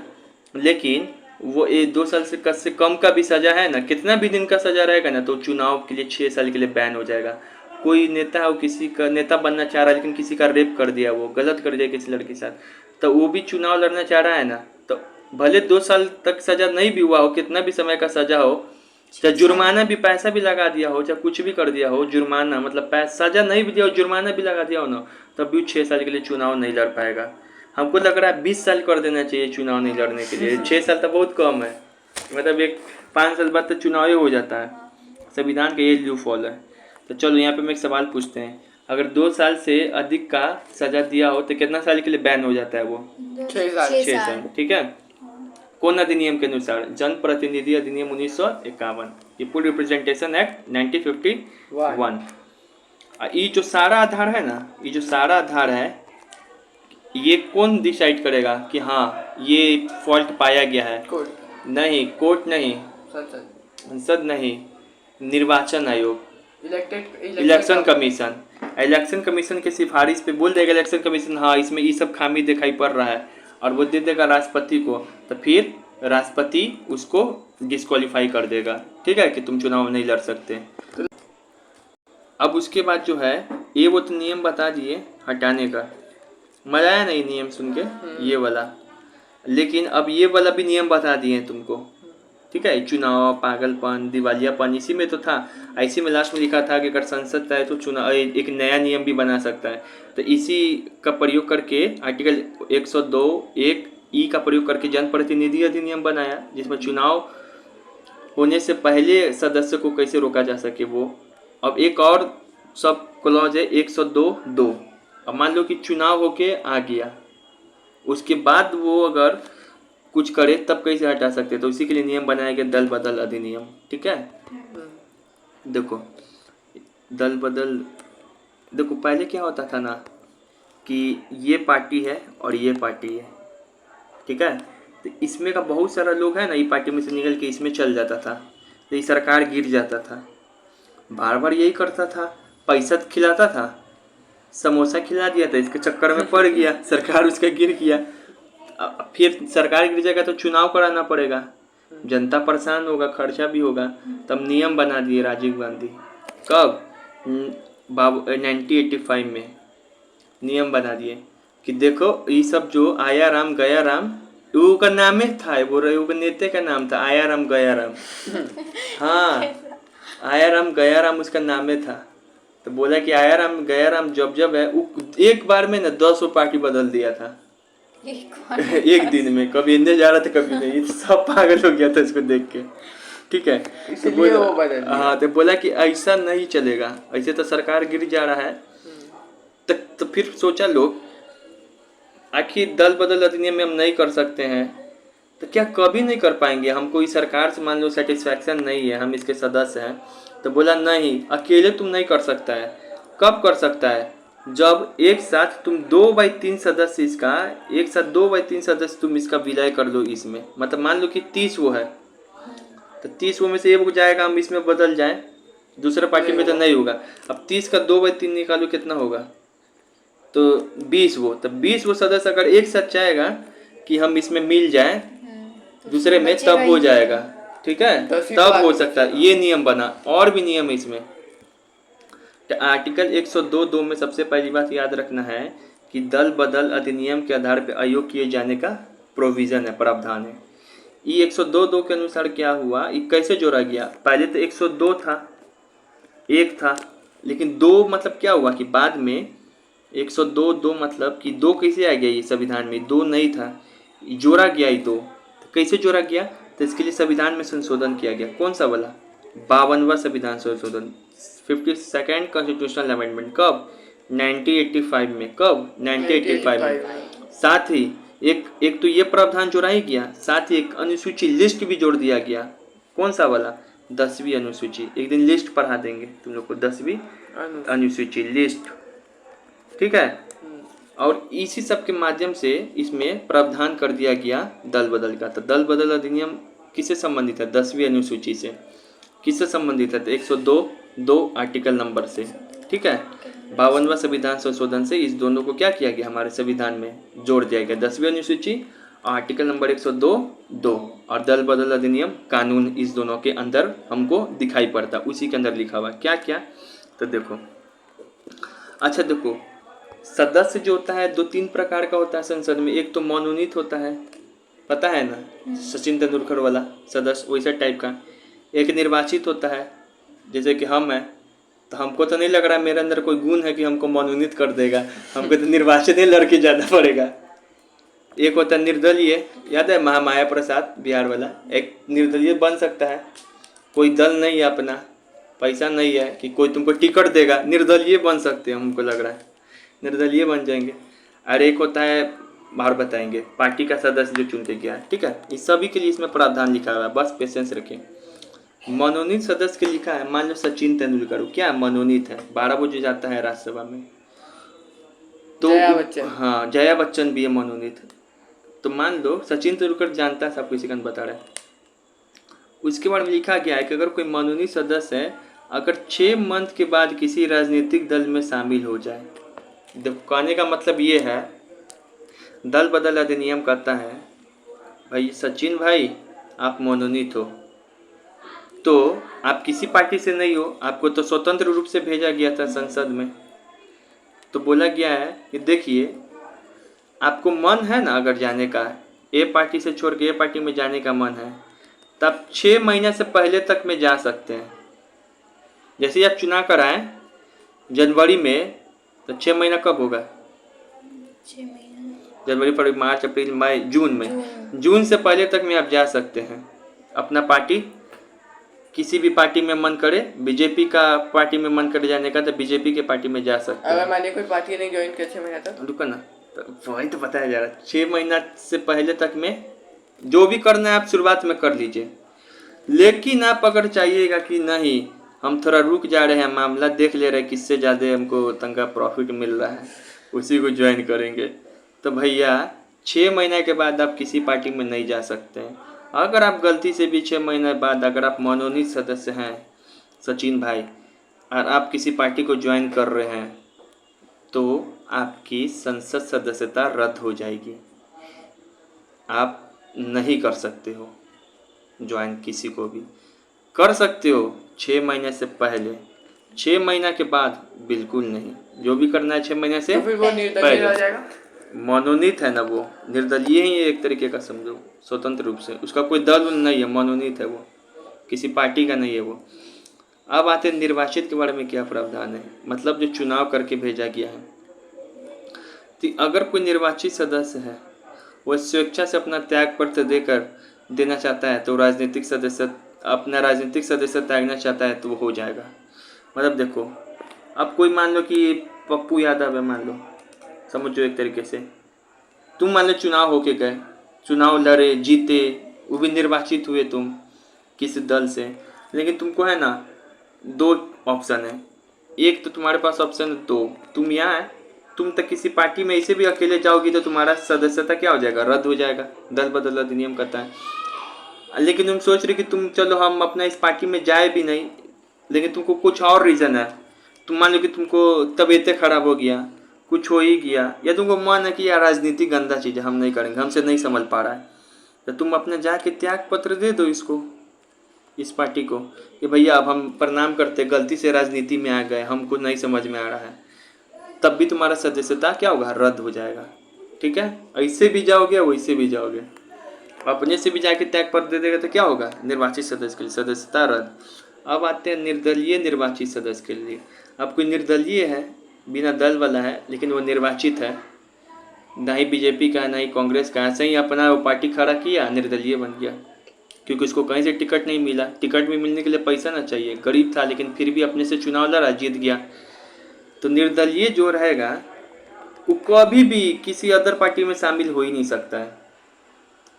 लेकिन वो 2 साल से कम का भी सज़ा है ना, कितना भी दिन का सज़ा रहेगा ना, तो चुनाव के लिए 6 साल के लिए बैन हो जाएगा। कोई नेता है, वो किसी का नेता बनना चाह रहा है, लेकिन किसी का रेप कर दिया, वो गलत कर दिया किसी लड़की के साथ, तो वो भी चुनाव लड़ना चाह रहा है ना, तो भले 2 साल तक सज़ा नहीं भी हुआ हो, कितना भी समय का सज़ा हो, चाहे जुर्माना भी, पैसा भी लगा दिया हो, चाहे कुछ भी कर दिया हो, जुर्माना मतलब सज़ा नहीं भी दिया हो, जुर्माना भी लगा दिया हो ना, तब भी 6 साल के लिए चुनाव नहीं लड़ पाएगा। हमको लग रहा है 20 साल कर देना चाहिए चुनाव नहीं लड़ने के लिए, 6 साल तो बहुत कम है, मतलब 5 साल बाद तो चुनाव ही हो जाता है, संविधान का ये लूपहोल है। तो चलो यहाँ पे हम एक सवाल पूछते हैं, अगर 2 साल से अधिक का सज़ा दिया हो तो कितना साल के लिए बैन हो जाता है वो? 6 साल। 6 साल, ठीक है। कौन अधिनियम के अनुसार? जन प्रतिनिधि अधिनियम 1951, ये फुल रिप्रेजेंटेशन एक्ट 1951। ये जो सारा आधार है ना, ये जो सारा आधार है, ये कौन डिसाइड करेगा कि हाँ ये फॉल्ट पाया गया है? कोर्ट नहीं, कोर्ट नहीं, संसद नहीं, निर्वाचन आयोग, इलेक्शन इलेक्शन कमीशन के सिफारिश पे बोल देगा इलेक्शन कमीशन, हाँ इसमें ये सब खामी दिखाई पड़ रहा है, और वो दे देगा राष्ट्रपति को, तो फिर राष्ट्रपति उसको डिस्क्वालीफाई कर देगा, ठीक है, कि तुम चुनाव नहीं लड़ सकते। अब उसके बाद जो है, ये वो तो नियम बता दिए हटाने का, मजा आया नहीं नियम सुन के, ये वाला, लेकिन अब ये वाला भी नियम बता दिए तुमको, ठीक है। चुनाव, पागलपन, दिवालियापन, इसी में तो था, इसी में लास्ट में लिखा था कि अगर संसद चाहे तो चुनाव एक नया नियम भी बना सकता है, तो इसी का प्रयोग करके आर्टिकल 102(1) का प्रयोग करके जनप्रतिनिधि अधिनियम बनाया, जिसमें चुनाव होने से पहले सदस्य को कैसे रोका जा सके वो। अब एक और सब क्लॉज है 102(2), अब मान लो कि चुनाव होके आ गया, उसके बाद वो अगर कुछ करे तब कैसे हटा सकते, तो इसी के लिए नियम बनाया गया दल बदल अधिनियम, ठीक है। देखो दल बदल, देखो पहले क्या होता था ना कि ये पार्टी है और ये पार्टी है, ठीक है, तो इसमें का बहुत सारा लोग है ना, ये पार्टी में से निकल के इसमें चल जाता था, तो ये सरकार गिर जाता था, बार बार यही करता था, पैसा खिलाता था, समोसा खिला दिया था, इसके चक्कर में पड़ गया, सरकार उसका गिर गया, फिर सरकार गिर जाएगा तो चुनाव कराना पड़ेगा, जनता परेशान होगा, खर्चा भी होगा, तब नियम बना दिए राजीव गांधी। कब? 1985 में नियम बना दिए कि देखो ये सब जो आया राम गया राम, वो का नाम था, वो नेता का नाम था, आया राम गया राम, हाँ आया राम गया राम उसका नाम था, तो बोला कि आया राम गया राम जब है, एक बार में ना 10 पार्टी बदल दिया था एक दिन में, कभी इन्हें जा रहा था कभी नहीं, सब पागल हो गया था इसको देख के, ठीक है। तो बोला, हाँ, तो बोला कि ऐसा नहीं चलेगा, ऐसे तो सरकार गिर जा रहा है, तो फिर सोचा लोग आखिर दल बदल अधिनियम में हम नहीं कर सकते हैं, तो क्या कभी नहीं कर पाएंगे, हमको इस सरकार से मान लो सेटिस्फैक्शन नहीं है, हम इसके सदस्य हैं, तो बोला नहीं, अकेले तुम नहीं कर सकता है। कब कर सकता है? जब एक साथ तुम 2/3 सदस्य इसका, एक साथ 2/3 सदस्य तुम इसका विलय कर दो इसमें, मतलब मान लो कि 30 वो है, तो 30 वो में से एक जाएगा, हम इसमें बदल जाए, दूसरा पार्टी में तो नहीं होगा। अब 30 का 2/3 निकालो कितना होगा, तो 20 वो, तो 20 वो सदस्य अगर एक साथ चाहेगा कि हम इसमें मिल जाए तो दूसरे में, बचेगा तब हो ही जाएगा, ठीक है, 10 ही तब तो हो आगे सकता है। ये नियम बना, और भी नियम है इसमें। तो आर्टिकल 102(2) में सबसे पहली बात याद रखना है कि दल बदल अधिनियम के आधार पर आयोग किए जाने का प्रोविजन है, प्रावधान है। ये 102(2) के अनुसार क्या हुआ, ये कैसे जोड़ा गया? पहले तो 102 था, एक था, लेकिन दो मतलब क्या हुआ कि बाद में 102(2) मतलब कि दो कैसे आ गया? ये संविधान में दो नहीं था, जोड़ा गया ही दो। तो कैसे जोड़ा गया? तो इसके लिए संविधान में संशोधन किया गया। कौन सा वाला? 52वां संविधान संशोधन, 52nd कॉन्स्टिट्यूशनल अमेंडमेंट। कब? 1985 में। कब? 1985 में। साथ ही एक तो ये प्रावधान जोड़ा ही गया, साथ ही एक अनुसूची लिस्ट भी जोड़ दिया गया। कौन सा वाला? 10वीं अनुसूची। एक दिन लिस्ट पढ़ा देंगे तुम लोग को, 10वीं अनुसूची लिस्ट, ठीक है। और इसी सब के माध्यम से इसमें प्रावधान कर दिया गया दल बदल का। तो दल बदल अधिनियम किससे संबंधित है? 10वीं अनुसूची से। किससे संबंधित है? तो 102(2) आर्टिकल नंबर से, ठीक है। 52वां संविधान संशोधन से इस दोनों को क्या किया गया? हमारे संविधान में जोड़ दिया गया, 10वीं अनुसूची आर्टिकल नंबर 102(2) और दल बदल अधिनियम कानून, इस दोनों के अंदर हमको दिखाई पड़ता, उसी के अंदर लिखा हुआ क्या क्या। तो देखो, अच्छा देखो, सदस्य जो होता है 2-3 प्रकार का होता है संसद में। एक तो मनोनीत होता है, पता है ना, सचिन तेंदुलकर वाला सदस्य, वैसा टाइप का। एक निर्वाचित होता है, जैसे कि हम हैं, तो हमको तो नहीं लग रहा मेरे अंदर कोई गुण है कि हमको मनोनीत कर देगा, हमको तो निर्वाचित ही लड़के ज़्यादा पड़ेगा। एक होता है निर्दलीय, याद है महामाया प्रसाद बिहार वाला, एक निर्दलीय बन सकता है, कोई दल नहीं है अपना, पैसा नहीं है कि कोई तुमको टिकट देगा, निर्दलीय बन सकते हैं, हमको लग रहा है निर्दलीय बन जाएंगे। और एक होता है, बाहर बताएंगे, पार्टी का सदस्य जो चुन के गया, ठीक है। इस सभी के लिए इसमें प्रावधान लिखा हुआ है, बस पेशेंस रखें। मनोनीत सदस्य के लिखा है, मान लो सचिन तेंदुलकर क्या मनोनीत है, 12 बजे जाता है राज्यसभा में, तो जया बच्चन। हाँ, जया बच्चन भी है मनोनीत। तो मान लो सचिन तेंदुलकर जानता है, सब किसी का बता रहा है, उसके बारे में लिखा गया है कि अगर कोई मनोनीत सदस्य है, अगर 6 मंथ के बाद किसी राजनीतिक दल में शामिल हो जाए। कहने का मतलब ये है, दल बदल अधिनियम कहता है भाई सचिन भाई आप मनोनीत हो, तो आप किसी पार्टी से नहीं हो, आपको तो स्वतंत्र रूप से भेजा गया था संसद में। तो बोला गया है कि देखिए, आपको मन है ना अगर जाने का, ए पार्टी से छोड़ के ए पार्टी में जाने का मन है, तब 6 महीने से पहले तक में जा सकते हैं। जैसे आप चुनाव कराएं जनवरी में, तो 6 महीना कब होगा? 6 महीने, जनवरी, फरवरी, मार्च, अप्रैल, मई, जून में, जून से पहले तक में आप जा सकते हैं। अपना पार्टी, किसी भी पार्टी में मन करे, बीजेपी का पार्टी में मन करे जाने का, तो बीजेपी के पार्टी में जा सकते हैं। अगर मैंने कोई पार्टी नहीं ज्वाइन किया 6 महीने तक, रुको ना, तो वही तो बताया जा रहा है, 6 महीना से पहले तक में जो भी करना है आप शुरुआत में कर लीजिए। लेकिन आप अगर चाहिएगा कि नहीं हम थोड़ा रुक जा रहे हैं, मामला देख ले रहे हैं किससे ज़्यादा हमको तंगा प्रॉफिट मिल रहा है, उसी को ज्वाइन करेंगे, तो भैया 6 महीने के बाद आप किसी पार्टी में नहीं जा सकते हैं। अगर आप गलती से भी 6 महीने बाद अगर आप मनोनीत सदस्य हैं सचिन भाई, और आप किसी पार्टी को ज्वाइन कर रहे हैं, तो आपकी संसद सदस्यता रद्द हो जाएगी, आप नहीं कर सकते हो ज्वाइन। किसी को भी कर सकते हो 6 महीने से पहले, 6 महीना के बाद बिल्कुल नहीं। जो भी करना है 6 महीने से तो फिर वो निर्दलीय रह जाएगा। मनोनीत है ना, वो निर्दलीय ही एक तरीके का समझो, स्वतंत्र रूप से, उसका कोई दल नहीं है, मनोनीत है वो, किसी पार्टी का नहीं है वो। अब आते हैं निर्वाचित के बारे में क्या प्रावधान है, मतलब जो चुनाव करके भेजा गया है। तो अगर कोई निर्वाचित सदस्य है, वो स्वेच्छा से अपना त्याग पत्र देना चाहता है, तो राजनीतिक सदस्य अपना राजनीतिक सदस्य त्यागना चाहता है, तो वो हो जाएगा। मतलब देखो, अब कोई मान लो कि पप्पू यादव है, मान लो, समझो एक तरीके से, तुम मान लो चुनाव होके गए, चुनाव लड़े, जीते, वो भी निर्वाचित हुए तुम किसी दल से, लेकिन तुमको है ना 2 ऑप्शन है। एक तो तुम्हारे पास ऑप्शन 2, तुम यहाँ है, तुम तक किसी पार्टी में ऐसे भी अकेले जाओगी तो तुम्हारा सदस्यता क्या हो जाएगा? रद्द हो जाएगा, दल बदल अधिनियम कहता है। लेकिन तुम सोच रहे कि तुम चलो हम अपना इस पार्टी में जाए भी नहीं, लेकिन तुमको कुछ और रीज़न है, तुम मान लो कि तुमको तबीयत खराब हो गया, कुछ हो ही गया, या तुमको मन है कि यार राजनीति गंदा चीज़ है, हम नहीं करेंगे, हमसे नहीं समझ पा रहा है, तो तुम अपने जाके त्याग पत्र दे दो इसको, इस पार्टी को, कि भैया अब हम प्रणाम करते, गलती से राजनीति में आ गए, हमको नहीं समझ में आ रहा है, तब भी तुम्हारा सदस्यता क्या होगा, रद्द हो जाएगा। ठीक है, ऐसे भी जाओगे वैसे भी जाओगे, अपने से भी जाके त्याग पत्र दे देगा तो क्या होगा, निर्वाचित सदस्य के लिए सदस्यता रद्द। अब आते हैं निर्दलीय निर्वाचित सदस्य के लिए। अब कोई निर्दलीय है, बिना दल वाला है, लेकिन वो निर्वाचित है, ना ही बीजेपी का ना ही कांग्रेस का, ऐसे ही अपना वो पार्टी खड़ा किया, निर्दलीय बन गया, क्योंकि उसको कहीं से टिकट नहीं मिला। टिकट भी मिलने के लिए पैसा ना चाहिए, गरीब था लेकिन फिर भी अपने से चुनाव लड़ा, जीत गया। तो निर्दलीय जो रहेगा वो कभी भी किसी अदर पार्टी में शामिल हो ही नहीं सकता है,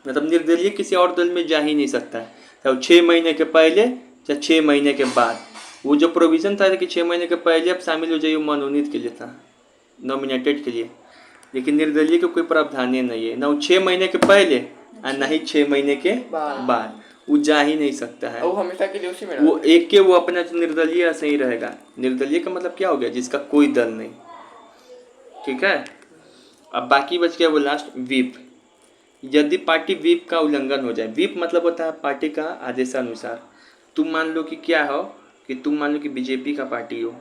मतलब निर्दलीय किसी और दल में जा ही नहीं सकता है, चाहे 6 महीने के पहले चाहे 6 महीने के बाद। वो जो प्रोविज़न था कि 6 महीने के पहले आप शामिल हो जाइए, मनोनीत के लिए था, नॉमिनेटेड के लिए, लेकिन निर्दलीय का कोई प्रावधान नहीं है, ना वो 6 महीने के पहले और ना ही 6 महीने के बाद, वो जा ही नहीं सकता है, वो हमेशा के लिए उसी में वो एक के वो अपना निर्दलीय ऐसे ही रहेगा। निर्दलीय का मतलब क्या हो गया, जिसका कोई दल नहीं। ठीक है, अब बाकी बच गया वो लास्ट व्हीप। यदि पार्टी व्हीप का उल्लंघन हो जाए, व्हीप मतलब होता है पार्टी का आदेशानुसार। तुम मान लो कि क्या हो, कि तुम मान लो कि बीजेपी का पार्टी हो,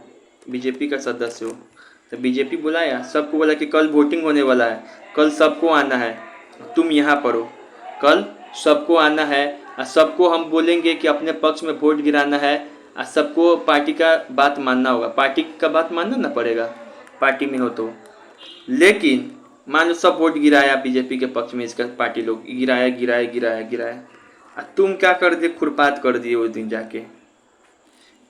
बीजेपी का सदस्य हो, तो बीजेपी बुलाया, सबको बोला कि कल वोटिंग होने वाला है, कल सबको आना है, तुम यहाँ पर हो, कल सबको आना है, और सबको हम बोलेंगे कि अपने पक्ष में वोट गिराना है, और सबको पार्टी का बात मानना होगा, पार्टी का बात मानना ना पड़ेगा पार्टी में हो तो। लेकिन मान लो सब वोट गिराया बीजेपी के पक्ष में, इसका पार्टी लोग गिराया गिराया गिराया गिराया, और तुम क्या कर दिए, खुरपात कर दिए उस दिन जाके,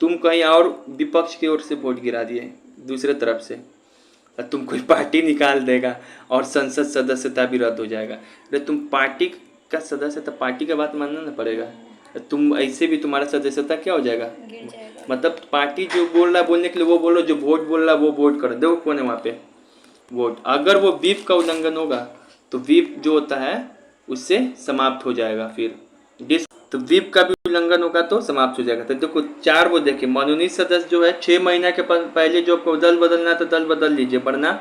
तुम कहीं और विपक्ष की ओर से वोट गिरा दिए दूसरे तरफ से, और तुम कोई पार्टी निकाल देगा और संसद सदस्यता भी रद्द हो जाएगा। अरे तुम पार्टी का सदस्य, तो पार्टी का बात मानना ना पड़ेगा, तुम ऐसे भी तुम्हारा सदस्यता क्या हो जाएगा, गिर जाएगा। मतलब पार्टी जो बोल रहा है बोलने के लिए वो बोलो, जो वोट बोल रहा है वो वोट कर दो, कौन है वहाँ पे वोट। अगर वो व्हीप का उल्लंघन होगा तो व्हीप जो होता है उससे समाप्त हो जाएगा, फिर तो व्हीप का भी उल्लंघन होगा तो समाप्त हो जाएगा। तो देखो 4 वो देखिए, मनोनीत सदस्य जो है 6 महीने के पहले जो आपको दल बदलना है तो दल बदल लीजिए, वरना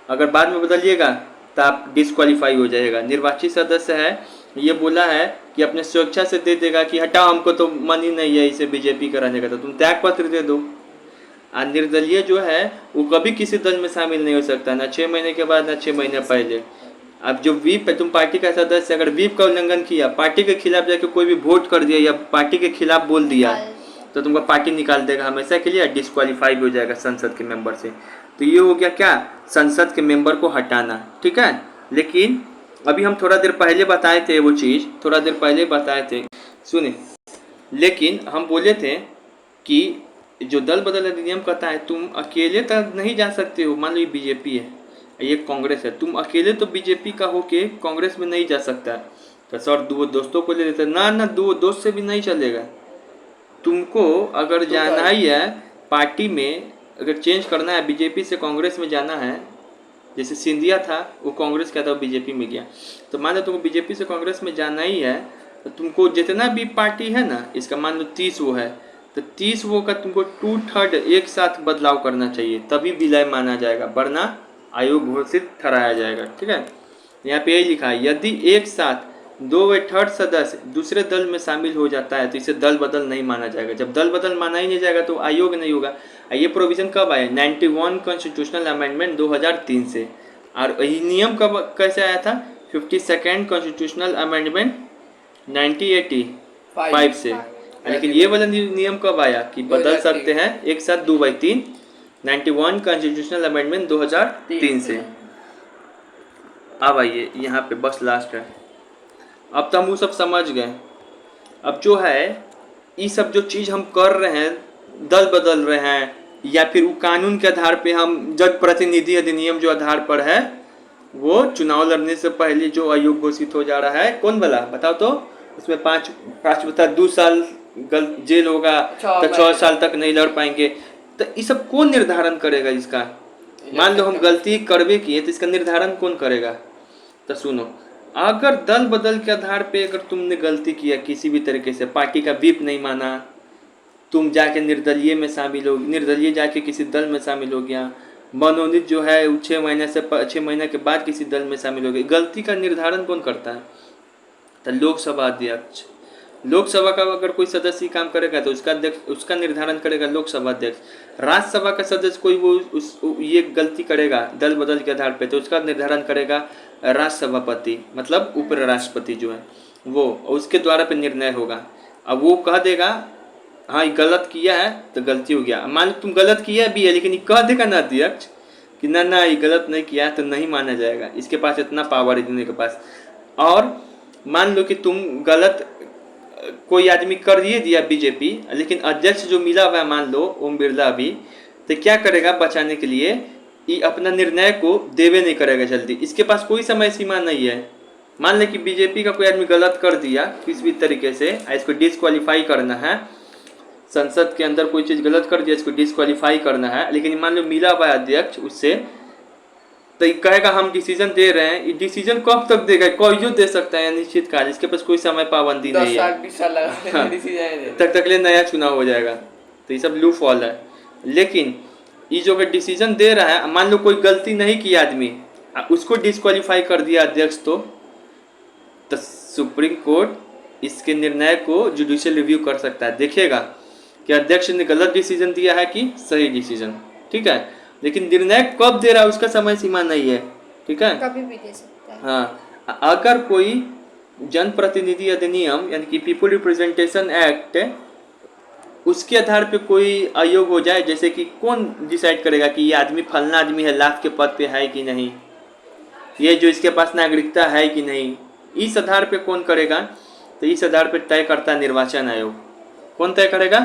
अगर बाद में बदलिएगा तो आप डिस्क्वालीफाई हो जाएगा। निर्वाचित सदस्य है, ये बोला है कि अपने स्वेच्छा से दे देगा कि हटाओ हमको तो मन ही नहीं है इसे बीजेपी कराने का, तो तुम त्याग पत्र दे दो। और निर्दलीय जो है वो कभी किसी दल में शामिल नहीं हो सकता, ना 6 महीने के बाद ना 6 महीने पहले। अब जो व्हीप है, तुम पार्टी का सदस्य अगर व्हीप का उल्लंघन किया, पार्टी के खिलाफ जाके कोई भी वोट कर दिया या पार्टी के खिलाफ बोल दिया, तो तुमको पार्टी निकाल देगा हमेशा के लिए, डिस्क्वालीफाई हो जाएगा संसद के मेंबर से। तो ये हो गया क्या, संसद के मेंबर को हटाना। ठीक है, लेकिन अभी हम थोड़ा देर पहले बताए थे वो चीज़, थोड़ा देर पहले बताए थे, सुने, लेकिन हम बोले थे कि जो दल बदल अधिनियम कहता है तुम अकेले तक नहीं जा सकते हो। मान लो ये बीजेपी है, ये कांग्रेस है, तुम अकेले तो बीजेपी का होके कांग्रेस में नहीं जा सकता, तो सर 2 दोस्तों को ले लेते ना, 2 दोस्त से भी नहीं चलेगा। तुमको अगर जाना ही है पार्टी में, अगर चेंज करना है, बीजेपी से कांग्रेस में जाना है, जैसे सिंधिया था वो कांग्रेस का था, वो बीजेपी में गया, तो मान लो तुमको बीजेपी से कांग्रेस में जाना ही है, तो तुमको जितना भी पार्टी है ना, इसका मान लो 30 वो है, तो 30 वो का तुमको 2/3 एक साथ बदलाव करना चाहिए, तभी विलय माना जाएगा, वरना आयोग घोषित ठहराया जाएगा। ठीक है, यहाँ पे यही लिखा है, यदि एक साथ 2/3 सदस्य दूसरे दल में शामिल हो जाता है तो इसे दल बदल नहीं माना जाएगा। जब दल बदल माना ही नहीं जाएगा तो आयोग नहीं होगा। ये प्रोविज़न कब आया, 91 कॉन्स्टिट्यूशनल अमेंडमेंट 2003 से। और ये नियम कब कैसे आया था, 52nd कॉन्स्टिट्यूशनल अमेंडमेंट 1985 से। लेकिन ये वाला नियम कब आया कि बदल सकते हैं एक साथ 2/3, 91 कॉन्स्टिट्यूशनल अमेंडमेंट 2003 से। अब आइए यहाँ पे बस लास्ट है, अब तो हम वो सब समझ गए। अब जो है ये सब जो चीज़ हम कर रहे हैं, दल बदल रहे हैं, या फिर वो कानून के आधार पे हम जन प्रतिनिधि अधिनियम जो आधार पर है, वो चुनाव लड़ने से पहले जो आयोग घोषित हो जा रहा है, कौन वाला बताओ तो, उसमें 5 बता 2 साल जेल होगा, तो 6 साल तक नहीं लड़ पाएंगे। तो ये सब कौन निर्धारण करेगा इसका, मान लो हम गलती करवे किए तो इसका निर्धारण कौन करेगा। तो सुनो, अगर दल बदल के आधार पे अगर तुमने गलती किया किसी भी तरीके से, पार्टी का व्हीप नहीं माना, तुम जाके निर्दलीय में शामिल हो, निर्दलीय जाके किसी दल में शामिल हो गया, मनोनीत जो है वो 6 महीने के बाद किसी दल में शामिल हो गई। गलती का निर्धारण कौन करता है? तो लोकसभा अध्यक्ष। लोकसभा का अगर कोई सदस्य काम करेगा तो उसका निर्धारण करेगा लोकसभा अध्यक्ष। राज्यसभा का सदस्य कोई ये गलती करेगा दल बदल के आधार पे तो उसका निर्धारण करेगा राष्ट्रसभापति, मतलब उपराष्ट्रपति जो है वो, उसके द्वारा पे निर्णय होगा। अब वो कह देगा हाँ ये गलत किया है तो गलती हो गया। मान लो तुम गलत किया भी है लेकिन ये कह देगा ना अध्यक्ष कि ना ये गलत नहीं किया तो नहीं माना जाएगा। इसके पास इतना पावर है दुनिया के पास। और मान लो कि तुम गलत कोई आदमी कर दिया बीजेपी, लेकिन अध्यक्ष जो मिला हुआ है मान लो ओम बिरला अभी, तो क्या करेगा बचाने के लिए? ये अपना निर्णय को देवे नहीं करेगा जल्दी। इसके पास कोई समय सीमा नहीं है। मान ले कि बीजेपी का कोई आदमी गलत कर दिया किसी भी तरीके से, इसको डिस्क्वालीफाई करना है, संसद के अंदर कोई चीज़ गलत कर दिया इसको डिस्क्वालीफाई करना है, लेकिन मान लो मिला हुआ अध्यक्ष उससे, तो ये कहेगा हम डिसीजन दे रहे हैं। ये डिसीजन कब तक देगा? कोई दे सकता है निश्चित काल, इसके पास कोई समय पाबंदी नहीं है। 10 साल लगा डिसीजन तक ले नया चुनाव हो जाएगा। तो ये सब लू फॉल है। लेकिन ये जो अगर डिसीजन दे रहा है, मान लो कोई गलती नहीं की आदमी, उसको डिस्क्वालीफाई कर दिया अध्यक्ष, तो सुप्रीम कोर्ट इसके निर्णय को जुडिशियल रिव्यू कर सकता है, देखेगा कि अध्यक्ष ने गलत डिसीजन दिया है कि सही डिसीजन। ठीक है, लेकिन निर्णय कब दे रहा है उसका समय सीमा नहीं है। ठीक है, कभी भी दे सकता है। हाँ, अगर कोई जनप्रतिनिधि अधिनियम यानी कि पीपल रिप्रेजेंटेशन एक्ट उसके आधार पे कोई आयोग हो जाए, जैसे कि कौन डिसाइड करेगा कि ये आदमी फलना आदमी है लाभ के पद पे है कि नहीं, ये जो इसके पास नागरिकता है कि नहीं, इस आधार पे कौन करेगा? तो इस आधार पे तय करता है निर्वाचन आयोग। कौन तय करेगा?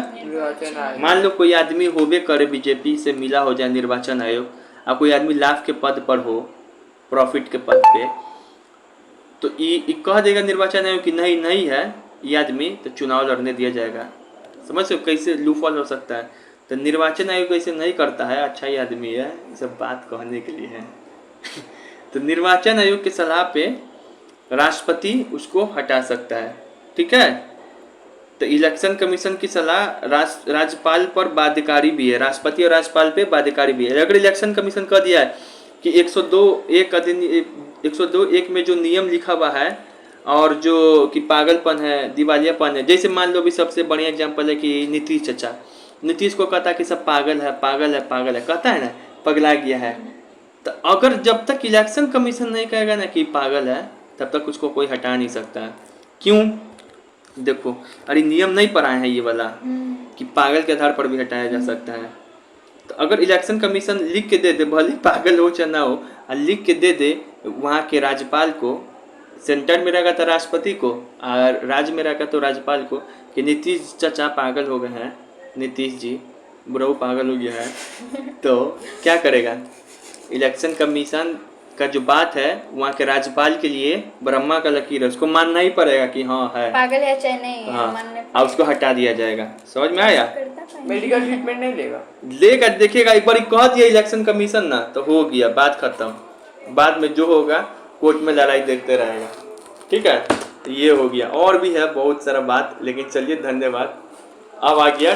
मान लो कोई आदमी होबे करे बीजेपी से मिला हो जाए निर्वाचन आयोग, और कोई आदमी लाभ के पद पर हो, प्रॉफिट के पद पे, तो ये कह देगा निर्वाचन आयोग कि नहीं है ये आदमी, तो चुनाव लड़ने दिया जाएगा। समझ सकते कैसे लूफॉल हो सकता है? तो निर्वाचन आयोग ऐसे नहीं करता है, अच्छा ही आदमी है, ये सब बात कहने के लिए है। तो निर्वाचन आयोग की सलाह पे राष्ट्रपति उसको हटा सकता है। ठीक है, तो इलेक्शन कमीशन की सलाह राज्यपाल पर बाध्यकारी भी है, राष्ट्रपति और राज्यपाल पे बाध्यकारी भी है। अगर इलेक्शन कमीशन कह दिया है कि 102(1) में जो नियम लिखा हुआ है और जो कि पागलपन है, दिवालियापन है, जैसे मान लो भी सबसे बढ़िया एग्जांपल है कि नीतीश चाचा, नीतीश को कहता है कि सब पागल है कहता है ना, पगला गया है। तो अगर जब तक इलेक्शन कमीशन नहीं कहेगा ना कि पागल है, तब तक उसको कोई हटा नहीं सकता है। क्यों? देखो, अरे नियम नहीं पढ़ाए हैं ये वाला कि पागल के आधार पर भी हटाया जा सकता है। तो अगर इलेक्शन कमीशन लिख के दे दे, भले पागल हो चाहे ना हो, और लिख के दे दे वहाँ के राज्यपाल को, सेंटर में रहेगा तो राष्ट्रपति को और राज्य में रहेगा तो राज्यपाल को, कि नीतीश चाचा पागल हो गए हैं, नीतीश जी बुराऊ पागल हो गया है, तो क्या करेगा? इलेक्शन कमीशन का जो बात है वहाँ के राज्यपाल के लिए ब्रह्मा का लकीर है, उसको मानना ही पड़ेगा कि हाँ है, पागल है चाहे नहीं है, हाँ, मानने और उसको हटा दिया जाएगा। समझ में आया? मेडिकल ट्रीटमेंट नहीं लेगा, लेगा, देखेगा, एक बार कह दिया इलेक्शन कमीशन ना, तो हो गया, बात खत्म। बाद में जो होगा कोर्ट में लड़ाई देखते रहेगा। ठीक है, ये हो गया। और भी है बहुत सारा बात, लेकिन चलिए धन्यवाद। अब आ गया